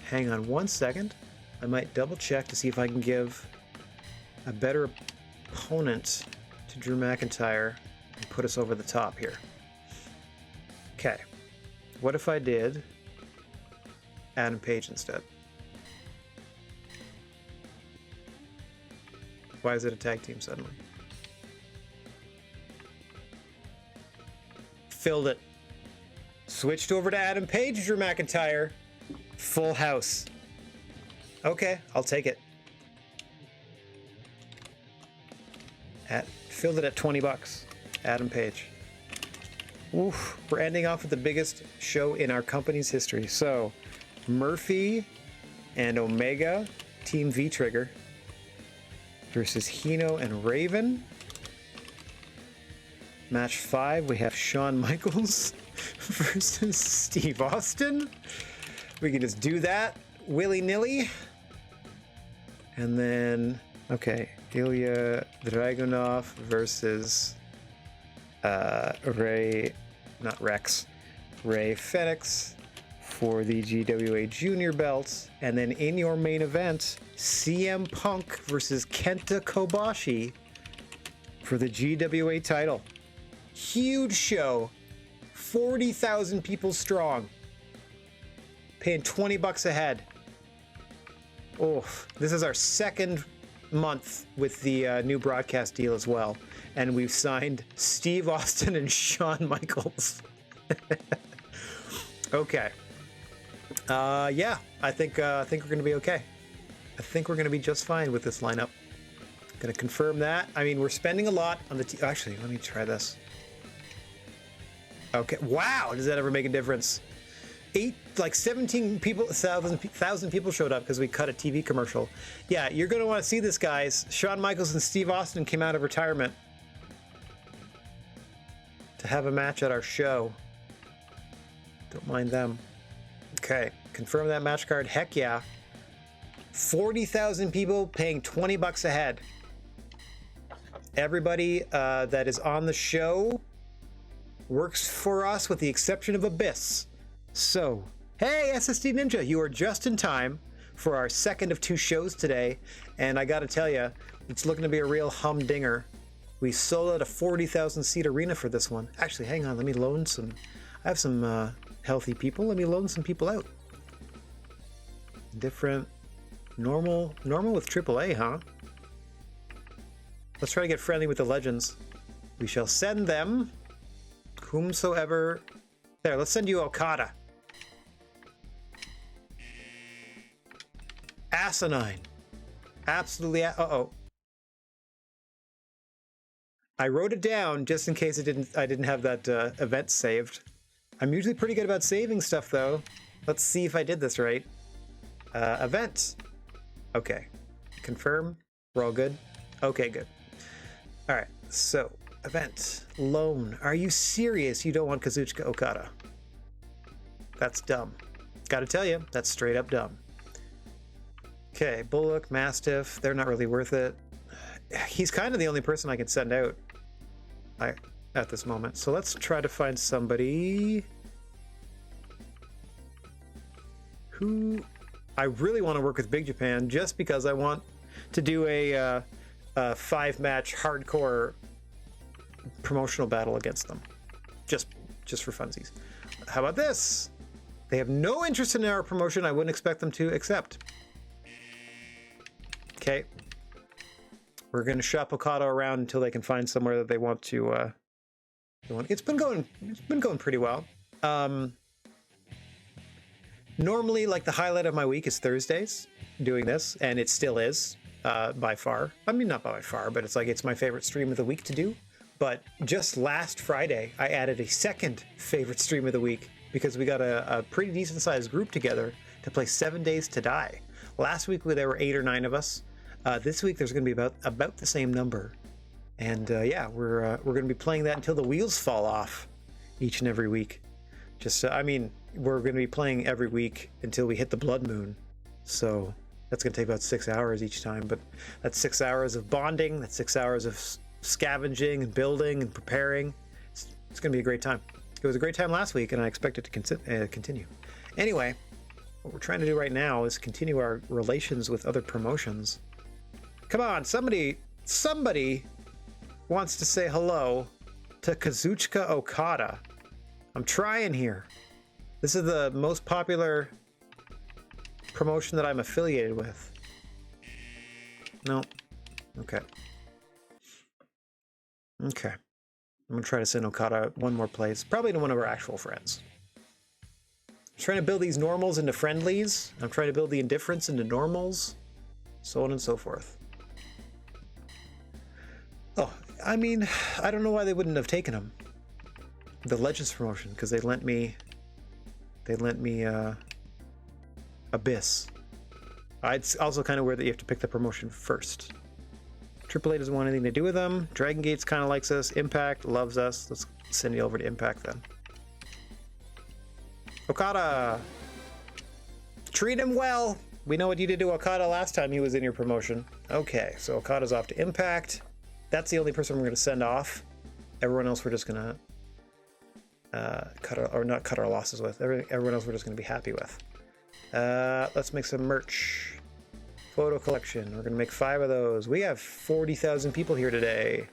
Speaker 1: Hang on one second. I might double check to see if I can give a better opponent to Drew McIntyre and put us over the top here. Okay. What if I did Adam Page instead? Why is it a tag team suddenly? Filled it. Switched over to Adam Page, Drew McIntyre. Full house. Okay, I'll take it. Filled it at $20. Adam Page. Oof, we're ending off with the biggest show in our company's history. So, Murphy and Omega, Team V-Trigger, versus Hino and Raven. Match 5, we have Shawn Michaels versus Steve Austin. We can just do that willy-nilly. And then, okay, Ilya Dragunov versus Rex. Ray Fenix for the GWA Junior belt. And then in your main event, CM Punk versus Kenta Kobashi for the GWA title. Huge show. 40,000 people strong. Paying $20 a head. Oh, this is our second month with the new broadcast deal as well. And we've signed Steve Austin and Shawn Michaels. Okay. Yeah, I think we're gonna be okay. I think we're gonna be just fine with this lineup. Gonna confirm that. I mean, we're spending a lot on the actually, let me try this. Okay. Wow, does that ever make a difference? 17 people, thousand people showed up because we cut a TV commercial. Yeah, you're gonna want to see this, guys. Shawn Michaels and Steve Austin came out of retirement to have a match at our show. Don't mind them. Okay, confirm that match card. Heck yeah. 40,000 people paying $20 a head. Everybody that is on the show works for us with the exception of Abyss. So, hey SSD Ninja, you are just in time for our second of two shows today. And I gotta tell you, it's looking to be a real humdinger. We sold out a 40,000 seat arena for this one. Actually, hang on, let me loan some. I have some healthy people. Let me loan some people out. Different, normal with AAA, huh? Let's try to get friendly with the legends. We shall send them whomsoever. There, let's send you Okada. Asinine. Absolutely. Uh-oh. I wrote it down just in case I didn't have that event saved. I'm usually pretty good about saving stuff though. Let's see if I did this right. Event. Okay. Confirm. We're all good. Okay, good. All right. So, event. Loan. Are you serious? You don't want Kazuchika Okada? That's dumb. Gotta tell you, that's straight up dumb. Okay, Bullock, Mastiff. They're not really worth it. He's kind of the only person I can send out at this moment. So let's try to find somebody who I really want to work with Big Japan just because I want to do a 5-match hardcore promotional battle against them. Just for funsies. How about this? They have no interest in our promotion. I wouldn't expect them to accept. Okay. We're going to shop Okada around until they can find somewhere that they want to. It's been going pretty well. Normally, like the highlight of my week is Thursdays doing this, and it still is by far. I mean, not by far, but it's my favorite stream of the week to do. But just last Friday, I added a second favorite stream of the week because we got a pretty decent sized group together to play 7 Days to Die. Last week there were 8 or 9 of us. This week there's going to be about the same number, and yeah, we're going to be playing that until the wheels fall off, each and every week. I mean, we're going to be playing every week until we hit the blood moon, so that's going to take about 6 hours each time. But that's 6 hours of bonding. That's 6 hours of scavenging and building and preparing. It's going to be a great time. It was a great time last week, and I expect it to continue. Anyway, what we're trying to do right now is continue our relations with other promotions. Come on, somebody wants to say hello to Kazuchika Okada. I'm trying here. This is the most popular promotion that I'm affiliated with. No. Okay. Okay. I'm gonna try to send Okada one more place, probably to one of our actual friends. I'm trying to build these normals into friendlies. I'm trying to build the indifferents into normals, so on and so forth. Oh, I mean, I don't know why they wouldn't have taken him. The Legends promotion, because they lent me Abyss. It's also kind of weird that you have to pick the promotion first. AAA doesn't want anything to do with them. Dragon Gates kind of likes us. Impact loves us. Let's send you over to Impact then. Okada! Treat him well! We know what you did to Okada last time he was in your promotion. Okay, so Okada's off to Impact. That's the only person we're going to send off. Everyone else we're just going to not cut our losses with. Everyone else we're just going to be happy with. Let's make some merch. Photo collection. We're going to make 5 of those. We have 40,000 people here today.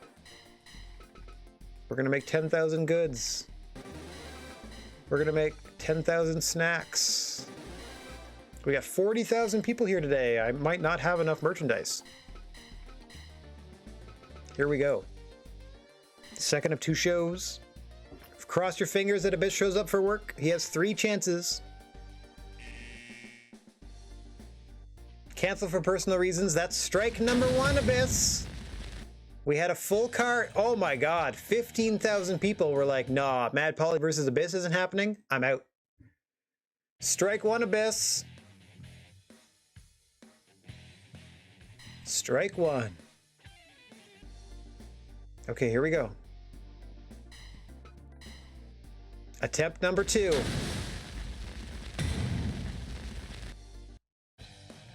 Speaker 1: We're going to make 10,000 goods. We're going to make 10,000 snacks. We got 40,000 people here today. I might not have enough merchandise. Here we go. Second of 2 shows. Cross your fingers that Abyss shows up for work. He has 3 chances. Cancel for personal reasons. That's strike number 1, Abyss. We had a full card. Oh my god. 15,000 people were like, nah, Mad Polly versus Abyss isn't happening. I'm out. Strike 1, Abyss. Strike 1. Okay, here we go. Attempt number 2.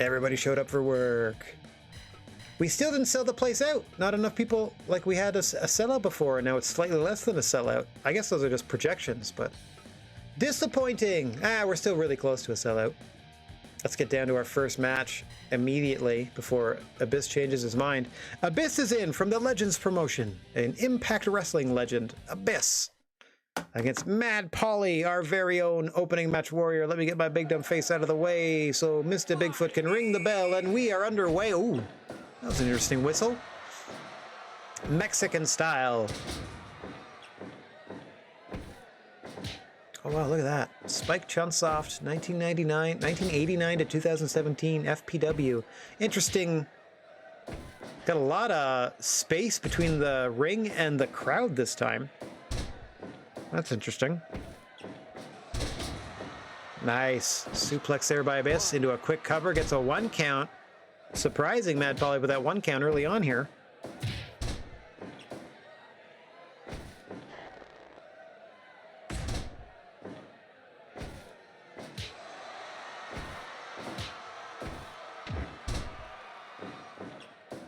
Speaker 1: Everybody showed up for work. We still didn't sell the place out. Not enough people, like we had a sellout before, and now it's slightly less than a sellout. I guess those are just projections, but disappointing. We're still really close to a sellout. Let's get down to our first match immediately before Abyss changes his mind. Abyss is in from the Legends promotion, an Impact Wrestling legend, Abyss, against Mad Polly, our very own opening match warrior. Let me get my big dumb face out of the way so Mr. Bigfoot can ring the bell, and we are underway. Ooh, that was an interesting whistle. Mexican style. Oh wow, look at that. Spike Chunsoft, 1989 to 2017, FPW. Interesting. Got a lot of space between the ring and the crowd this time. That's interesting. Nice. Suplex there by Abyss into a quick cover. Gets a 1 count. Surprising Mad Polly with that 1 count early on here.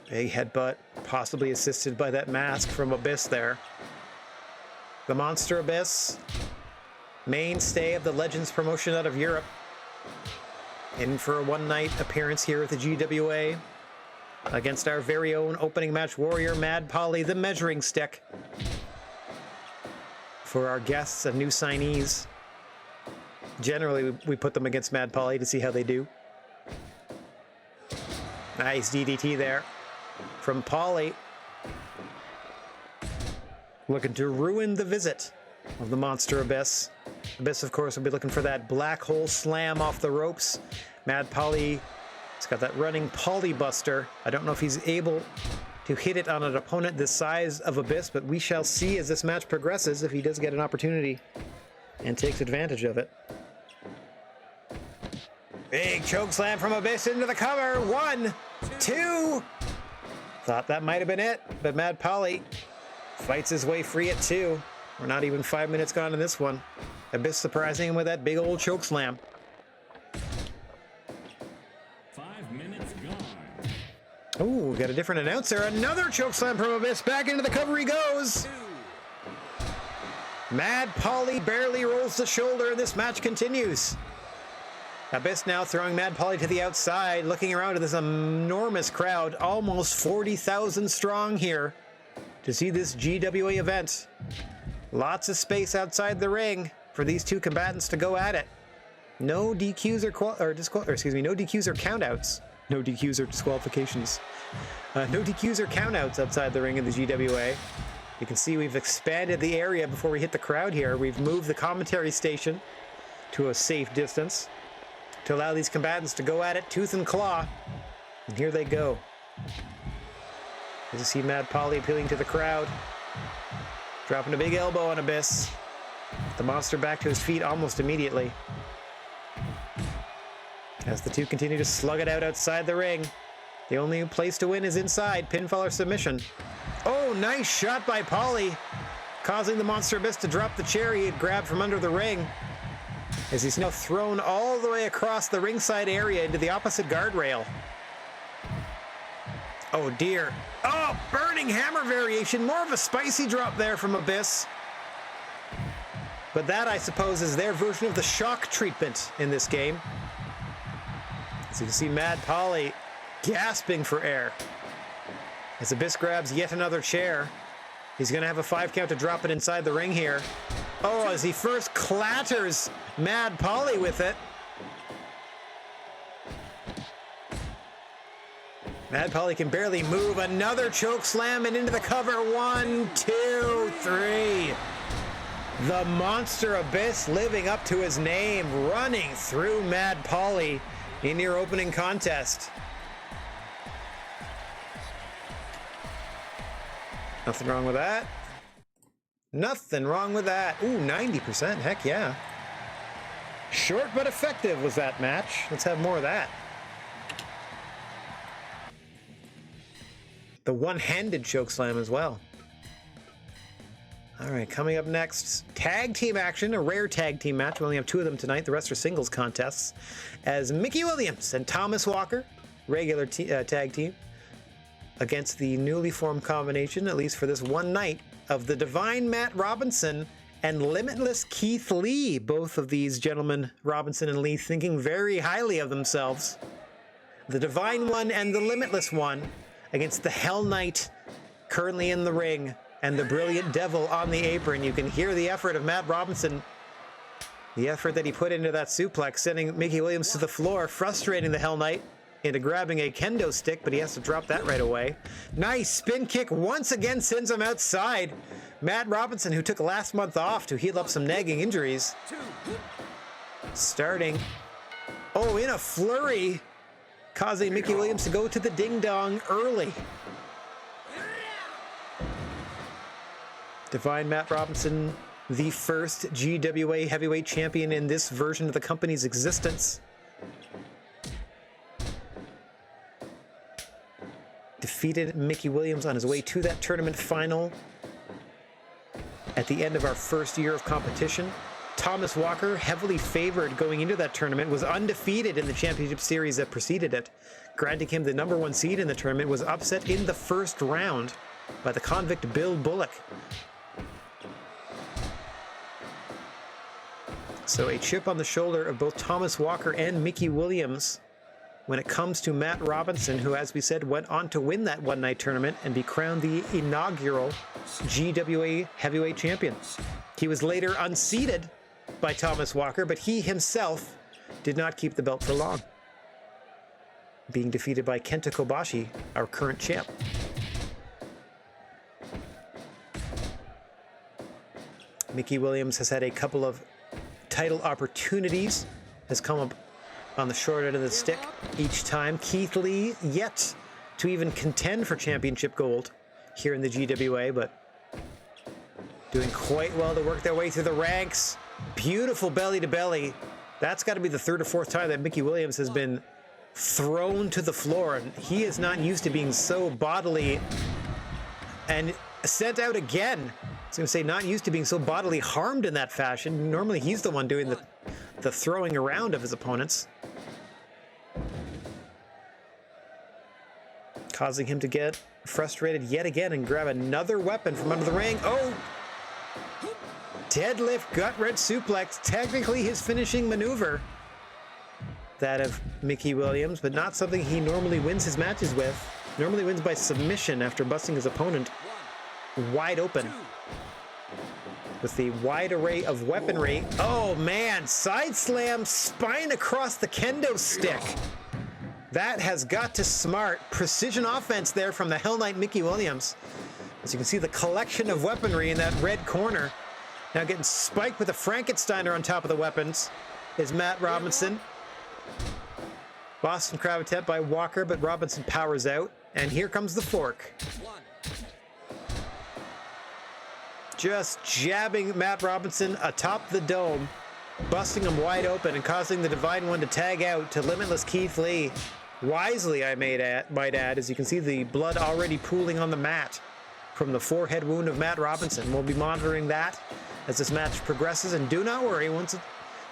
Speaker 1: Big headbutt, possibly assisted by that mask from Abyss there. The Monster Abyss, mainstay of the Legends promotion out of Europe, in for a one-night appearance here at the GWA against our very own opening match warrior, Mad Polly, the measuring stick. For our guests and new signees, generally we put them against Mad Polly to see how they do. Nice DDT there from Polly. Looking to ruin the visit of the Monster Abyss. Abyss, of course, will be looking for that black hole slam off the ropes. Mad Polly, he's got that running Polly Buster. I don't know if he's able to hit it on an opponent this size of Abyss, but we shall see as this match progresses if he does get an opportunity and takes advantage of it. Big choke slam from Abyss into the cover. 1, 2. Thought that might have been it, but Mad Polly fights his way free at 2. We're not even 5 minutes gone in this one. Abyss surprising him with that big old choke slam.
Speaker 2: 5 minutes gone.
Speaker 1: Oh, we got a different announcer. Another choke slam from Abyss. Back into the cover he goes. Mad Polly barely rolls the shoulder, and this match continues. Abyss now throwing Mad Polly to the outside, looking around at this enormous crowd, almost 40,000 strong here to see this GWA event. Lots of space outside the ring for these two combatants to go at it. No DQs or no DQs or countouts. No DQs or disqualifications. No DQs or countouts outside the ring of the GWA. You can see we've expanded the area before we hit the crowd here. We've moved the commentary station to a safe distance to allow these combatants to go at it tooth and claw. And here they go. As you see Mad Polly appealing to the crowd. Dropping a big elbow on Abyss. The monster back to his feet almost immediately. As the two continue to slug it out outside the ring. The only place to win is inside, pinfall or submission. Oh, nice shot by Polly, causing the Monster Abyss to drop the chair he had grabbed from under the ring, as he's now thrown all the way across the ringside area into the opposite guardrail. Oh dear. Oh, burning hammer variation. More of a spicy drop there from Abyss. But that, I suppose, is their version of the shock treatment in this game. As you can see Mad Polly gasping for air. As Abyss grabs yet another chair. He's going to have a 5 count to drop it inside the ring here. Oh, as he first clatters Mad Polly with it. Mad Polly can barely move. Another choke slam and into the cover. 1, 2, 3. The Monster Abyss living up to his name, running through Mad Polly in your opening contest. Nothing wrong with that. Nothing wrong with that. Ooh, 90%. Heck yeah. Short but effective was that match. Let's have more of that. The one-handed chokeslam as well. All right, coming up next, tag team action, a rare tag team match. We only have 2 of them tonight. The rest are singles contests. As Mickey Williams and Thomas Walker, regular tag team, against the newly formed combination, at least for this one night, of the Divine Matt Robinson and Limitless Keith Lee. Both of these gentlemen, Robinson and Lee, thinking very highly of themselves. The Divine One and the Limitless One against the Hell Knight, currently in the ring, and the Brilliant Devil on the apron. You can hear the effort of Matt Robinson, the effort that he put into that suplex, sending Mickey Williams to the floor, frustrating the Hell Knight into grabbing a kendo stick, but he has to drop that right away. Nice spin kick once again sends him outside. Matt Robinson, who took last month off to heal up some nagging injuries, starting, in a flurry, causing Mickey Williams to go to the ding-dong early. Divine Matt Robinson, the first GWA heavyweight champion in this version of the company's existence. Defeated Mickey Williams on his way to that tournament final at the end of our first year of competition. Thomas Walker, heavily favored going into that tournament, was undefeated in the championship series that preceded it, granting him the #1 seed in the tournament, was upset in the first round by the convict Bill Bullock. So a chip on the shoulder of both Thomas Walker and Mickey Williams when it comes to Matt Robinson, who, as we said, went on to win that one-night tournament and be crowned the inaugural GWA heavyweight champion. He was later unseated by Thomas Walker, but he himself did not keep the belt for long, being defeated by Kenta Kobashi, our current champ. Mickey Williams has had a couple of title opportunities, has come up on the short end of the stick each time. Keith Lee yet to even contend for championship gold here in the GWA, but doing quite well to work their way through the ranks. Beautiful belly to belly. That's got to be the 3rd or 4th time that Mickey Williams has been thrown to the floor, and he is not used to being so bodily and sent out again. I was going to say, not used to being so bodily harmed in that fashion. Normally he's the one doing the throwing around of his opponents, causing him to get frustrated yet again and grab another weapon from under the ring. Oh! Deadlift gut-wrench suplex, technically his finishing maneuver, that of Mickey Williams, but not something he normally wins his matches with. Normally wins by submission after busting his opponent wide open. With the wide array of weaponry. Oh man, side slam, spine across the kendo stick. That has got to smart. Precision offense there from the Hell Knight Mickey Williams. As you can see, the collection of weaponry in that red corner. Now getting spiked with a Frankensteiner on top of the weapons is Matt Robinson. Boston Crab attempt by Walker, but Robinson powers out. And here comes the fork. Just jabbing Matt Robinson atop the dome, busting him wide open and causing the Divine One to tag out to Limitless Keith Lee. Wisely, I might add, as you can see the blood already pooling on the mat from the forehead wound of Matt Robinson. We'll be monitoring that as this match progresses, and do not worry, once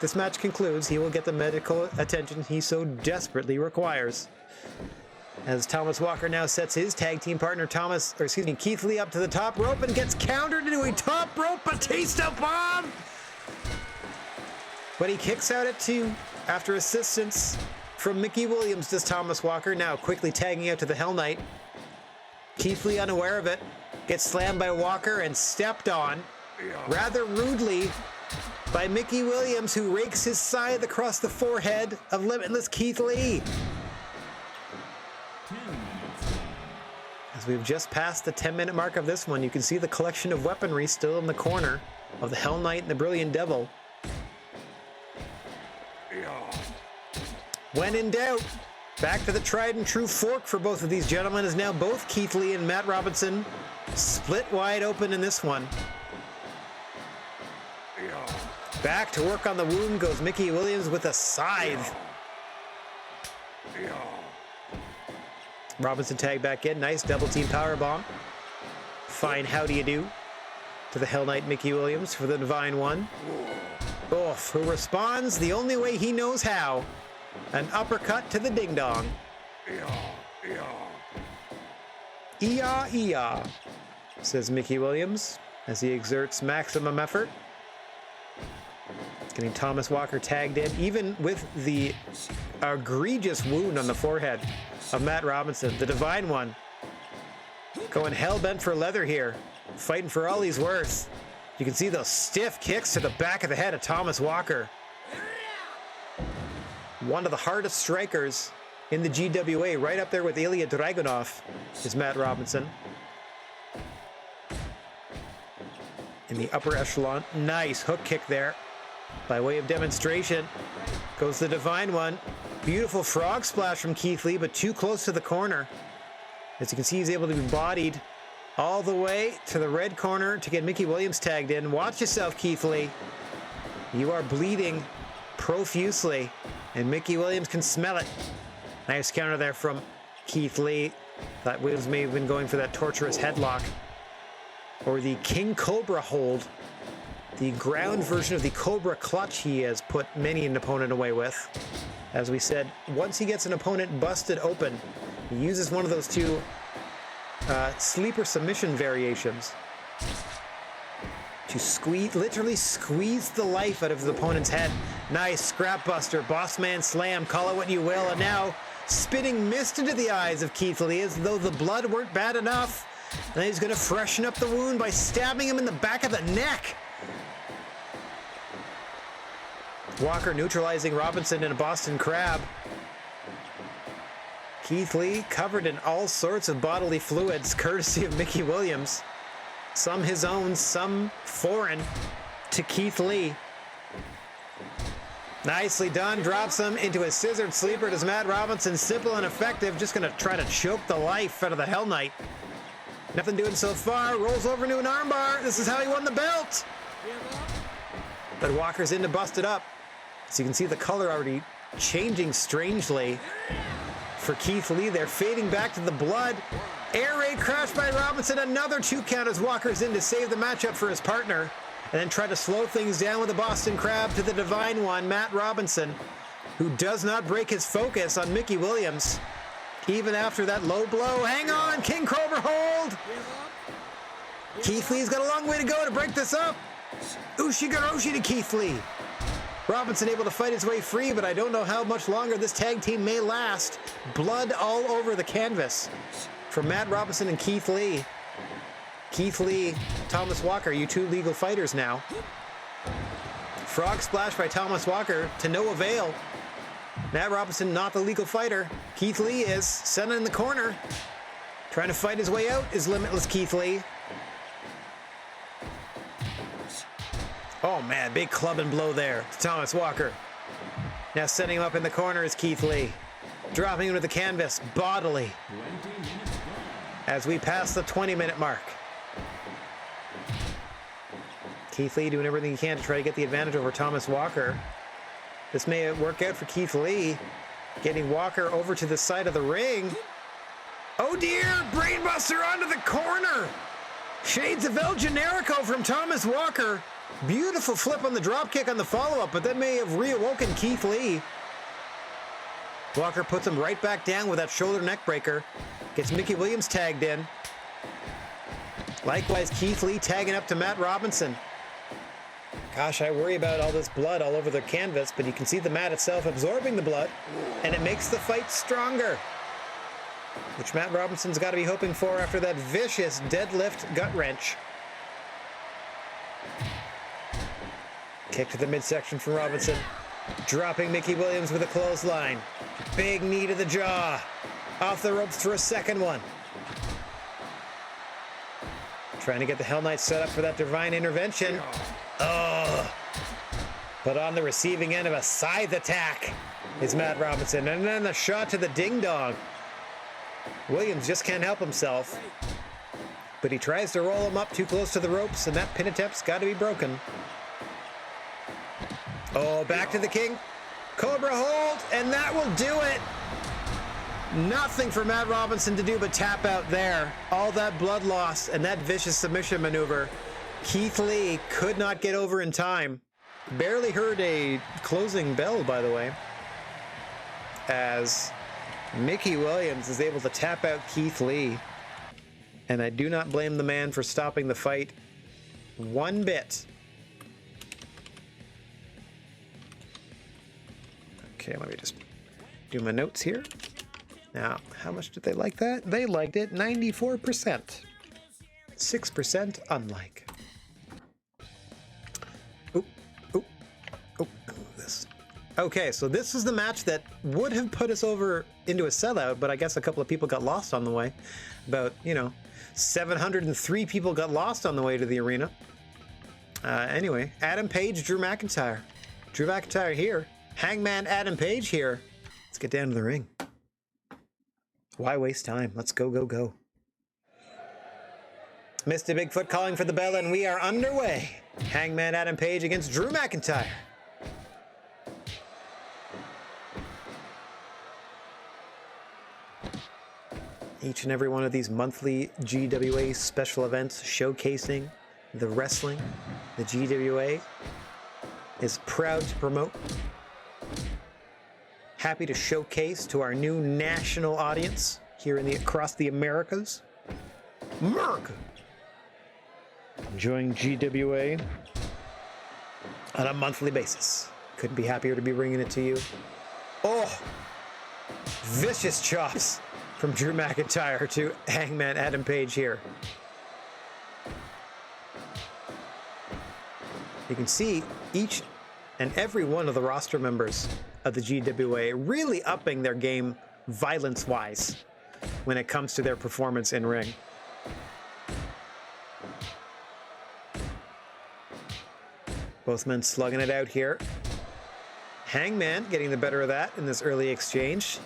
Speaker 1: this match concludes, he will get the medical attention he so desperately requires. As Thomas Walker now sets his tag team partner Keith Lee up to the top rope and gets countered into a top rope Batista bomb. But he kicks out at 2 after assistance from Mickey Williams, does Thomas Walker, now quickly tagging out to the Hell Knight. Keith Lee, unaware of it, gets slammed by Walker and stepped on rather rudely by Mickey Williams, who rakes his scythe across the forehead of limitless Keith Lee.
Speaker 2: 10 minutes.
Speaker 1: As we've just passed the 10-minute mark of this one, you can see the collection of weaponry still in the corner of the Hell Knight and the Brilliant Devil. When in doubt, back to the tried and true fork for both of these gentlemen, is now both Keith Lee and Matt Robinson split wide open in this one. Back to work on the wound goes Mickey Williams with a scythe. Robinson tagged back in. Nice double team powerbomb. Fine how do you do to the Hell Knight Mickey Williams for the Divine One. Oof, who responds the only way he knows how. An uppercut to the ding dong. Iya, says Mickey Williams as he exerts maximum effort. Getting Thomas Walker tagged in, even with the egregious wound on the forehead of Matt Robinson. The Divine One going hell-bent for leather here, fighting for all he's worth. You can see those stiff kicks to the back of the head of Thomas Walker. One of the hardest strikers in the GWA, right up there with Ilya Dragunov, is Matt Robinson. In the upper echelon, nice hook kick there. By way of demonstration, goes the Divine One. Beautiful frog splash from Keith Lee, but too close to the corner. As you can see, he's able to be bodied all the way to the red corner to get Mickey Williams tagged in. Watch yourself, Keith Lee. You are bleeding profusely, and Mickey Williams can smell it. Nice counter there from Keith Lee. Thought Williams may have been going for that torturous headlock, or the King Cobra hold. The ground version of the Cobra clutch he has put many an opponent away with. As we said, once he gets an opponent busted open, he uses one of those two sleeper submission variations to literally squeeze the life out of his opponent's head. Nice scrap buster, boss man slam, call it what you will, and now spitting mist into the eyes of Keith Lee as though the blood weren't bad enough. And he's going to freshen up the wound by stabbing him in the back of the neck. Walker neutralizing Robinson in a Boston Crab. Keith Lee covered in all sorts of bodily fluids, courtesy of Mickey Williams. Some his own, some foreign to Keith Lee. Nicely done, drops him into a scissored sleeper. Does Matt Robinson, simple and effective, just gonna try to choke the life out of the Hell Knight. Nothing doing so far, rolls over into an armbar. This is how he won the belt. But Walker's in to bust it up. So you can see the color already changing strangely for Keith Lee. They're fading back to the blood. Air raid crash by Robinson. Another 2 count as Walker's in to save the matchup for his partner. And then try to slow things down with a Boston Crab to the Divine One, Matt Robinson, who does not break his focus on Mickey Williams. Even after that low blow. Hang on, King Cobra hold. Keith Lee's got a long way to go to break this up. Ushigoroshi to Keith Lee. Robinson able to fight his way free, but I don't know how much longer this tag team may last. Blood all over the canvas for Matt Robinson and Keith Lee. Keith Lee, Thomas Walker, you two legal fighters now. Frog splash by Thomas Walker to no avail. Matt Robinson not the legal fighter. Keith Lee is sitting in the corner. Trying to fight his way out is limitless Keith Lee. Oh man, big club and blow there to Thomas Walker. Now setting him up in the corner is Keith Lee. Dropping him to the canvas bodily as we pass the 20-minute mark. Keith Lee doing everything he can to try to get the advantage over Thomas Walker. This may work out for Keith Lee. Getting Walker over to the side of the ring. Oh dear, brainbuster onto the corner. Shades of El Generico from Thomas Walker. Beautiful flip on the dropkick on the follow-up, but that may have reawoken Keith Lee. Walker puts him right back down with that shoulder neck breaker. Gets Mickey Williams tagged in. Likewise, Keith Lee tagging up to Matt Robinson. Gosh, I worry about all this blood all over the canvas, but you can see the mat itself absorbing the blood, and it makes the fight stronger. Which Matt Robinson's got to be hoping for after that vicious deadlift gut wrench. Kick to the midsection from Robinson. Dropping Mickey Williams with a clothesline. Big knee to the jaw. Off the ropes for a second one. Trying to get the Hell Knights set up for that divine intervention. Oh. But on the receiving end of a scythe attack is Matt Robinson. And then a shot to the ding-dong. Williams just can't help himself. But he tries to roll him up too close to the ropes, and that pin attempt's got to be broken. Oh, back to the king. Cobra hold, and that will do it. Nothing for Matt Robinson to do but tap out there. All that blood loss and that vicious submission maneuver. Keith Lee could not get over in time. Barely heard a closing bell, by the way, as Mickey Williams is able to tap out Keith Lee. And I do not blame the man for stopping the fight one bit. Okay, let me just do my notes here. Now, how much did they like that? They liked it 94%. 6% unlike. This. Okay, so this is the match that would have put us over into a sellout, but I guess a couple of people got lost on the way. About, 703 people got lost on the way to the arena. Anyway, Adam Page, Drew McIntyre. Drew McIntyre here. Hangman Adam Page here. Let's get down to the ring. Why waste time? Let's go, go, go. Mr. Bigfoot calling for the bell, and we are underway. Hangman Adam Page against Drew McIntyre. Each and every one of these monthly GWA special events showcasing the wrestling the GWA is proud to promote. Happy to showcase to our new national audience here across the Americas. America! Enjoying GWA on a monthly basis. Couldn't be happier to be bringing it to you. Oh! Vicious chops from Drew McIntyre to Hangman Adam Page here. You can see each and every one of the roster members of the GWA really upping their game violence-wise when it comes to their performance in ring. Both men slugging it out here. Hangman getting the better of that in this early exchange.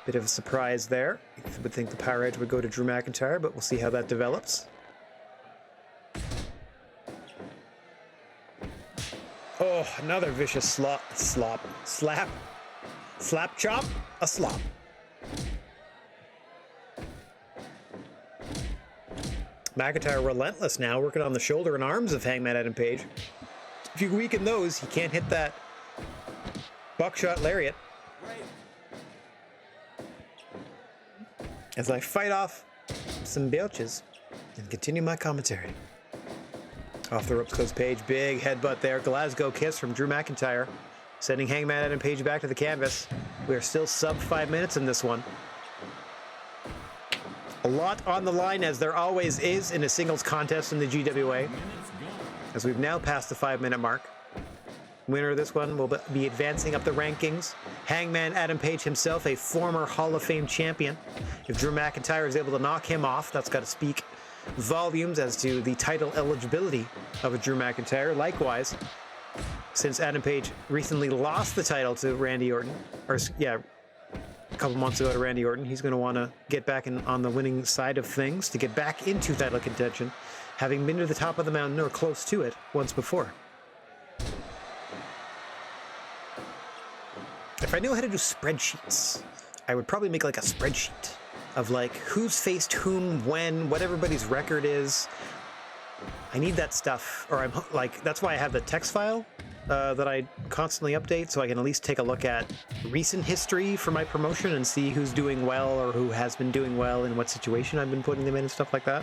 Speaker 1: Bit of a surprise there. I would think the power edge would go to Drew McIntyre, but we'll see how that develops. Oh, another vicious slap chop, a slop. McIntyre relentless now, working on the shoulder and arms of Hangman Adam Page. If you weaken those, he can't hit that buckshot lariat. As I fight off some belches and continue my commentary. Off the ropes goes Page. Big headbutt there. Glasgow kiss from Drew McIntyre. Sending Hangman Adam Page back to the canvas. We are still sub 5 minutes in this one. A lot on the line, as there always is in a singles contest in the GWA. As we've now passed the 5-minute mark. Winner of this one will be advancing up the rankings. Hangman Adam Page himself, a former Hall of Fame champion. If Drew McIntyre is able to knock him off, that's got to speak volumes as to the title eligibility of a Drew McIntyre. Likewise, since Adam Page recently lost the title to Randy Orton, a couple months ago to Randy Orton, he's going to want to get back on the winning side of things to get back into title contention, having been to the top of the mountain or close to it once before. If I knew how to do spreadsheets, I would probably make like a spreadsheet of like who's faced whom, when, what everybody's record is. I need that stuff, or that's why I have the text file that I constantly update, so I can at least take a look at recent history for my promotion and see who's doing well or who has been doing well and what situation I've been putting them in and stuff like that.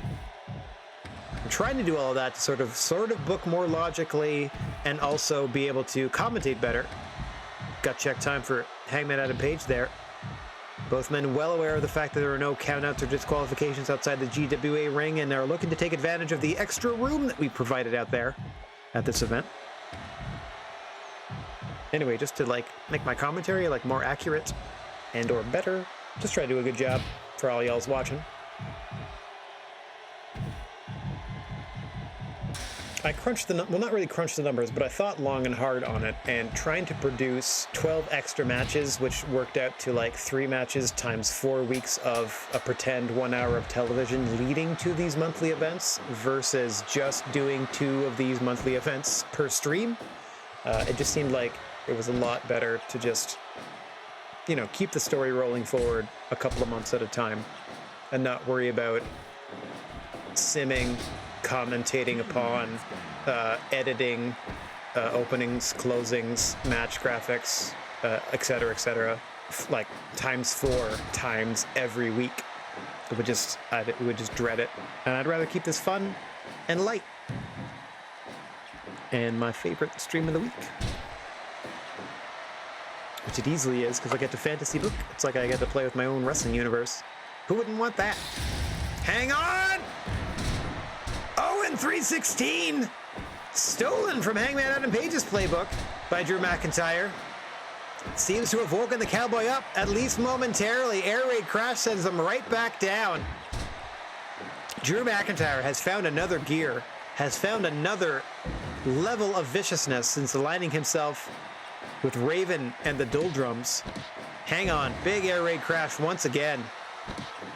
Speaker 1: I'm trying to do all of that to sort of book more logically and also be able to commentate better. Gut check time for Hangman Adam Page there. Both men well aware of the fact that there are no countouts or disqualifications outside the GWA ring and are looking to take advantage of the extra room that we provided out there at this event. Anyway, just to like make my commentary like more accurate and or better, just try to do a good job for all y'all's watching. I crunched the, well, not really crunched the numbers, but I thought long and hard on it, and trying to produce 12 extra matches, which worked out to like 3 matches times 4 weeks of a pretend 1 hour of television leading to these monthly events versus just doing 2 of these monthly events per stream. It just seemed like it was a lot better to just, you know, keep the story rolling forward a couple of months at a time and not worry about simming, commentating upon, editing, openings, closings, match graphics, etc., like times 4 times every week. It would just dread it, and I'd rather keep this fun and light. And my favorite stream of the week, which it easily is because I get to fantasy book. It's like I get to play with my own wrestling universe. Who wouldn't want that? Hang on! 0-316! Stolen from Hangman Adam Page's playbook by Drew McIntyre. Seems to have woken the cowboy up, at least momentarily. Air raid crash sends them right back down. Drew McIntyre has found another gear, has found another level of viciousness since aligning himself with Raven and the Doldrums. Hang on, big air raid crash once again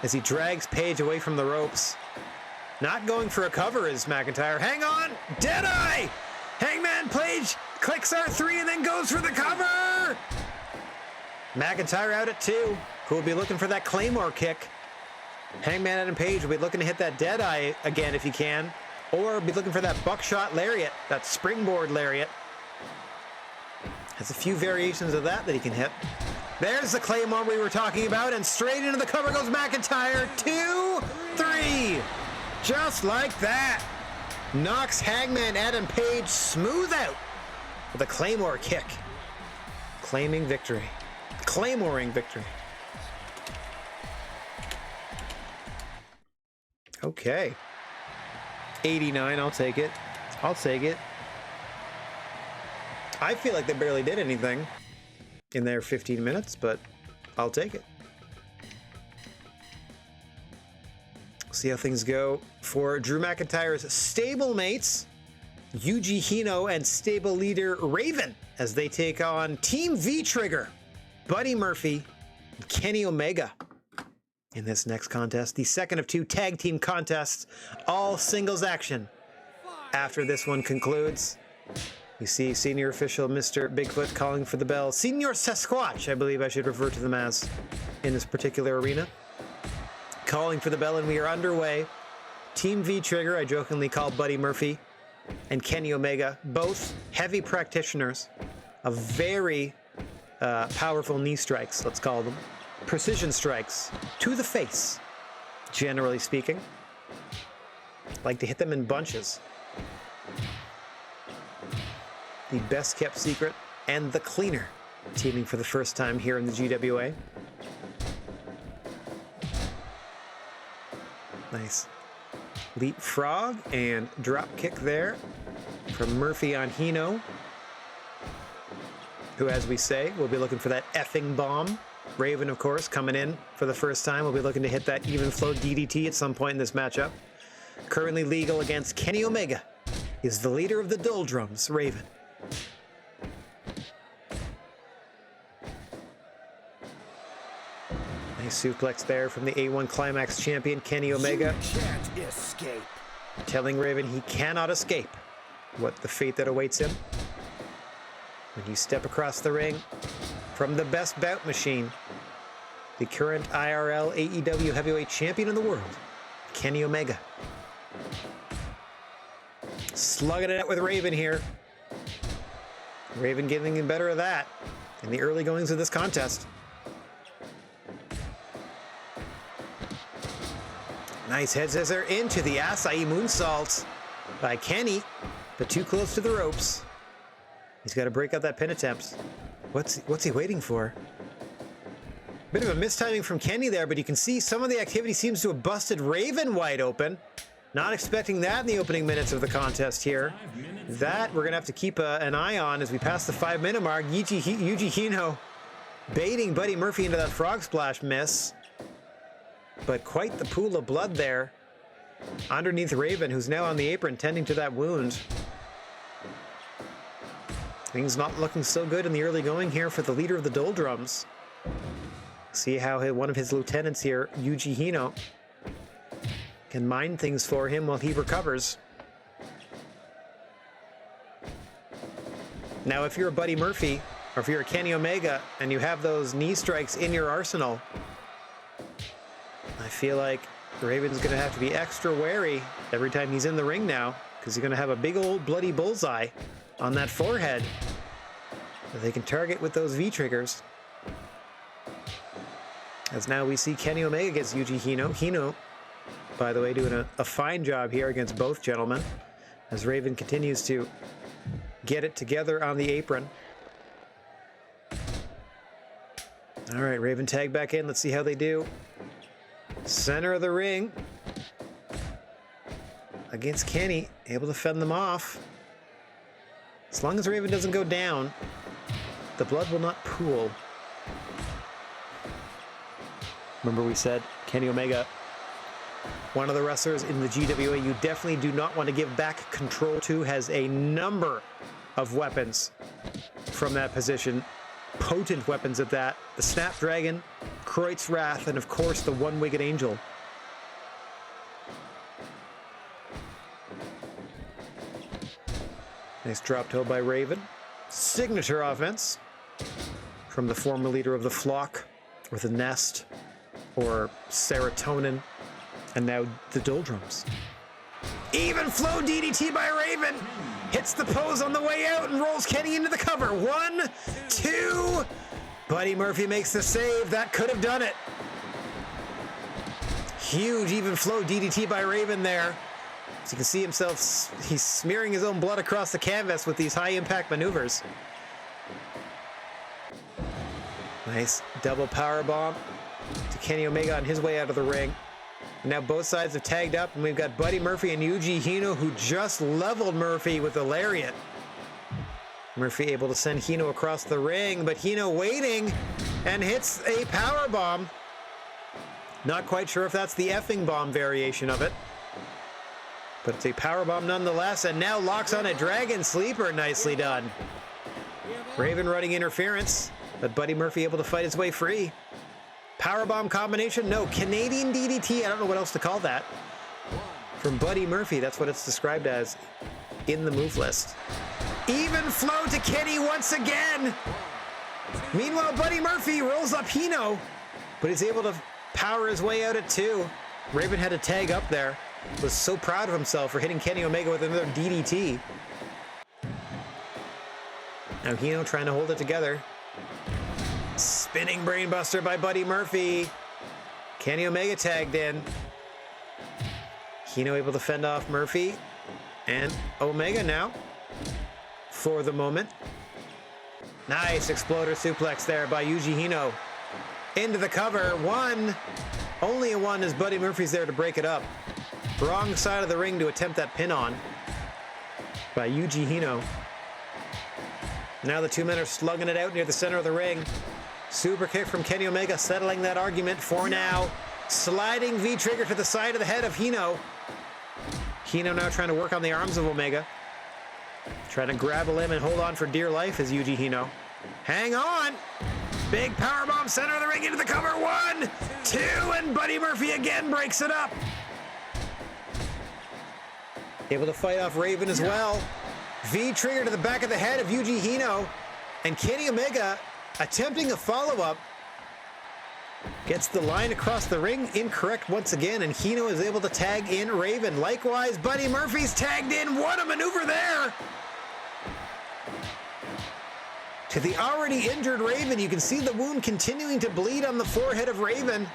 Speaker 1: as he drags Page away from the ropes. Not going for a cover is McIntyre. Hang on! Deadeye! Hangman Page clicks R3 and then goes for the cover! McIntyre out at 2, who will be looking for that Claymore kick. Hangman Adam Page will be looking to hit that Deadeye again if he can, or be looking for that buckshot lariat, that springboard lariat. Has a few variations of that he can hit. There's the Claymore we were talking about, and straight into the cover goes McIntyre. 2, 3. Just like that. Knocks Hangman Adam Page smooth out with a Claymore kick. Claiming victory. Claymoring victory. Okay. 89, I'll take it. I'll take it. I feel like they barely did anything in their 15 minutes, but I'll take it. See how things go for Drew McIntyre's stablemates, Yuji Hino and stable leader Raven, as they take on Team V-Trigger, Buddy Murphy, and Kenny Omega in this next contest, the second of 2 tag team contests, all singles action. After this one concludes, you see senior official Mr. Bigfoot calling for the bell. Senior Sasquatch, I believe I should refer to them as in this particular arena. Calling for the bell, and we are underway. Team V-Trigger, I jokingly call Buddy Murphy, and Kenny Omega, both heavy practitioners of very powerful knee strikes, let's call them. Precision strikes to the face, generally speaking. Like to hit them in bunches. The best kept secret and the cleaner teaming for the first time here in the GWA. Nice leapfrog and drop kick there from Murphy on Hino, who, as we say, will be looking for that effing bomb. Raven, of course, coming in for the first time, will be looking to hit that even flow DDT at some point in this matchup. Currently legal against Kenny Omega is the leader of the Doldrums, Raven. Nice suplex there from the A1 Climax champion, Kenny Omega.
Speaker 3: You can't escape.
Speaker 1: Telling Raven he cannot escape what the fate that awaits him when you step across the ring from the best bout machine, the current IRL AEW heavyweight champion in the world, Kenny Omega. Slugging it out with Raven here. Raven getting better of that in the early goings of this contest. Nice head scissor into the acai moonsault by Kenny, but too close to the ropes. He's got to break out that pin attempt. What's he waiting for? Bit of a mistiming from Kenny there, but you can see some of the activity seems to have busted Raven wide open. Not expecting that in the opening minutes of the contest here. That we're going to have to keep an eye on as we pass the 5-minute mark. Yuji Hino baiting Buddy Murphy into that frog splash miss. But quite the pool of blood there underneath Raven, who's now on the apron tending to that wound. Things not looking so good in the early going here for the leader of the Doldrums. See how one of his lieutenants here, Yuji Hino, can mine things for him while he recovers. Now, if you're a Buddy Murphy, or if you're a Kenny Omega, and you have those knee strikes in your arsenal, I feel like Raven's going to have to be extra wary every time he's in the ring now, because he's going to have a big old bloody bullseye on that forehead that they can target with those V-triggers. As now we see Kenny Omega against Yuji Hino. Hino, by the way, doing a fine job here against both gentlemen, as Raven continues to get it together on the apron. All right, Raven tag back in. Let's see how they do. Center of the ring against Kenny, able to fend them off. As long as Raven doesn't go down, the blood will not pool. Remember we said Kenny Omega, one of the wrestlers in the GWA you definitely do not want to give back control to, has a number of weapons from that position. Potent weapons at that. The Snapdragon, Kreutz Wrath, and of course the One-Wigged Angel. Nice drop toe by Raven. Signature offense from the former leader of the Flock, or the Nest, or Serotonin, and now the Doldrums. Even flow DDT by Raven. Hits the pose on the way out and rolls Kenny into the cover. 1, 2. Buddy Murphy makes the save. That could have done it. Huge even flow DDT by Raven there. As you can see himself, he's smearing his own blood across the canvas with these high impact maneuvers. Nice double power bomb to Kenny Omega on his way out of the ring. Now both sides have tagged up, and we've got Buddy Murphy and Yuji Hino, who just leveled Murphy with a lariat. Murphy able to send Hino across the ring, but Hino waiting and hits a power bomb. Not quite sure if that's the effing bomb variation of it, but it's a power bomb nonetheless, and now locks on a Dragon Sleeper. Nicely done. Raven running interference, but Buddy Murphy able to fight his way free. Powerbomb combination? No, Canadian DDT. I don't know what else to call that. From Buddy Murphy, that's what it's described as in the move list. Even flow to Kenny once again. Meanwhile, Buddy Murphy rolls up Hino, but he's able to power his way out at 2. Raven had a tag up there. Was so proud of himself for hitting Kenny Omega with another DDT. Now Hino trying to hold it together. Spinning brainbuster by Buddy Murphy. Kenny Omega tagged in. Hino able to fend off Murphy and Omega now for the moment. Nice exploder suplex there by Yuji Hino. Into the cover. 1. Only a 1 as Buddy Murphy's there to break it up. Wrong side of the ring to attempt that pin on by Yuji Hino. Now the two men are slugging it out near the center of the ring. Super kick from Kenny Omega settling that argument for now. Sliding V-trigger to the side of the head of Hino. Hino now trying to work on the arms of Omega. Trying to grab a limb and hold on for dear life is Yuji Hino. Hang on! Big powerbomb center of the ring into the cover. 1, 2, and Buddy Murphy again breaks it up. Able to fight off Raven as well. V-trigger to the back of the head of Yuji Hino. And Kenny Omega attempting a follow-up. Gets the line across the ring incorrect once again, and Hino is able to tag in Raven. Likewise, Buddy Murphy's tagged in. What a maneuver there! To the already injured Raven, you can see the wound continuing to bleed on the forehead of Raven.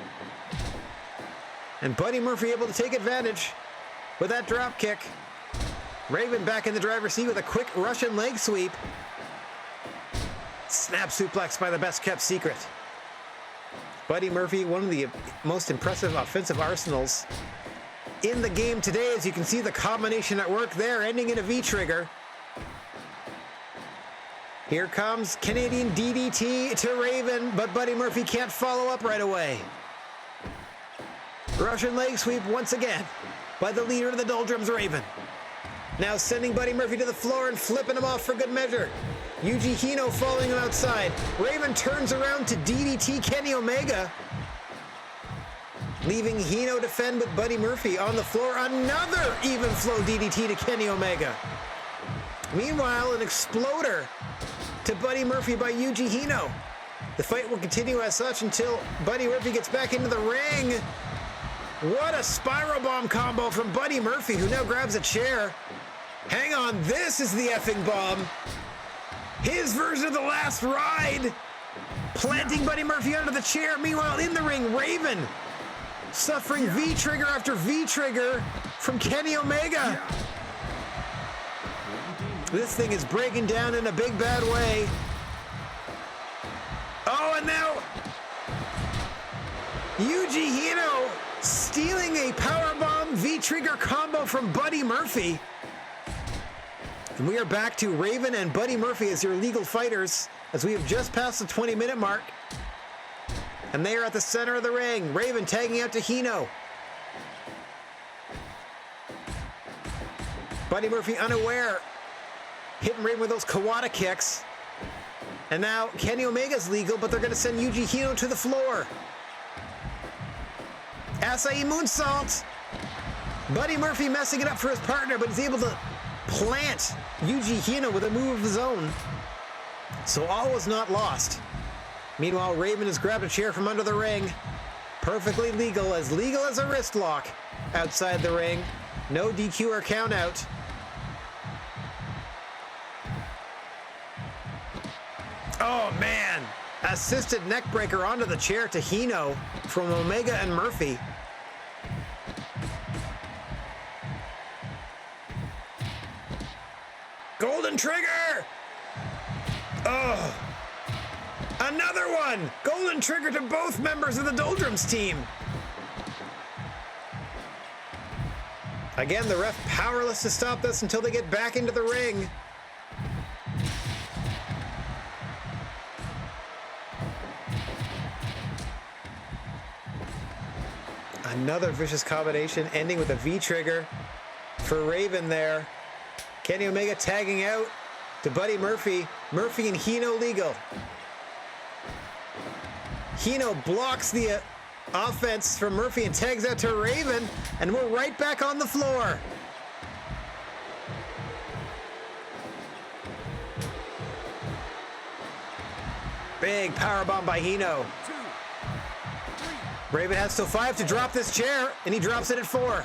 Speaker 1: And Buddy Murphy able to take advantage with that drop kick. Raven back in the driver's seat with a quick Russian leg sweep. Snap suplex by the best kept secret. Buddy Murphy, one of the most impressive offensive arsenals in the game today. As you can see the combination at work there, ending in a V-trigger. Here comes Canadian DDT to Raven, but Buddy Murphy can't follow up right away. Russian leg sweep once again by the leader of the Doldrums, Raven. Now sending Buddy Murphy to the floor and flipping him off for good measure. Yuji Hino following him outside. Raven turns around to DDT Kenny Omega, leaving Hino to fend with Buddy Murphy on the floor. Another even flow DDT to Kenny Omega. Meanwhile, an exploder to Buddy Murphy by Yuji Hino. The fight will continue as such until Buddy Murphy gets back into the ring. What a spiral bomb combo from Buddy Murphy, who now grabs a chair. Hang on, this is the effing bomb. His version of the last ride. Planting Buddy Murphy under the chair. Meanwhile, in the ring, Raven suffering V-trigger after V-trigger from Kenny Omega. This thing is breaking down in a big bad way. Oh, and now Yuji Hino stealing a powerbomb V-trigger combo from Buddy Murphy. And we are back to Raven and Buddy Murphy as your legal fighters, as we have just passed the 20-minute mark. And they are at the center of the ring. Raven tagging out to Hino. Buddy Murphy unaware, hitting Raven with those Kawada kicks. And now Kenny Omega's legal, but they're going to send Yuji Hino to the floor. Acai moonsault. Buddy Murphy messing it up for his partner, but he's able to plant Yuji Hino with a move of his own. So all was not lost. Meanwhile, Raven has grabbed a chair from under the ring. Perfectly legal as a wrist lock outside the ring. No DQ or count out. Oh man, assisted neck breaker onto the chair to Hino from Omega and Murphy. Golden trigger! Oh, another one! Golden trigger to both members of the Doldrums team. Again, the ref powerless to stop this until they get back into the ring. Another vicious combination ending with a V-trigger for Raven there. Kenny Omega tagging out to Buddy Murphy. Murphy and Hino legal. Hino blocks the offense from Murphy and tags out to Raven, and we're right back on the floor. Big powerbomb by Hino. Raven has still 5 to drop this chair, and he drops it at 4.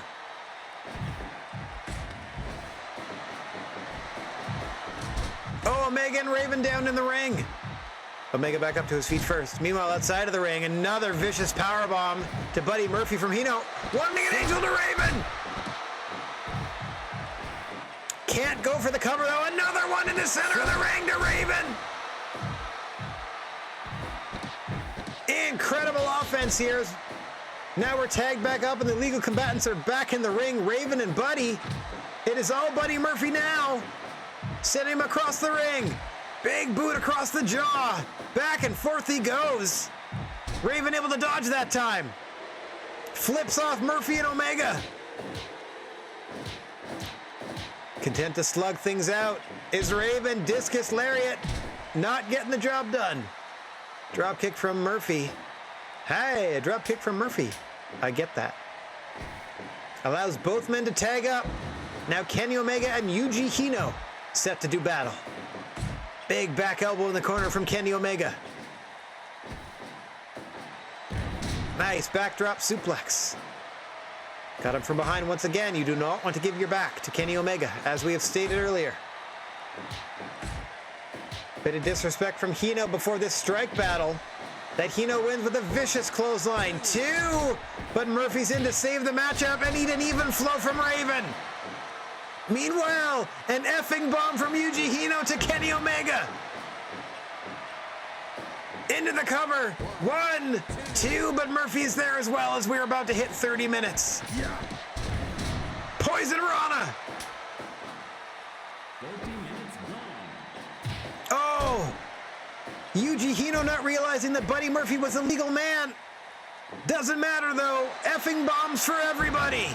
Speaker 1: Oh, Omega and Raven down in the ring. Omega back up to his feet first. Meanwhile, outside of the ring, another vicious powerbomb to Buddy Murphy from Hino. One-legged angel to Raven. Can't go for the cover, though. Another one in the center of the ring to Raven. Incredible offense here. Now we're tagged back up and the legal combatants are back in the ring. Raven and Buddy. It is all Buddy Murphy now. Sending him across the ring. Big boot across the jaw. Back and forth he goes. Raven able to dodge that time. Flips off Murphy and Omega. Content to slug things out. Is Raven discus lariat not getting the job done? Drop kick from Murphy. Hey, a drop kick from Murphy. I get that. Allows both men to tag up. Now Kenny Omega and Yuji Hino set to do battle. Big back elbow in the corner from Kenny Omega. Nice backdrop suplex. Got him from behind once again. You do not want to give your back to Kenny Omega, as we have stated earlier. Bit of disrespect from Hino before this strike battle. that Hino wins with a vicious clothesline. 2, but Murphy's in to save the matchup and eat an even flow from Raven. Meanwhile, an effing bomb from Yuji Hino to Kenny Omega. Into the cover. 1, 2, but Murphy's there as well as we're about to hit 30 minutes. Poison Rana.
Speaker 2: 14 minutes gone.
Speaker 1: Oh! Yuji Hino not realizing that Buddy Murphy was a legal man. Doesn't matter though. Effing bombs for everybody.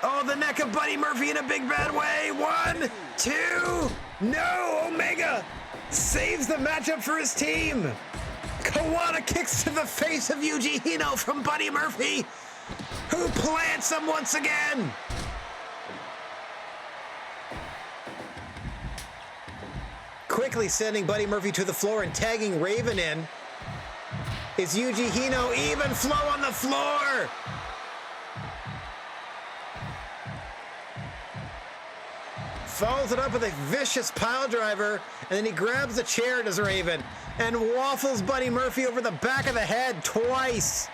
Speaker 1: Oh, the neck of Buddy Murphy in a big bad way. 1, 2. No, Omega saves the matchup for his team. Kawada kicks to the face of Yuji Hino from Buddy Murphy, who plants him once again. Quickly sending Buddy Murphy to the floor and tagging Raven in is Yuji Hino. Even flow on the floor. Follows it up with a vicious pile driver, and then he grabs the chair, does Raven, and waffles Buddy Murphy over the back of the head twice.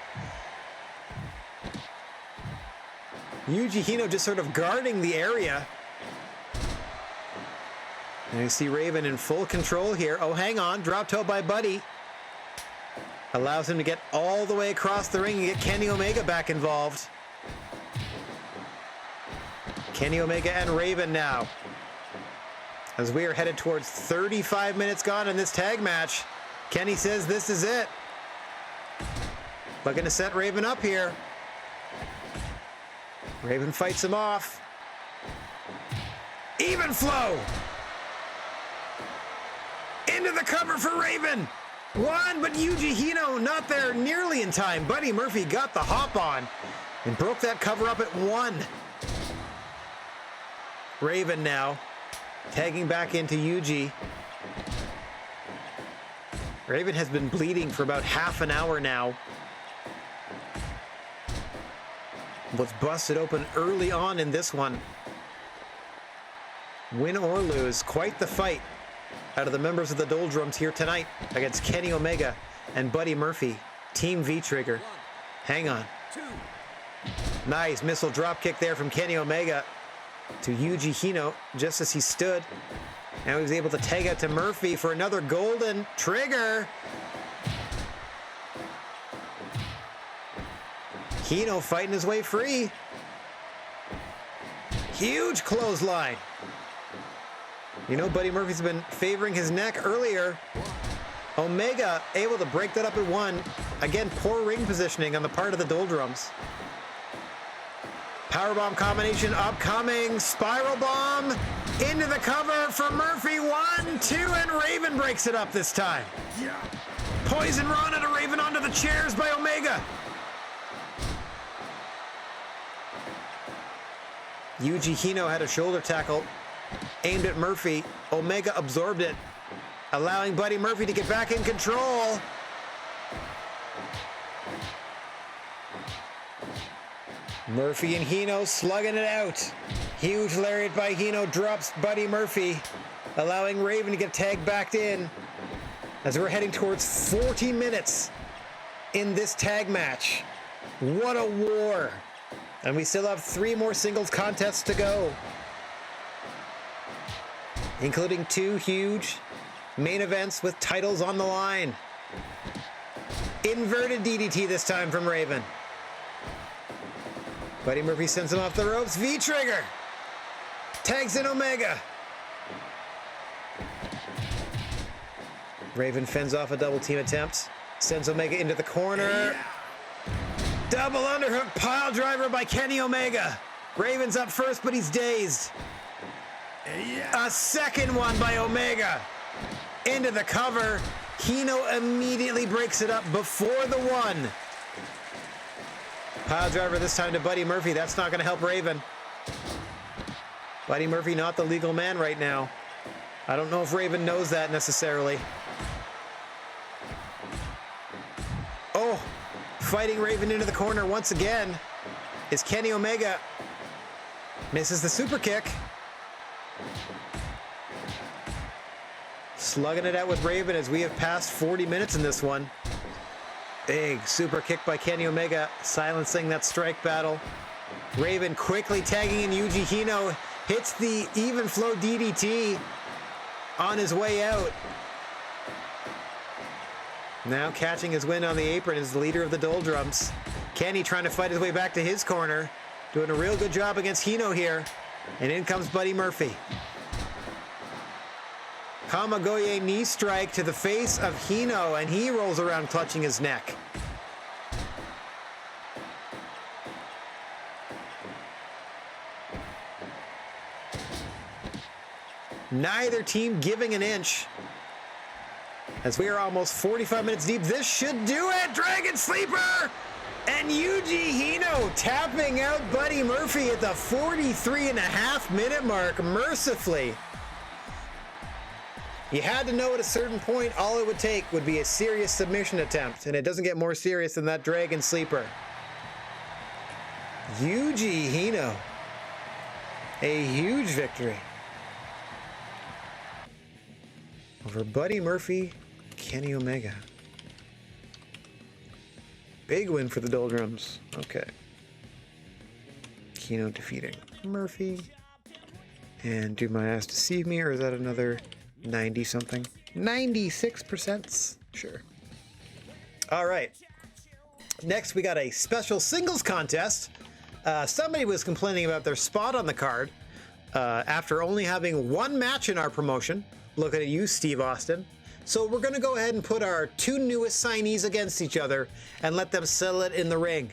Speaker 1: Yuji Hino just sort of guarding the area. And you see Raven in full control here. Oh, hang on. Drop toe by Buddy. Allows him to get all the way across the ring and get Kenny Omega back involved. Kenny Omega and Raven now, as we are headed towards 35 minutes gone in this tag match. Kenny says this is it. Looking to set Raven up here. Raven fights him off. Even flow. Into the cover for Raven. 1, but Yuji Hino not there nearly in time. Buddy Murphy got the hop on and broke that cover up at 1. Raven now tagging back into Yuji. Raven has been bleeding for about half an hour now. Was busted open early on in this one. Win or lose, quite the fight out of the members of the Doldrums here tonight against Kenny Omega and Buddy Murphy. Team V-Trigger. Hang on.
Speaker 3: 2.
Speaker 1: Nice missile drop kick there from Kenny Omega to Yuji Hino just as he stood. Now he was able to tag out to Murphy for another golden trigger. Hino fighting his way free. Huge clothesline. You know, Buddy Murphy's been favoring his neck earlier. Omega able to break that up at 1. Again, poor ring positioning on the part of the Doldrums. Powerbomb combination upcoming. Spiral bomb into the cover for Murphy. 1, 2, and Raven breaks it up this time. Poison Rana to Raven onto the chairs by Omega. Yuji Hino had a shoulder tackle aimed at Murphy. Omega absorbed it, allowing Buddy Murphy to get back in control. Murphy and Hino slugging it out. Huge lariat by Hino drops Buddy Murphy, allowing Raven to get tagged back in as we're heading towards 40 minutes in this tag match. What a war. And we still have 3 more singles contests to go, including 2 huge main events with titles on the line. Inverted DDT this time from Raven. Buddy Murphy sends him off the ropes. V-trigger. Tags in Omega. Raven fends off a double team attempt. Sends Omega into the corner. Double underhook pile driver by Kenny Omega. Raven's up first, but he's dazed. A second one by Omega. Into the cover. Hino immediately breaks it up before the 1. Pile driver this time to Buddy Murphy. That's not going to help Raven. Buddy Murphy not the legal man right now. I don't know if Raven knows that necessarily. Oh, fighting Raven into the corner once again is Kenny Omega. Misses the super kick. Slugging it out with Raven as we have passed 40 minutes in this one. Big super kick by Kenny Omega, silencing that strike battle. Raven quickly tagging in Yuji Hino, hits the even flow DDT on his way out. Now catching his wind on the apron is the leader of the Doldrums. Kenny trying to fight his way back to his corner, doing a real good job against Hino here. And in comes Buddy Murphy. Kamagoye knee strike to the face of Hino, and he rolls around clutching his neck. Neither team giving an inch. As we are almost 45 minutes deep, this should do it! Dragon Sleeper! And Yuji Hino tapping out Buddy Murphy at the 43.5-minute mark, mercifully. You had to know at a certain point all it would take would be a serious submission attempt, and it doesn't get more serious than that Dragon Sleeper. Yuji Hino. A huge victory over Buddy Murphy, Kenny Omega. Big win for the Doldrums. Okay. Hino defeating Murphy. And do my eyes deceive me, or is that another 90-something? 96%? Sure. All right. Next, we got a special singles contest. Somebody was complaining about their spot on the card after only having one match in our promotion. Looking at you, Steve Austin. So we're going to go ahead and put our two newest signees against each other and let them settle it in the ring.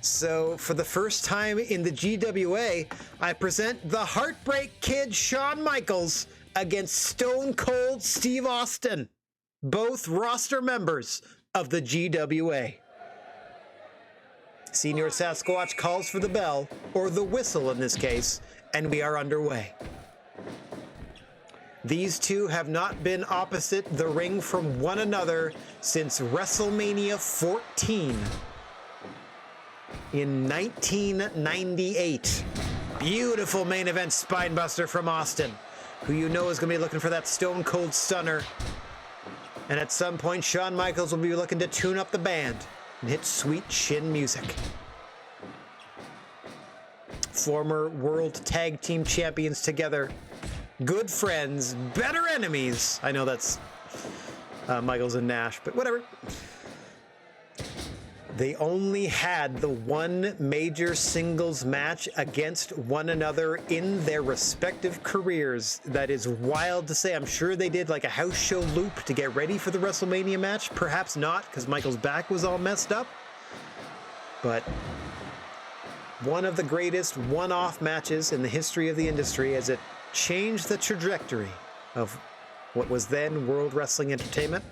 Speaker 1: So for the first time in the GWA, I present the Heartbreak Kid Shawn Michaels against Stone Cold Steve Austin, both roster members of the GWA. Senior Sasquatch calls for the bell, or the whistle in this case, and we are underway. These two have not been opposite the ring from one another since WrestleMania 14 in 1998. Beautiful main event spinebuster from Austin, who you know is going to be looking for that Stone Cold Stunner. And at some point, Shawn Michaels will be looking to tune up the band and hit sweet chin music. Former World Tag Team Champions together. Good friends, better enemies. I know that's Michaels and Nash, but whatever. They only had the one major singles match against one another in their respective careers. That is wild to say. I'm sure they did like a house show loop to get ready for the WrestleMania match. Perhaps not, because Michaels' back was all messed up. But one of the greatest one-off matches in the history of the industry, as it changed the trajectory of what was then World Wrestling Entertainment.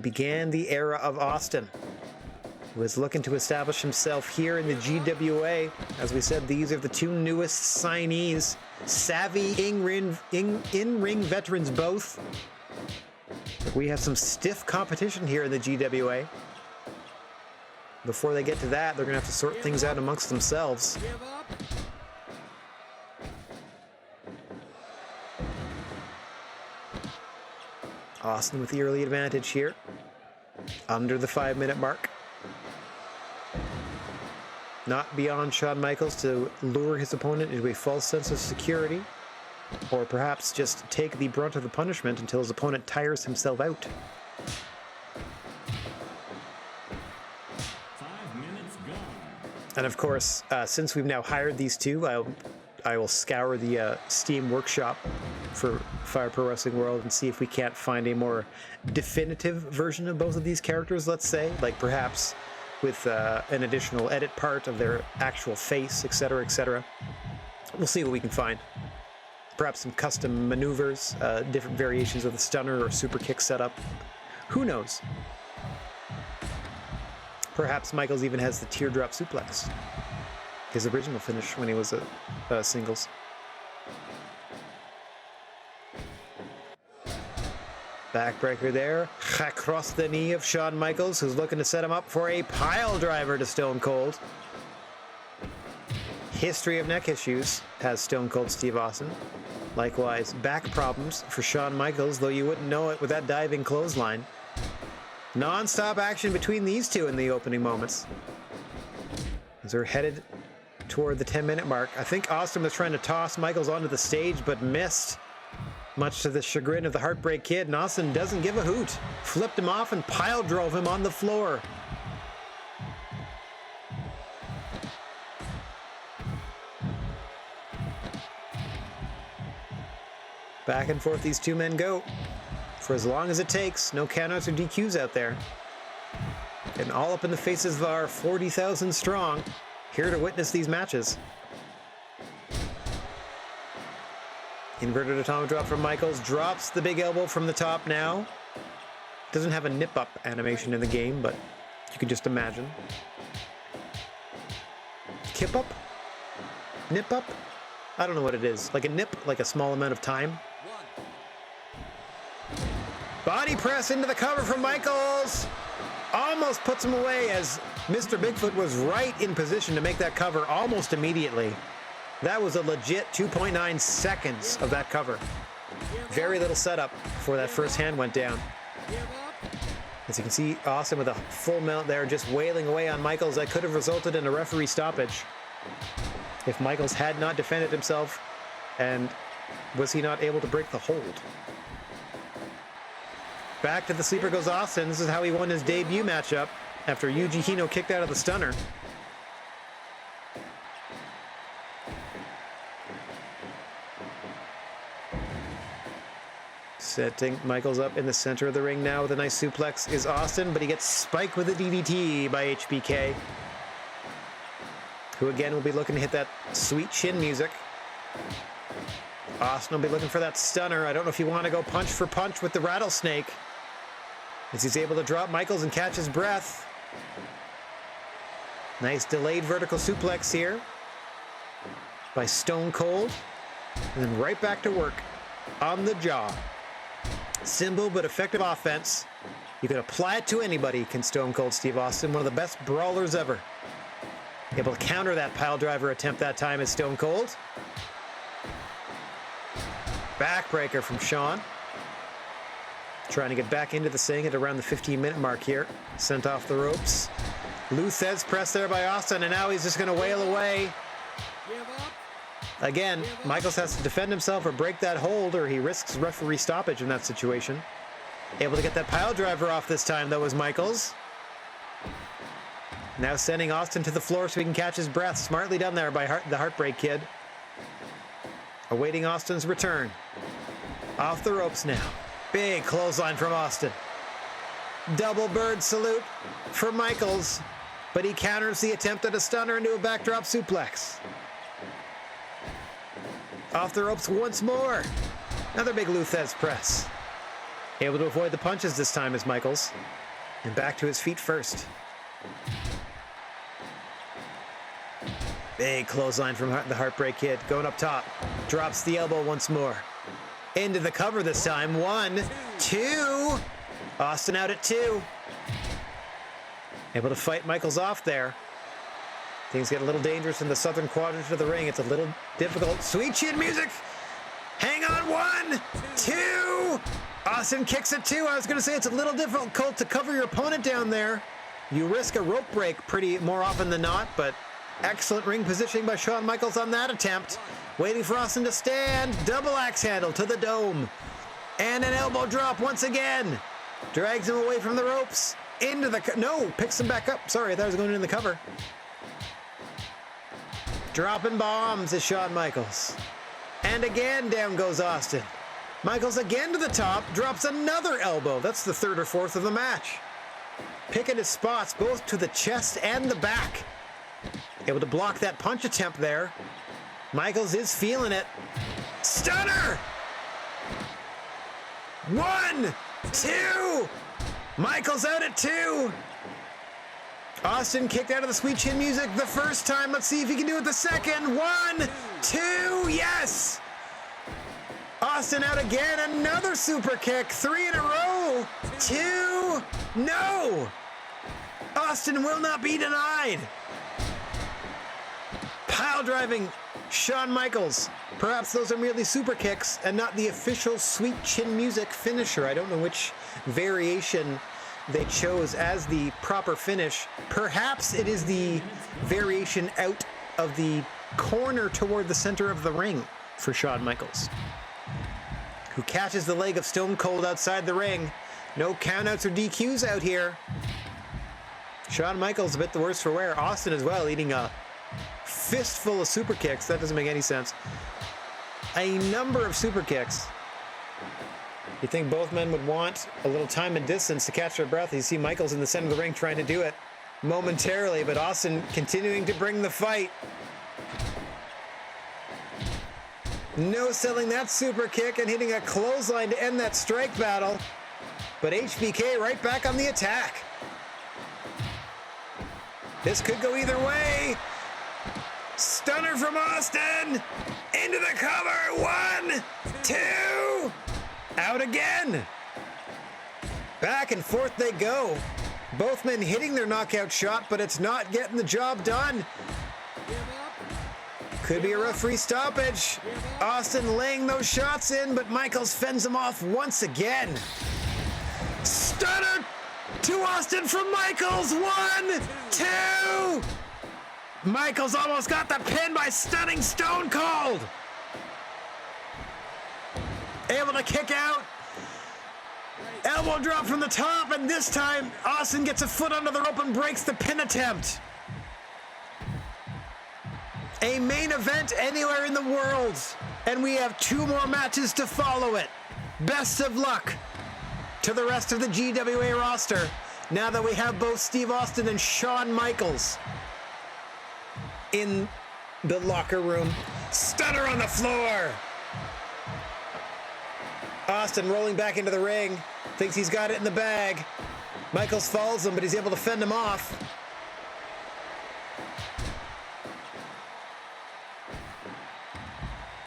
Speaker 1: Began the era of Austin, who was looking to establish himself here in the GWA. As we said, these are the two newest signees. Savvy in-ring veterans both. But we have some stiff competition here in the GWA. Before they get to that, they're going to have to sort things out amongst themselves. Austin with the early advantage here, under the 5-minute mark. Not beyond Shawn Michaels to lure his opponent into a false sense of security, or perhaps just take the brunt of the punishment until his opponent tires himself out.
Speaker 2: 5 minutes gone.
Speaker 1: And of course, since we've now hired these two, I will scour the Steam workshop for Fire Pro Wrestling World and see if we can't find a more definitive version of both of these characters, let's say, like perhaps with an additional edit part of their actual face, etc., etc. We'll see what we can find. Perhaps some custom maneuvers, different variations of the stunner or super kick setup. Who knows? Perhaps Michaels even has the teardrop suplex, his original finish when he was a singles. Backbreaker there, across the knee of Shawn Michaels, who's looking to set him up for a pile driver to Stone Cold. History of neck issues has Stone Cold Steve Austin. Likewise, back problems for Shawn Michaels, though you wouldn't know it with that diving clothesline. Non-stop action between these two in the opening moments. As they're headed toward the 10-minute mark. I think Austin was trying to toss Michaels onto the stage, but missed. Much to the chagrin of the Heartbreak Kid, and Austin doesn't give a hoot. Flipped him off and pile drove him on the floor. Back and forth these two men go. For as long as it takes, no countouts or DQs out there. And all up in the faces of our 40,000 strong, here to witness these matches. Inverted atomic drop from Michaels, drops the big elbow from the top now. Doesn't have a nip-up animation in the game, but you can just imagine. Kip-up? Nip-up? I don't know what it is. Like a nip, like a small amount of time. Body press into the cover from Michaels. Almost puts him away as Mr. Bigfoot was right in position to make that cover almost immediately. That was a legit 2.9 seconds of that cover. Very little setup before that first hand went down. As you can see, Austin with a full mount there, just wailing away on Michaels. That could have resulted in a referee stoppage if Michaels had not defended himself, and was he not able to break the hold. Back to the sleeper goes Austin. This is how he won his debut matchup after Yuji Hino kicked out of the stunner. Setting Michaels up in the center of the ring now with a nice suplex is Austin, but he gets spiked with a DDT by HBK, who again will be looking to hit that sweet chin music. Austin will be looking for that stunner. I don't know if you want to go punch for punch with the rattlesnake, as he's able to drop Michaels and catch his breath. Nice delayed vertical suplex here by Stone Cold, and then right back to work on the jaw. Simple but effective offense. You can apply it to anybody, can Stone Cold Steve Austin, one of the best brawlers ever. Able to counter that pile driver attempt that time is Stone Cold. Backbreaker from Sean. Trying to get back into the thing at around the 15-minute mark here. Sent off the ropes. Luthez press there by Austin, and now he's just going to wail away. Again, Michaels has to defend himself or break that hold, or he risks referee stoppage in that situation. Able to get that pile driver off this time, though, is Michaels. Now sending Austin to the floor so he can catch his breath. Smartly done there by the Heartbreak Kid. Awaiting Austin's return. Off the ropes now. Big clothesline from Austin. Double bird salute for Michaels, but he counters the attempt at a stunner into a backdrop suplex. Off the ropes once more. Another big Luthez press. Able to avoid the punches this time is Michaels. And back to his feet first. Big clothesline from the Heartbreak Kid. Going up top. Drops the elbow once more. Into the cover this time. 1, 2. Austin out at 2. Able to fight Michaels off there. Things get a little dangerous in the southern quadrant of the ring. It's a little difficult. Sweet chin music. Hang on. 1, 2. Austin kicks it 2. I was going to say it's a little difficult to cover your opponent down there. You risk a rope break pretty more often than not, but excellent ring positioning by Shawn Michaels on that attempt. Waiting for Austin to stand. Double axe handle to the dome. And an elbow drop once again. Drags him away from the ropes. Into the... No, picks him back up. Sorry, I thought I was going in the cover. Dropping bombs is Shawn Michaels. And again, down goes Austin. Michaels again to the top. Drops another elbow. That's the 3rd or 4th of the match. Picking his spots both to the chest and the back. Able to block that punch attempt there. Michaels is feeling it. Stunner! 1, 2. Michaels out at 2. Austin kicked out of the sweet chin music the first time. Let's see if he can do it the second. 1, 2. Yes! Austin out again. Another super kick. 3 in a row. 2. No! Austin will not be denied. Pile driving Shawn Michaels. Perhaps those are merely super kicks and not the official sweet chin music finisher. I don't know which variation they chose as the proper finish. Perhaps it is the variation out of the corner toward the center of the ring for Shawn Michaels, who catches the leg of Stone Cold outside the ring. No countouts or DQs out here. Shawn Michaels a bit the worse for wear. Austin as well, eating a fistful of super kicks. That doesn't make any sense. A number of super kicks. You think both men would want a little time and distance to catch their breath. You see Michaels in the center of the ring trying to do it momentarily, but Austin continuing to bring the fight. No selling that super kick and hitting a clothesline to end that strike battle. But HBK right back on the attack. This could go either way. Stunner from Austin. Into the cover. 1, 2. Out again. Back and forth they go. Both men hitting their knockout shot, but it's not getting the job done. Could be a referee stoppage. Austin laying those shots in, but Michaels fends them off once again. Stunner to Austin from Michaels. 1, 2. Michaels almost got the pin by stunning Stone Cold. Able to kick out. Elbow drop from the top, and this time Austin gets a foot under the rope and breaks the pin attempt. A main event anywhere in the world, and we have 2 more matches to follow it. Best of luck to the rest of the GWA roster now that we have both Steve Austin and Shawn Michaels in the locker room. Stunner on the floor. Austin rolling back into the ring, thinks he's got it in the bag. Michaels follows him, but he's able to fend him off.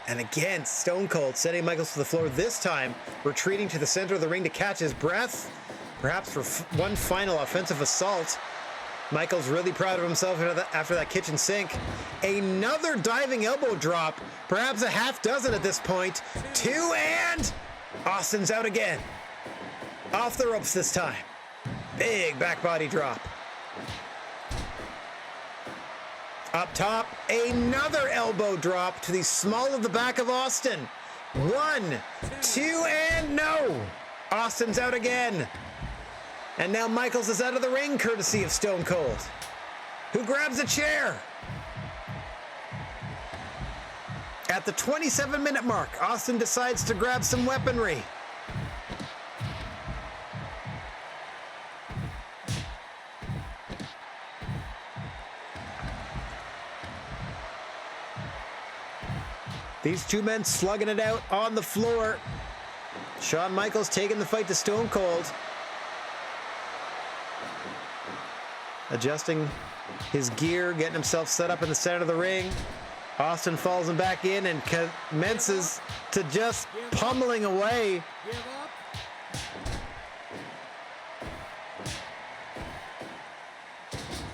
Speaker 1: And again, Stone Cold sending Michaels to the floor, this time retreating to the center of the ring to catch his breath, perhaps for one final offensive assault. Michaels really proud of himself after that kitchen sink. Another diving elbow drop, perhaps a half dozen at this point. 2, and Austin's out again. Off the ropes this time. Big back body drop. Up top, another elbow drop to the small of the back of Austin. 1, 2, and no! Austin's out again. And now Michaels is out of the ring, courtesy of Stone Cold, who grabs a chair. At the 27-minute mark, Austin decides to grab some weaponry. These 2 men slugging it out on the floor. Shawn Michaels taking the fight to Stone Cold. Adjusting his gear, getting himself set up in the center of the ring. Austin follows him back in and commences to just pummeling away.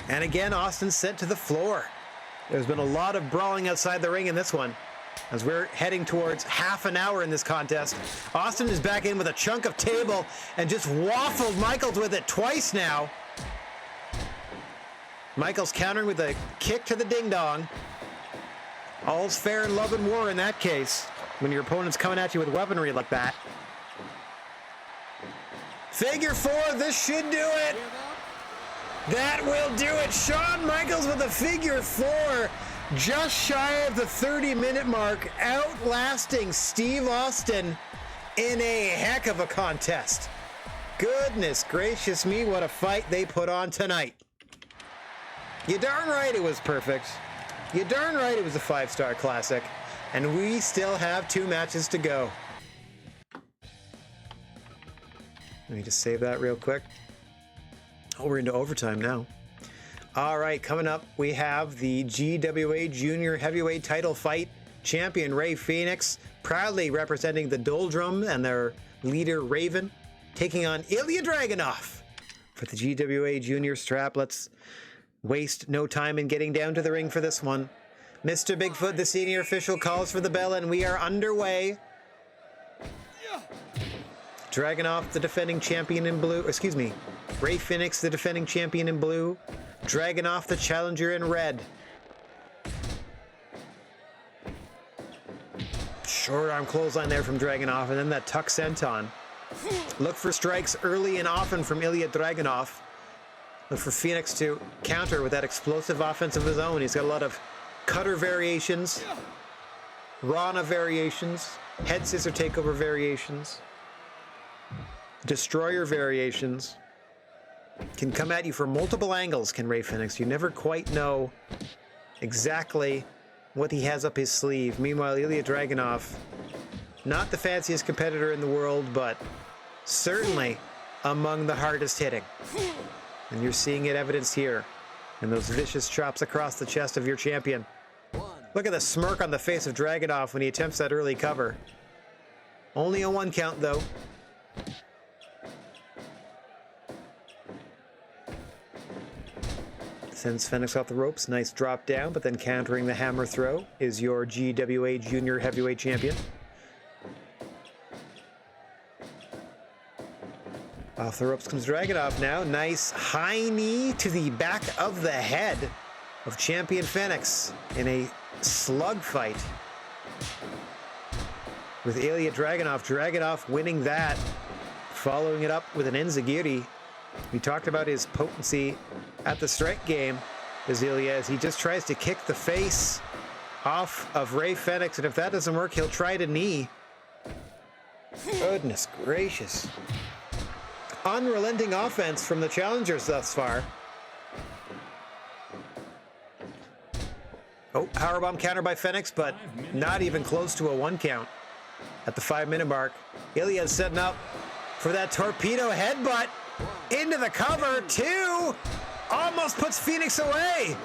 Speaker 1: And again, Austin sent to the floor. There's been a lot of brawling outside the ring in this one, as we're heading towards half an hour in this contest. Austin is back in with a chunk of table and just waffled Michaels with it twice now. Michaels countering with a kick to the ding-dong. All's fair in love and war in that case, when your opponent's coming at you with weaponry like that. Figure 4, this should do it. That will do it. Shawn Michaels with a figure 4. Just shy of the 30-minute mark, outlasting Steve Austin in a heck of a contest. Goodness gracious me, what a fight they put on tonight. You darn right it was perfect. You darn right it was a 5-star classic. And we still have 2 matches to go. Let me just save that real quick. Oh, we're into overtime now. All right, coming up, we have the GWA Junior Heavyweight title fight. Champion Ray Phoenix, proudly representing the Doldrum and their leader Raven, taking on Ilya Dragunov for the GWA Junior strap. Let's waste no time in getting down to the ring for this one. Mr. Bigfoot, the senior official, calls for the bell, and we are underway. Dragunov, the defending champion in blue. Excuse me. Ray Phoenix, the defending champion in blue. Dragunov, the challenger in red. Short arm clothesline there from Dragunov, and then that tuck senton. Look for strikes early and often from Ilya Dragunov. Look for Phoenix to counter with that explosive offense of his own. He's got a lot of cutter variations, Rana variations, head scissor takeover variations, destroyer variations. Can come at you from multiple angles, can Ray Phoenix. You never quite know exactly what he has up his sleeve. Meanwhile, Ilya Dragunov, not the fanciest competitor in the world, but certainly among the hardest hitting. And you're seeing it evidenced here in those vicious chops across the chest of your champion. Look at the smirk on the face of Dragunov when he attempts that early cover. Only a 1 count, though. Sends Phoenix off the ropes. Nice drop down, but then countering the hammer throw is your GWA Junior Heavyweight Champion. Off the ropes comes Dragunov now. Nice high knee to the back of the head of Champion Phoenix in a slug fight with Ilya Dragunov. Dragunov winning that, following it up with an enziguri. We talked about his potency at the strike game, as Ilya, as he just tries to kick the face off of Ray Phoenix, and if that doesn't work, he'll try to knee. Goodness gracious. Unrelenting offense from the challengers thus far. Oh, powerbomb counter by Phoenix, but not even close to a 1 count at the 5-minute mark. Ilya's setting up for that torpedo headbutt into the cover. 2 almost puts Phoenix away.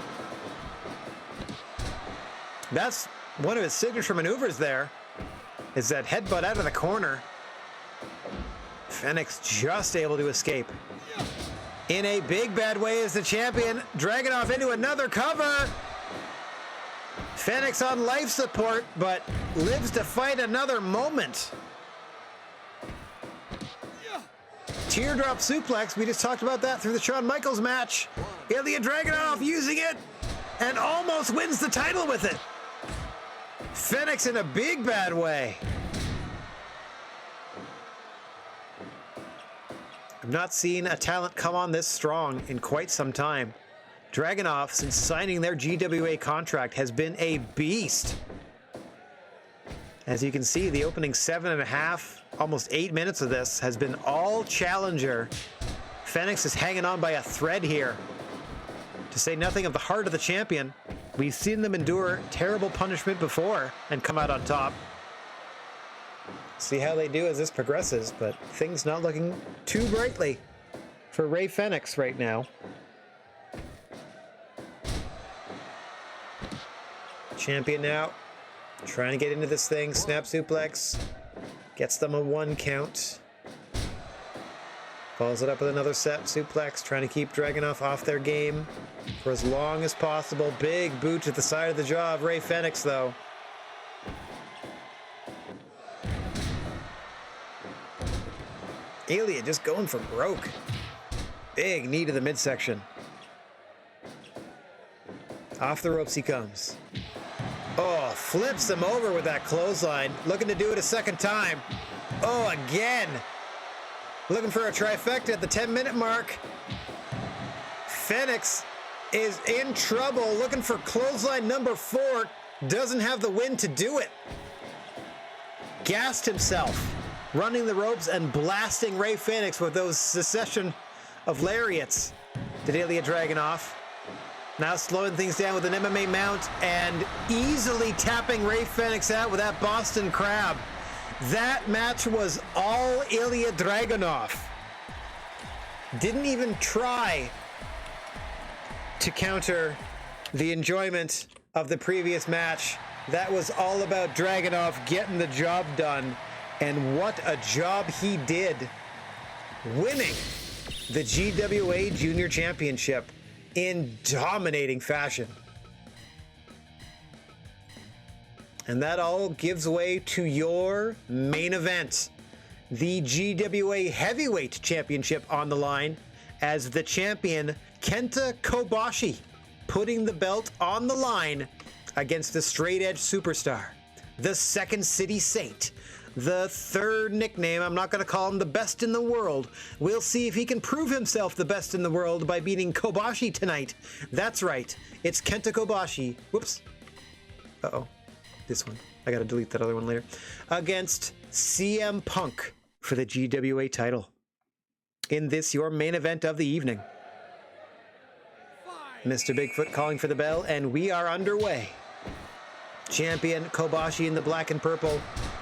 Speaker 1: That's one of his signature maneuvers there, is that headbutt out of the corner. Phoenix just able to escape. In a big bad way as the champion. Dragunov into another cover. Phoenix on life support, but lives to fight another moment. Teardrop suplex. We just talked about that through the Shawn Michaels match. Ilya Dragunov using it and almost wins the title with it. Phoenix in a big bad way. I've not seen a talent come on this strong in quite some time. Dragunov, since signing their GWA contract, has been a beast. As you can see, the opening 7.5, almost 8 minutes of this has been all challenger. Phoenix is hanging on by a thread here. To say nothing of the heart of the champion. We've seen them endure terrible punishment before and come out on top. See how they do as this progresses, but things not looking too brightly for Ray Phoenix right now. Champion now, trying to get into this thing. Snap suplex, gets them a 1 count. Follows it up with another set suplex, trying to keep Dragunov off their game for as long as possible. Big boot to the side of the jaw of Ray Phoenix, though. Ilya just going for broke. Big knee to the midsection. Off the ropes he comes. Oh, flips him over with that clothesline. Looking to do it a second time. Oh, again. Looking for a trifecta at the 10-minute mark. Phoenix is in trouble. Looking for clothesline number 4. Doesn't have the win to do it. Gassed himself. Running the ropes and blasting Ray Phoenix with those succession of lariats to Ilya Dragunov. Now slowing things down with an MMA mount and easily tapping Ray Phoenix out with that Boston Crab. That match was all Ilya Dragunov. Didn't even try to counter the enjoyment of the previous match. That was all about Dragunov getting the job done. And what a job he did, winning the GWA Junior Championship in dominating fashion. And that all gives way to your main event. the GWA Heavyweight Championship on the line as the champion Kenta Kobashi putting the belt on the line against the straight edge superstar, the Second City Saint, the third nickname. I'm not going to call him the best in the world. We'll see if he can prove himself the best in the world by beating Kobashi tonight. That's right, it's Kenta Kobashi. Whoops. Uh-oh. This one. I gotta delete that other one later. Against CM Punk for the GWA title. In this, your main event of the evening. Mr. Bigfoot calling for the bell, and we are underway. Champion Kobashi in the black and purple.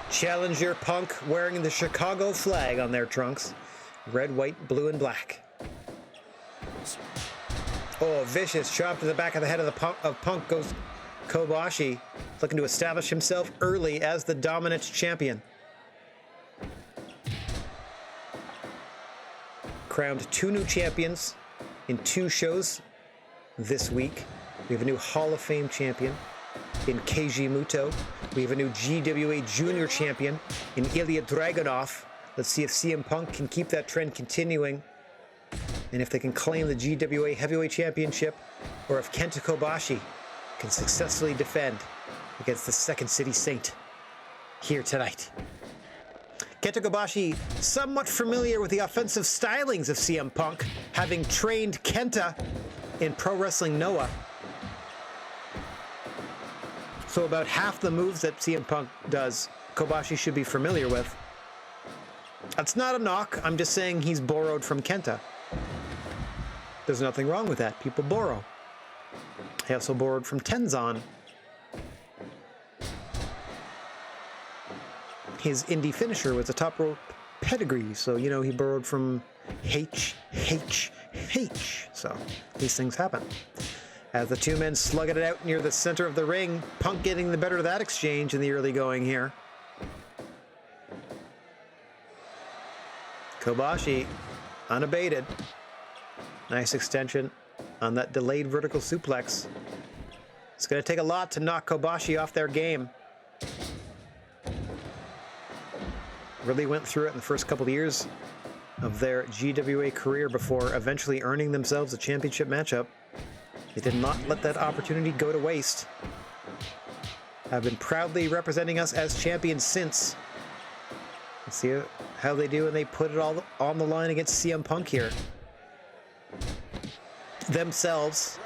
Speaker 1: Challenger Punk wearing the Chicago flag on their trunks. Red, white, blue, and black. Oh, a vicious chop to the back of the head of Punk goes Kobashi, looking to establish himself early as the dominant champion. Crowned 2 new champions in 2 shows this week. We have a new Hall of Fame champion in Keiji Muto. We have a new GWA Junior champion in Ilya Dragunov. Let's see if CM Punk can keep that trend continuing, and if they can claim the GWA Heavyweight Championship, or if Kenta Kobashi can successfully defend against the Second City Saint here tonight. Kenta Kobashi, somewhat familiar with the offensive stylings of CM Punk, having trained Kenta in Pro Wrestling Noah. So about half the moves that CM Punk does, Kobashi should be familiar with. That's not a knock, I'm just saying he's borrowed from Kenta. There's nothing wrong with that, people borrow. He also borrowed from Tenzan. His indie finisher was a top rope pedigree, so, you know, he borrowed from H. So, these things happen. As the 2 men slugged it out near the center of the ring, Punk getting the better of that exchange in the early going here. Kobashi, unabated. Nice extension on that delayed vertical suplex. It's going to take a lot to knock Kobashi off their game. Really went through it in the first couple of years of their GWA career before eventually earning themselves a championship matchup. They did not let that opportunity go to waste. Have been proudly representing us as champions since. Let's see how they do when they put it all on the line against CM Punk here. Themselves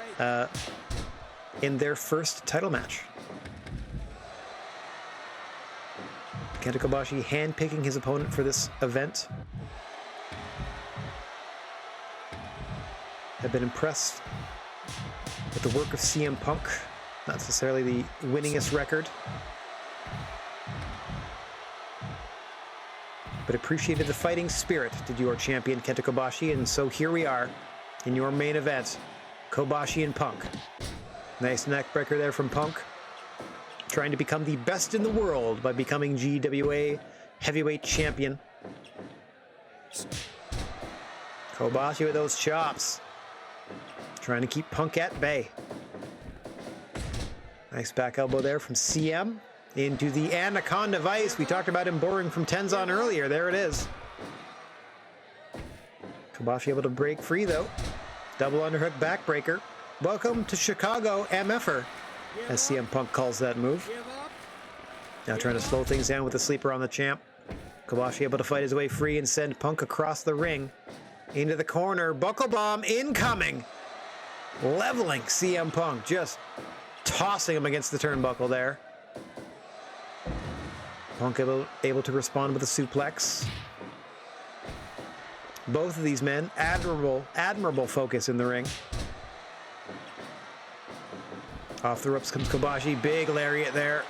Speaker 1: in their first title match. Kenta Kobashi handpicking his opponent for this event. Have been impressed with the work of CM Punk. Not necessarily the winningest record, but appreciated the fighting spirit, did your champion Kenta Kobashi, and so here we are in your main event, Kobashi and Punk. Nice neck breaker there from Punk, trying to become the best in the world by becoming GWA Heavyweight Champion. Kobashi with those chops, trying to keep Punk at bay. Nice back elbow there from CM into the Anaconda Vice. We talked about him borrowing from Tenzan earlier. There it is. Kobashi able to break free though. Double underhook backbreaker. Welcome to Chicago, MFer, as CM Punk calls that move. Now trying to slow things down with the sleeper on the champ. Kobashi able to fight his way free and send Punk across the ring. Into the corner. Buckle bomb incoming. Leveling CM Punk. Just tossing him against the turnbuckle there. Punk able to respond with a suplex. Both of these men, admirable focus in the ring. Off the ropes comes Kobashi, big lariat there.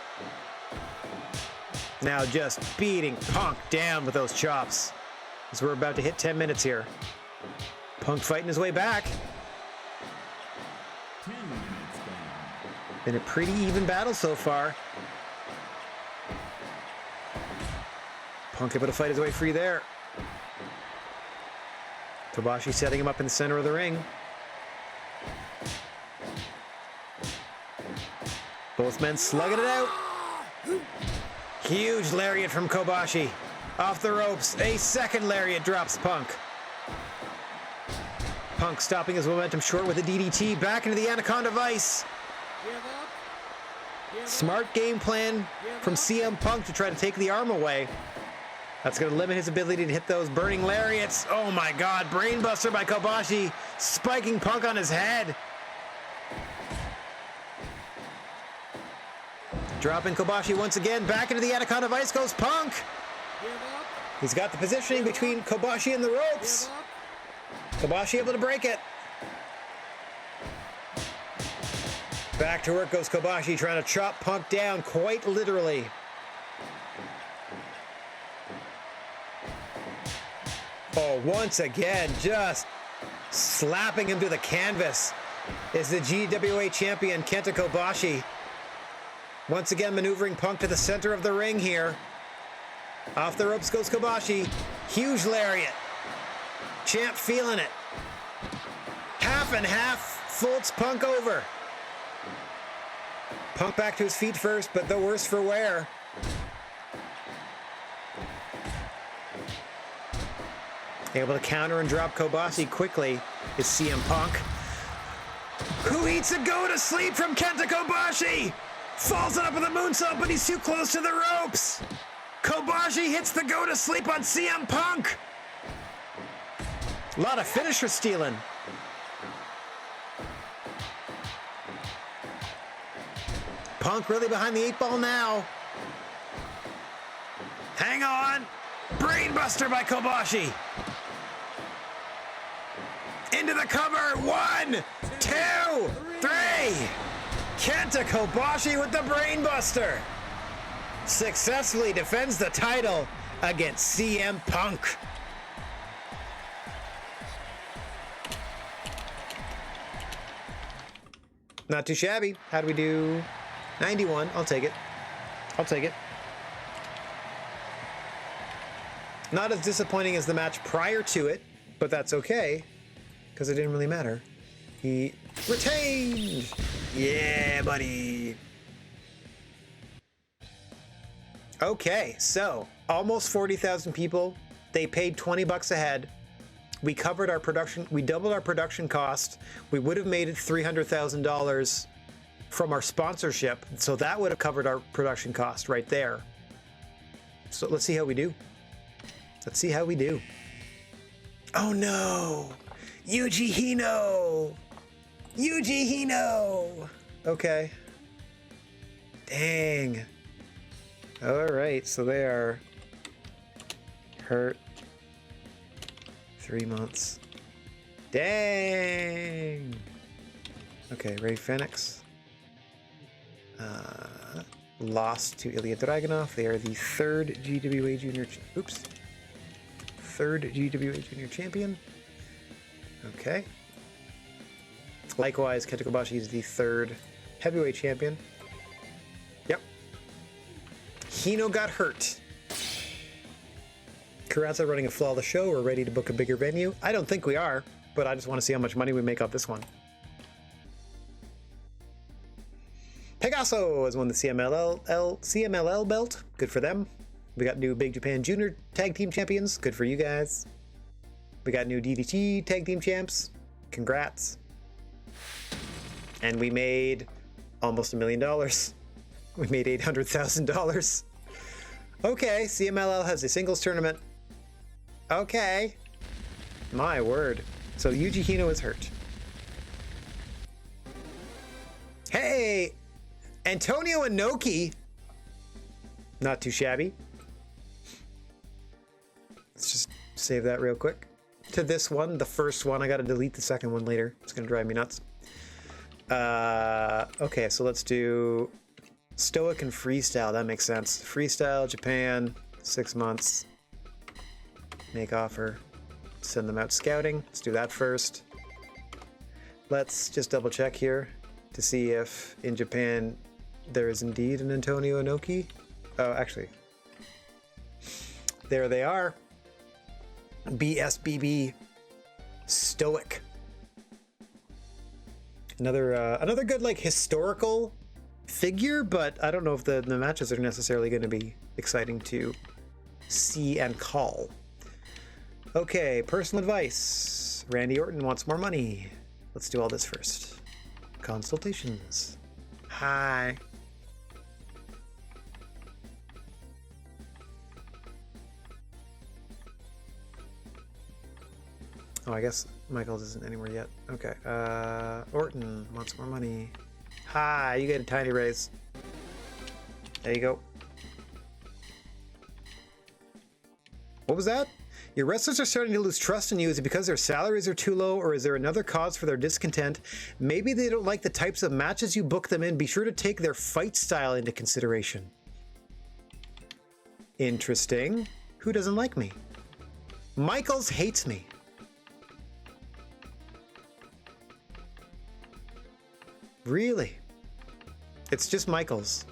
Speaker 1: Now just beating Punk down with those chops, as we're about to hit 10 minutes here. Punk fighting his way back.
Speaker 2: 10 minutes gone.
Speaker 1: Been a pretty even battle so far. Punk able to fight his way free there. Kobashi setting him up in the center of the ring. Both men slugging it out. Huge lariat from Kobashi. Off the ropes. A second lariat drops Punk. Punk stopping his momentum short with a DDT. Back into the Anaconda Vice. Smart game plan from CM Punk to try to take the arm away. That's going to limit his ability to hit those burning lariats. Oh my god, brainbuster by Kobashi, spiking Punk on his head. Dropping Kobashi once again, back into the Anaconda Vice goes Punk. He's got the positioning between Kobashi and the ropes. Kobashi able to break it. Back to work goes Kobashi, trying to chop Punk down quite literally. Oh, once again, just slapping him to the canvas is the GWA champion, Kenta Kobashi. Once again, maneuvering Punk to the center of the ring here. Off the ropes goes Kobashi. Huge lariat. Champ feeling it. Half and half, folds Punk over. Punk back to his feet first, but the worse for wear. Able to counter and drop Kobashi quickly is CM Punk, who eats a go to sleep from Kenta Kobashi. Falls it up with a moonsault, but he's too close to the ropes. Kobashi hits the go to sleep on CM Punk. A lot of finisher stealing. Punk really behind the 8-ball now. Hang on. Brainbuster by Kobashi. Into the cover. 1, 2, 3. Kenta Kobashi with the brainbuster. Successfully defends the title against CM Punk. Not too shabby. How do we do? 91. I'll take it. I'll take it. Not as disappointing as the match prior to it, but that's okay, because it didn't really matter. He retained! Yeah, buddy! Okay, so almost 40,000 people. They paid 20 bucks a head. We covered our production, we doubled our production cost. We would have made it $300,000 from our sponsorship, so that would have covered our production cost right there. So let's see how we do. Let's see how we do. Oh no! Yuji Hino! Yuji Hino! Okay. Dang. Alright, so they are hurt. 3 months. Dang! Okay, Ray Phoenix. Lost to Ilya Dragunov. They are the third GWA Junior... Oops. Third GWA Junior Champion. Okay. Likewise, Kenta Kobashi is the third Heavyweight Champion. Yep. Hino got hurt. Kuratza running a flawless show. We're ready to book a bigger venue. I don't think we are, but I just want to see how much money we make off this one. Pegaso has won the CMLL belt. Good for them. We got new Big Japan Junior Tag Team Champions. Good for you guys. We got new DDT Tag Team Champs. Congrats. And we made almost $1 million. We made $800,000. Okay, CMLL has a singles tournament. Okay. My word. So Yuji Hino is hurt. Hey! Antonio Inoki. Not too shabby. Let's just save that real quick. To this one, the first one. I gotta delete the second one later. It's gonna drive me nuts. Okay, so let's do Stoic and Freestyle. That makes sense. Freestyle, Japan, 6 months. Make offer. Send them out scouting. Let's do that first. Let's just double check here to see if in Japan there is indeed an Antonio Inoki. Oh, actually. There they are. BSBB Stoic. Another good like historical figure, but I don't know if the matches are necessarily going to be exciting to see and call. Okay, personal advice. Randy Orton wants more money. Let's do all this first. Consultations. Hi. Oh, I guess Michaels isn't anywhere yet. Okay. Orton wants more money. Hi, you get a tiny raise. There you go. What was that? Your wrestlers are starting to lose trust in you. Is it because their salaries are too low, or is there another cause for their discontent? Maybe they don't like the types of matches you book them in. Be sure to take their fight style into consideration. Interesting. Who doesn't like me? Michaels hates me. Really? It's just Michaels.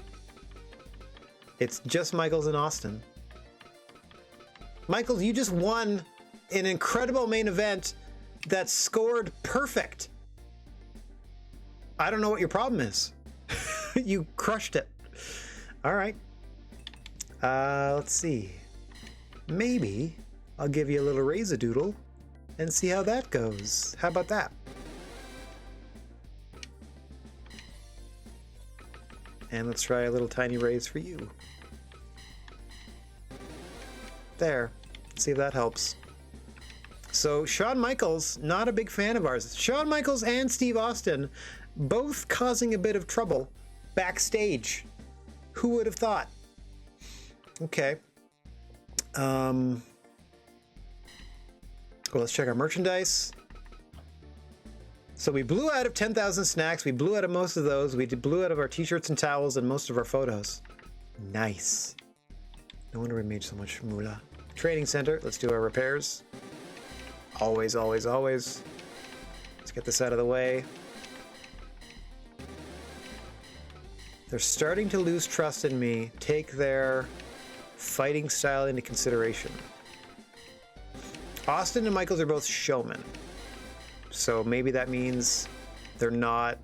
Speaker 1: It's just Michaels in Austin. Michaels, you just won an incredible main event that scored perfect. I don't know what your problem is. You crushed it. All right. Let's see. Maybe I'll give you a little raise-a-doodle and see how that goes. How about that? And let's try a little tiny raise for you. There. See if that helps. So Shawn Michaels, not a big fan of ours. Shawn Michaels and Steve Austin, both causing a bit of trouble backstage. Who would have thought? Okay. Well, let's check our merchandise. So we blew out of 10,000 snacks. We blew out of most of those. We blew out of our t-shirts and towels and most of our photos. Nice. No wonder we made so much moolah. Training center. Let's do our repairs. Always, always, always. Let's get this out of the way. They're starting to lose trust in me. Take their fighting style into consideration. Austin and Michaels are both showmen. So maybe that means they're not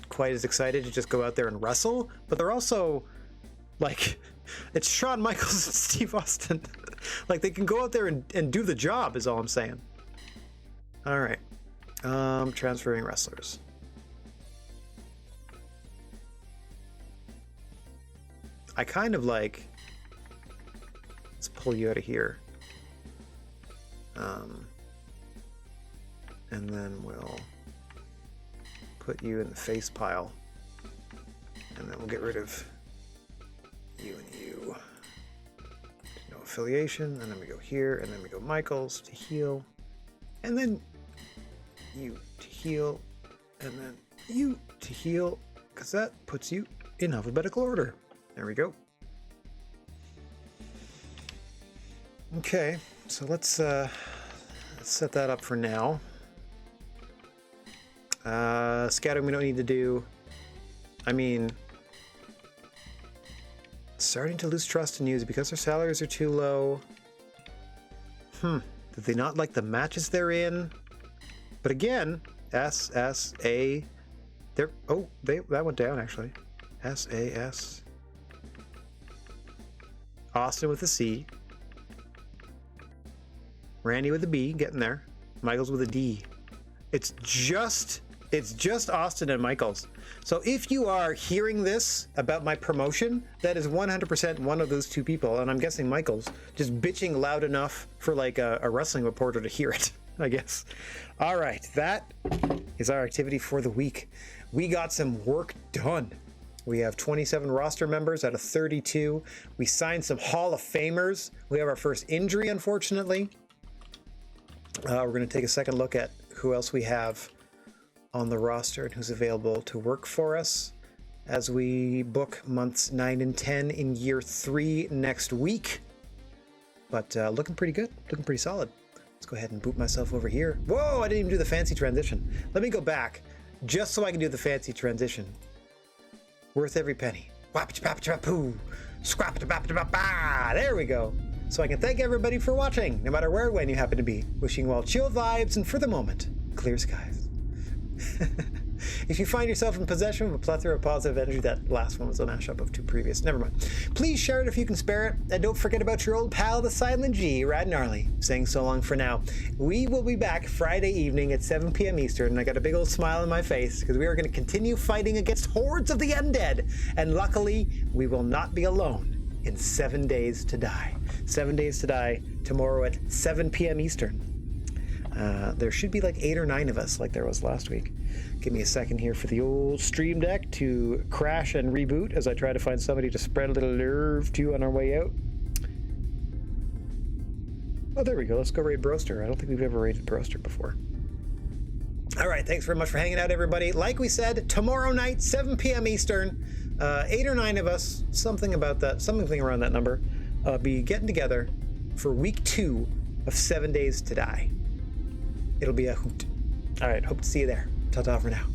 Speaker 1: quite as excited to just go out there and wrestle, but they're also like, it's Shawn Michaels and Steve Austin. Like, they can go out there and do the job is all I'm saying. All right. Transferring wrestlers. I kind of like, let's pull you out of here. And then we'll put you in the face pile. And then we'll get rid of you and you. No affiliation. And then we go here. And then we go Michaels to heal. And then you to heal. And then you to heal. Because that puts you in alphabetical order. There we go. Okay. So let's set that up for now. Scouting we don't need to do. I mean, starting to lose trust in you because their salaries are too low. Did they not like the matches they're in? But again, SSA. They're that went down actually. SAS. Austin with a C. Randy with a B, getting there. Michaels with a D. It's just Austin and Michaels. So if you are hearing this about my promotion, that is 100% one of those two people, and I'm guessing Michaels, just bitching loud enough for like a wrestling reporter to hear it, I guess. All right, that is our activity for the week. We got some work done. We have 27 roster members out of 32. We signed some Hall of Famers. We have our first injury, unfortunately. We're going to take a second look at who else we have on the roster and who's available to work for us as we book months 9 and 10 in year 3 next week. But looking pretty good, looking pretty solid. Let's go ahead and boot myself over here. Whoa, I didn't even do the fancy transition. Let me go back just so I can do the fancy transition. Worth every penny. There we go. So I can thank everybody for watching, no matter where or when you happen to be. Wishing you all chill vibes and, for the moment, clear skies. If you find yourself in possession of a plethora of positive energy, that last one was a mashup of two previous. Never mind. Please share it if you can spare it. And don't forget about your old pal, the Silent G, Rad Gnarly, saying so long for now. We will be back Friday evening at 7 p.m. Eastern. And I got a big old smile on my face because we are going to continue fighting against hordes of the undead. And luckily, we will not be alone in 7 days to die. 7 days to die tomorrow at 7 p.m. Eastern. There should be like 8 or 9 of us like there was last week. Give me a second here for the old stream deck to crash and reboot as I try to find somebody to spread a little nerve to on our way out. Oh, there we go. Let's go raid Broster. I don't think we've ever raided Broster before. All right, thanks very much for hanging out, everybody. Like we said, tomorrow night, 7 p.m. Eastern, 8 or 9 of us, something about that, something around that number, be getting together for week 2 of 7 Days to Die. It'll be a hoot. All right, hope to see you there. Ta-ta for now.